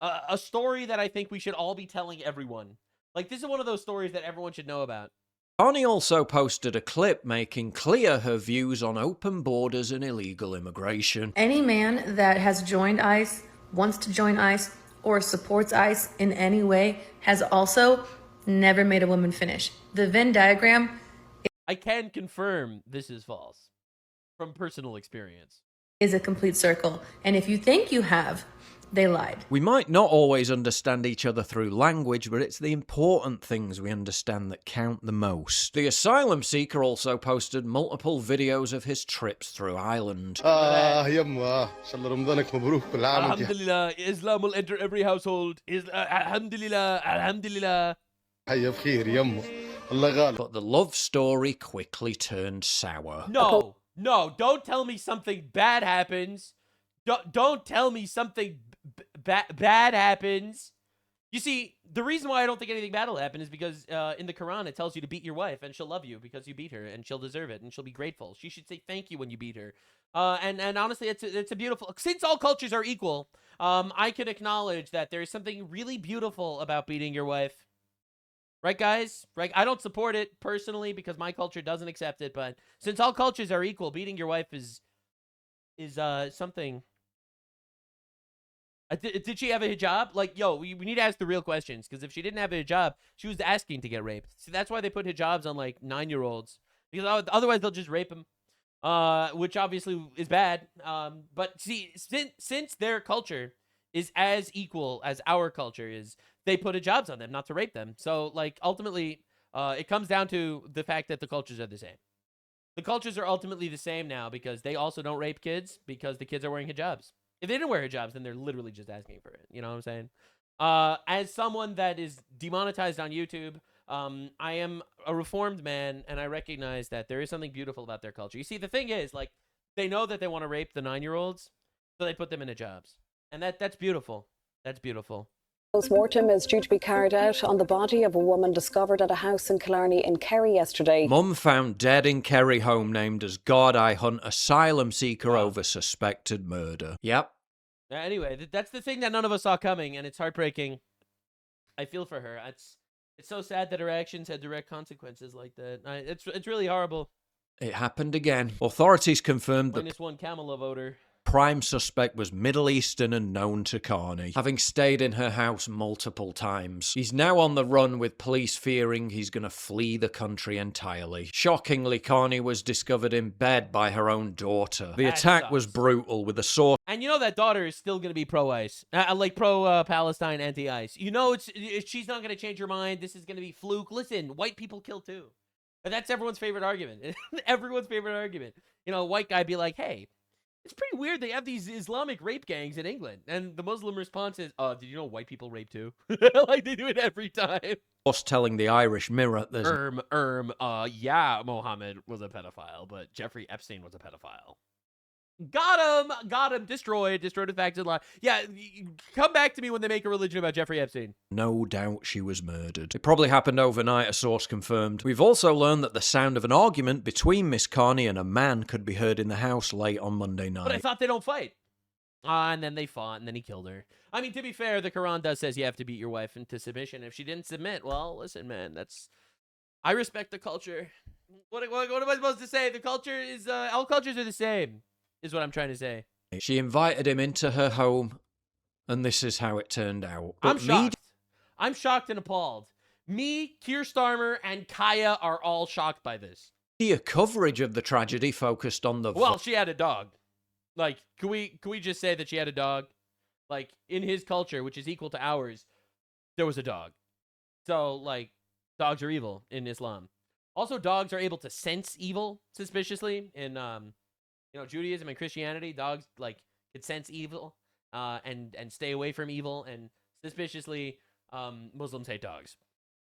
A story that I think we should all be telling everyone. Like, this is one of those stories that everyone should know about. Carney also posted a clip making clear her views on open borders and illegal immigration. Any man that has joined ICE, wants to join ICE, or supports ICE in any way has also never made a woman finish. The Venn diagram. I can confirm this is false from personal experience. Is a complete circle. And if you think you have, they lied. We might not always understand each other through language, but it's the important things we understand that count the most. The asylum seeker also posted multiple videos of his trips through Ireland. Alhamdulillah, Islam will enter every household. Alhamdulillah, alhamdulillah. But the love story quickly turned sour. No, don't tell me something bad happens. Don't tell me something bad happens. You see, the reason why I don't think anything bad will happen is because in the Quran it tells you to beat your wife and she'll love you because you beat her and she'll deserve it and she'll be grateful. She should say thank you when you beat her. And honestly, it's a beautiful. Since all cultures are equal, I can acknowledge that there is something really beautiful about beating your wife. Right, guys? Right? I don't support it personally because my culture doesn't accept it. But since all cultures are equal, beating your wife is something. Did she have a hijab? Like, yo, we need to ask the real questions, because if she didn't have a hijab, she was asking to get raped. See, that's why they put hijabs on, like, 9-year-olds. Because otherwise they'll just rape them, which obviously is bad. But see, since their culture is as equal as our culture is, they put hijabs on them not to rape them. So, like, ultimately, it comes down to the fact that the cultures are the same. The cultures are ultimately the same now because they also don't rape kids because the kids are wearing hijabs. If they didn't wear hijabs, then they're literally just asking for it. You know what I'm saying? As someone that is demonetized on YouTube, I am a reformed man, and I recognize that there is something beautiful about their culture. You see, the thing is, like, they know that they want to rape the 9-year-olds, so they put them in hijabs. And that's beautiful. That's beautiful. Post-mortem is due to be carried out on the body of a woman discovered at a house in Killarney in Kerry yesterday. Mum found dead in Kerry home named as God I Hunt asylum seeker over suspected murder. Yep. Anyway, that's the thing that none of us saw coming, and it's heartbreaking. I feel for her. It's so sad that her actions had direct consequences like that. It's really horrible. It happened again. Authorities confirmed that -1 camel voter. Prime suspect was Middle Eastern and known to Carney, having stayed in her house multiple times. He's now on the run, with police fearing he's going to flee the country entirely. Shockingly, Carney was discovered in bed by her own daughter. The attack was brutal, with a sword. And you know that daughter is still going to be pro-ICE, like pro-Palestine, anti-ICE. You know she's not going to change her mind. This is going to be fluke. Listen, white people kill too. But that's everyone's favorite argument. Everyone's favorite argument. You know, a white guy be like, hey, it's pretty weird they have these Islamic rape gangs in England. And the Muslim response is, did you know white people rape too? Like, they do it every time. Us telling the Irish Mirror there's yeah, Mohammed was a pedophile, but Jeffrey Epstein was a pedophile. Got him, destroyed the facts and lie. Yeah, come back to me when they make a religion about Jeffrey Epstein. No doubt she was murdered. It probably happened overnight, a source confirmed. We've also learned that the sound of an argument between Miss Carney and a man could be heard in the house late on Monday night. But I thought they don't fight. And then they fought, and then he killed her. I mean, to be fair, the Quran does says you have to beat your wife into submission. If she didn't submit, well, listen, man, I respect the culture. What am I supposed to say? The culture is, all cultures are the same, is what I'm trying to say. She invited him into her home, and this is how it turned out. I'm shocked. I'm shocked and appalled. Me, Keir Starmer, and Kaya are all shocked by this. Media coverage of the tragedy focused on the... Well, she had a dog. Like, can we just say that she had a dog? Like, in his culture, which is equal to ours, there was a dog. So, like, dogs are evil in Islam. Also, dogs are able to sense evil suspiciously in, Judaism and Christianity. Dogs, like, can sense evil and stay away from evil. And suspiciously, Muslims hate dogs.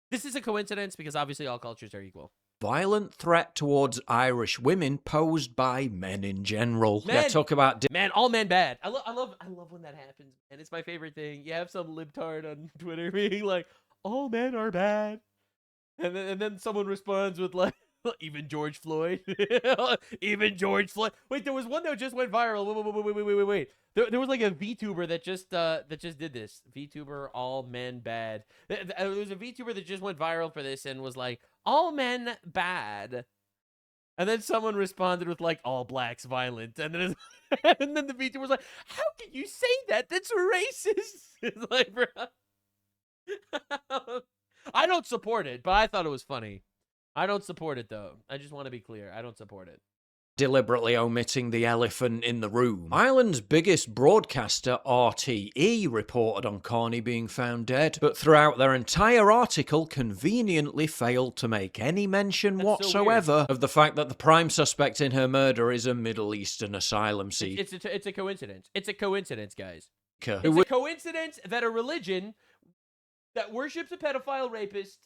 This is a coincidence because obviously all cultures are equal. Violent threat towards Irish women posed by men in general. Men. Yeah, talk about... all men bad. I love when that happens, and it's my favorite thing. You have some libtard on Twitter being like, all men are bad. And then someone responds with like, even George Floyd. Even George Floyd. Wait, there was one that just went viral. Wait. There was like a VTuber that just did this. VTuber, all men bad. There was a VTuber that just went viral for this and was like, all men bad. And then someone responded with like, all blacks violent. And then the VTuber was like, how can you say that? That's racist. It's like, bro. I don't support it, but I thought it was funny. I don't support it, though. I just want to be clear. I don't support it. Deliberately omitting the elephant in the room. Ireland's biggest broadcaster, RTE, reported on Carney being found dead, but throughout their entire article conveniently failed to make any mention whatsoever of the fact that the prime suspect in her murder is a Middle Eastern asylum seeker. It's a coincidence. It's a coincidence, guys. It's a coincidence that a religion that worships a pedophile rapist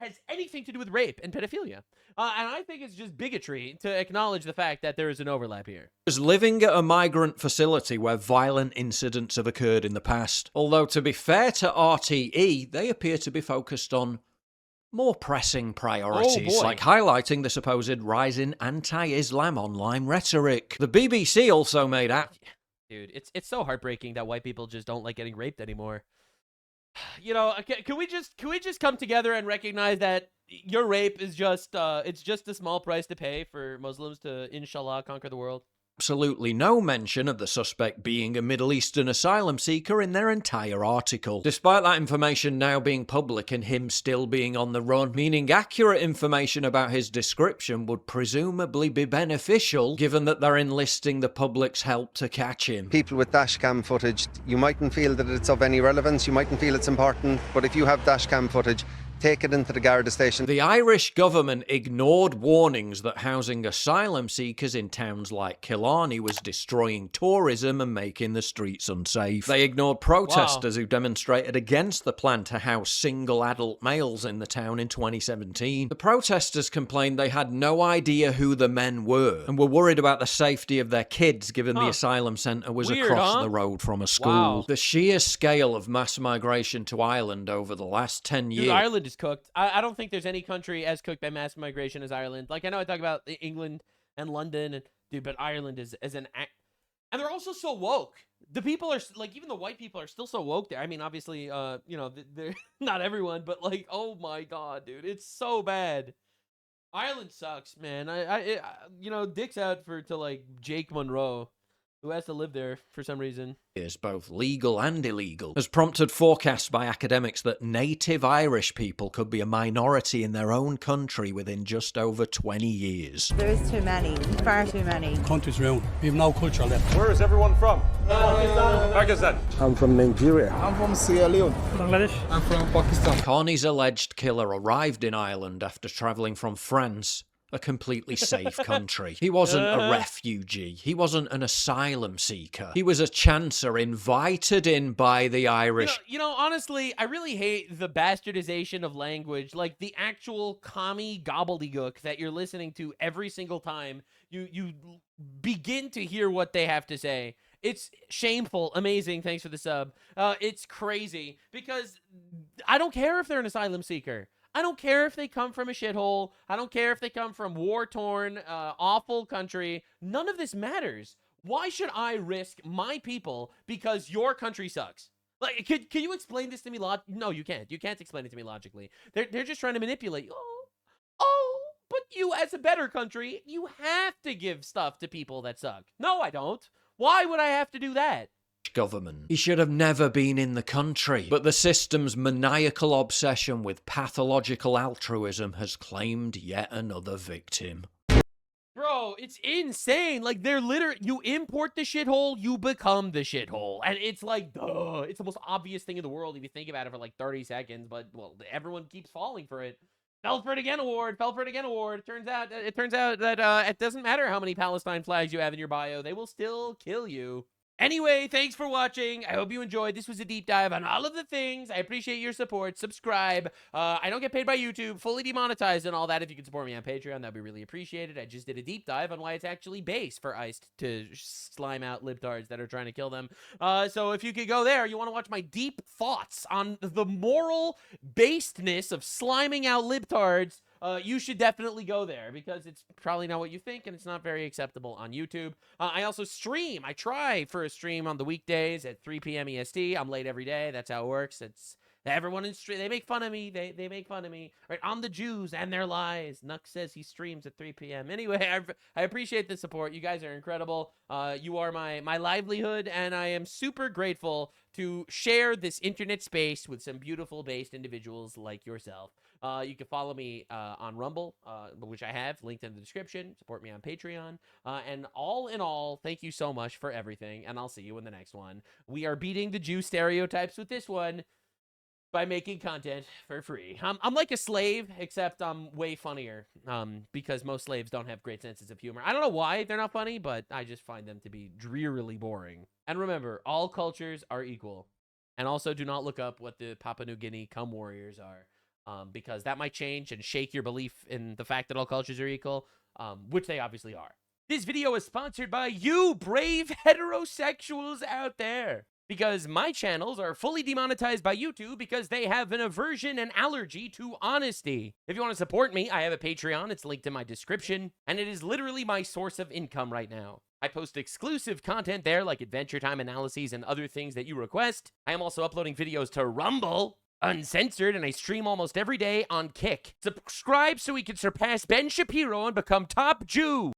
has anything to do with rape and pedophilia. And I think it's just bigotry to acknowledge the fact that there is an overlap here. Was living at a migrant facility where violent incidents have occurred in the past. Although, to be fair to RTE, they appear to be focused on more pressing priorities, like highlighting the supposed rise in anti-Islam online rhetoric. The BBC also made Dude, it's so heartbreaking that white people just don't like getting raped anymore. Can we just come together and recognize that your rape is just it's just a small price to pay for Muslims to, inshallah, conquer the world? Absolutely no mention of the suspect being a Middle Eastern asylum seeker in their entire article. Despite that information now being public and him still being on the run, meaning accurate information about his description would presumably be beneficial, given that they're enlisting the public's help to catch him. People with dashcam footage, you mightn't feel that it's of any relevance, you mightn't feel it's important, but if you have dashcam footage, take it into the Garda station. The Irish government ignored warnings that housing asylum seekers in towns like Killarney was destroying tourism and making the streets unsafe. They ignored protesters who demonstrated against the plan to house single adult males in the town in 2017. The protesters complained they had no idea who the men were and were worried about the safety of their kids given the asylum centre was across the road from a school. The sheer scale of mass migration to Ireland over the last 10 years... Dude, Ireland is cooked. I don't think there's any country as cooked by mass migration as Ireland. Like, I know I talk about England and London, but Ireland is an act. And they're also so woke. The people are, like, even the white people are still so woke there. I mean, obviously, they're not everyone, but, like, oh my God, dude. It's so bad. Ireland sucks, man. Dicks out to, like, Jake Monroe, who has to live there for some reason. Is both legal and illegal, has prompted forecasts by academics that native Irish people could be a minority in their own country within just over 20 years. There is too many, far too many. Country's ruined. We have no culture left. Where is everyone from? Pakistan. I'm from Nigeria. I'm from Sierra Leone. Bangladesh. I'm from Pakistan. Carney's alleged killer arrived in Ireland after travelling from France a completely safe country. He wasn't a refugee. He wasn't an asylum seeker. He was a chancer invited in by the Irish. You know, honestly, I really hate the bastardization of language, like the actual commie gobbledygook that you're listening to every single time you begin to hear what they have to say. It's shameful. Amazing. Thanks for the sub. It's crazy because I don't care if they're an asylum seeker. I don't care if they come from a shithole. I don't care if they come from war-torn, awful country. None of this matters. Why should I risk my people because your country sucks? Like, can you explain this to me? No, you can't. You can't explain it to me logically. They're just trying to manipulate you. But you, as a better country, you have to give stuff to people that suck. No, I don't. Why would I have to do that? Government. He should have never been in the country. But the system's maniacal obsession with pathological altruism has claimed yet another victim. Bro, it's insane. Like, they're literally, you import the shithole, you become the shithole. And it's like, duh. It's the most obvious thing in the world if you think about it for like 30 seconds. But, well, everyone keeps falling for it. Fell for it again award. It turns out that it doesn't matter how many Palestine flags you have in your bio. They will still kill you. Anyway, thanks for watching. I hope you enjoyed. This was a deep dive on all of the things. I appreciate your support. Subscribe. I don't get paid by YouTube. Fully demonetized and all that. If you could support me on Patreon, that'd be really appreciated. I just did a deep dive on why it's actually base for ICE to slime out libtards that are trying to kill them. So if you could go there, you want to watch my deep thoughts on the moral basedness of sliming out libtards, you should definitely go there because it's probably not what you think and it's not very acceptable on YouTube. I also stream. I try for a stream on the weekdays at 3 p.m. EST. I'm late every day. That's how it works. It's everyone in stream. They make fun of me. They make fun of me. Right? On the Jews and their lies. Nux says he streams at 3 p.m. Anyway, I appreciate the support. You guys are incredible. You are my livelihood, and I am super grateful to share this internet space with some beautiful based individuals like yourself. You can follow me on Rumble, which I have linked in the description. Support me on Patreon. And all in all, thank you so much for everything, and I'll see you in the next one. We are beating the Jew stereotypes with this one by making content for free. I'm like a slave, except I'm way funnier because most slaves don't have great senses of humor. I don't know why they're not funny, but I just find them to be drearily boring. And remember, all cultures are equal. And also do not look up what the Papua New Guinea cum warriors are. Because that might change and shake your belief in the fact that all cultures are equal, which they obviously are. This video is sponsored by you brave heterosexuals out there. Because my channels are fully demonetized by YouTube because they have an aversion and allergy to honesty. If you want to support me, I have a Patreon. It's linked in my description. And it is literally my source of income right now. I post exclusive content there like Adventure Time analyses and other things that you request. I am also uploading videos to Rumble, uncensored, and I stream almost every day on Kick. Subscribe so we can surpass Ben Shapiro and become top Jew.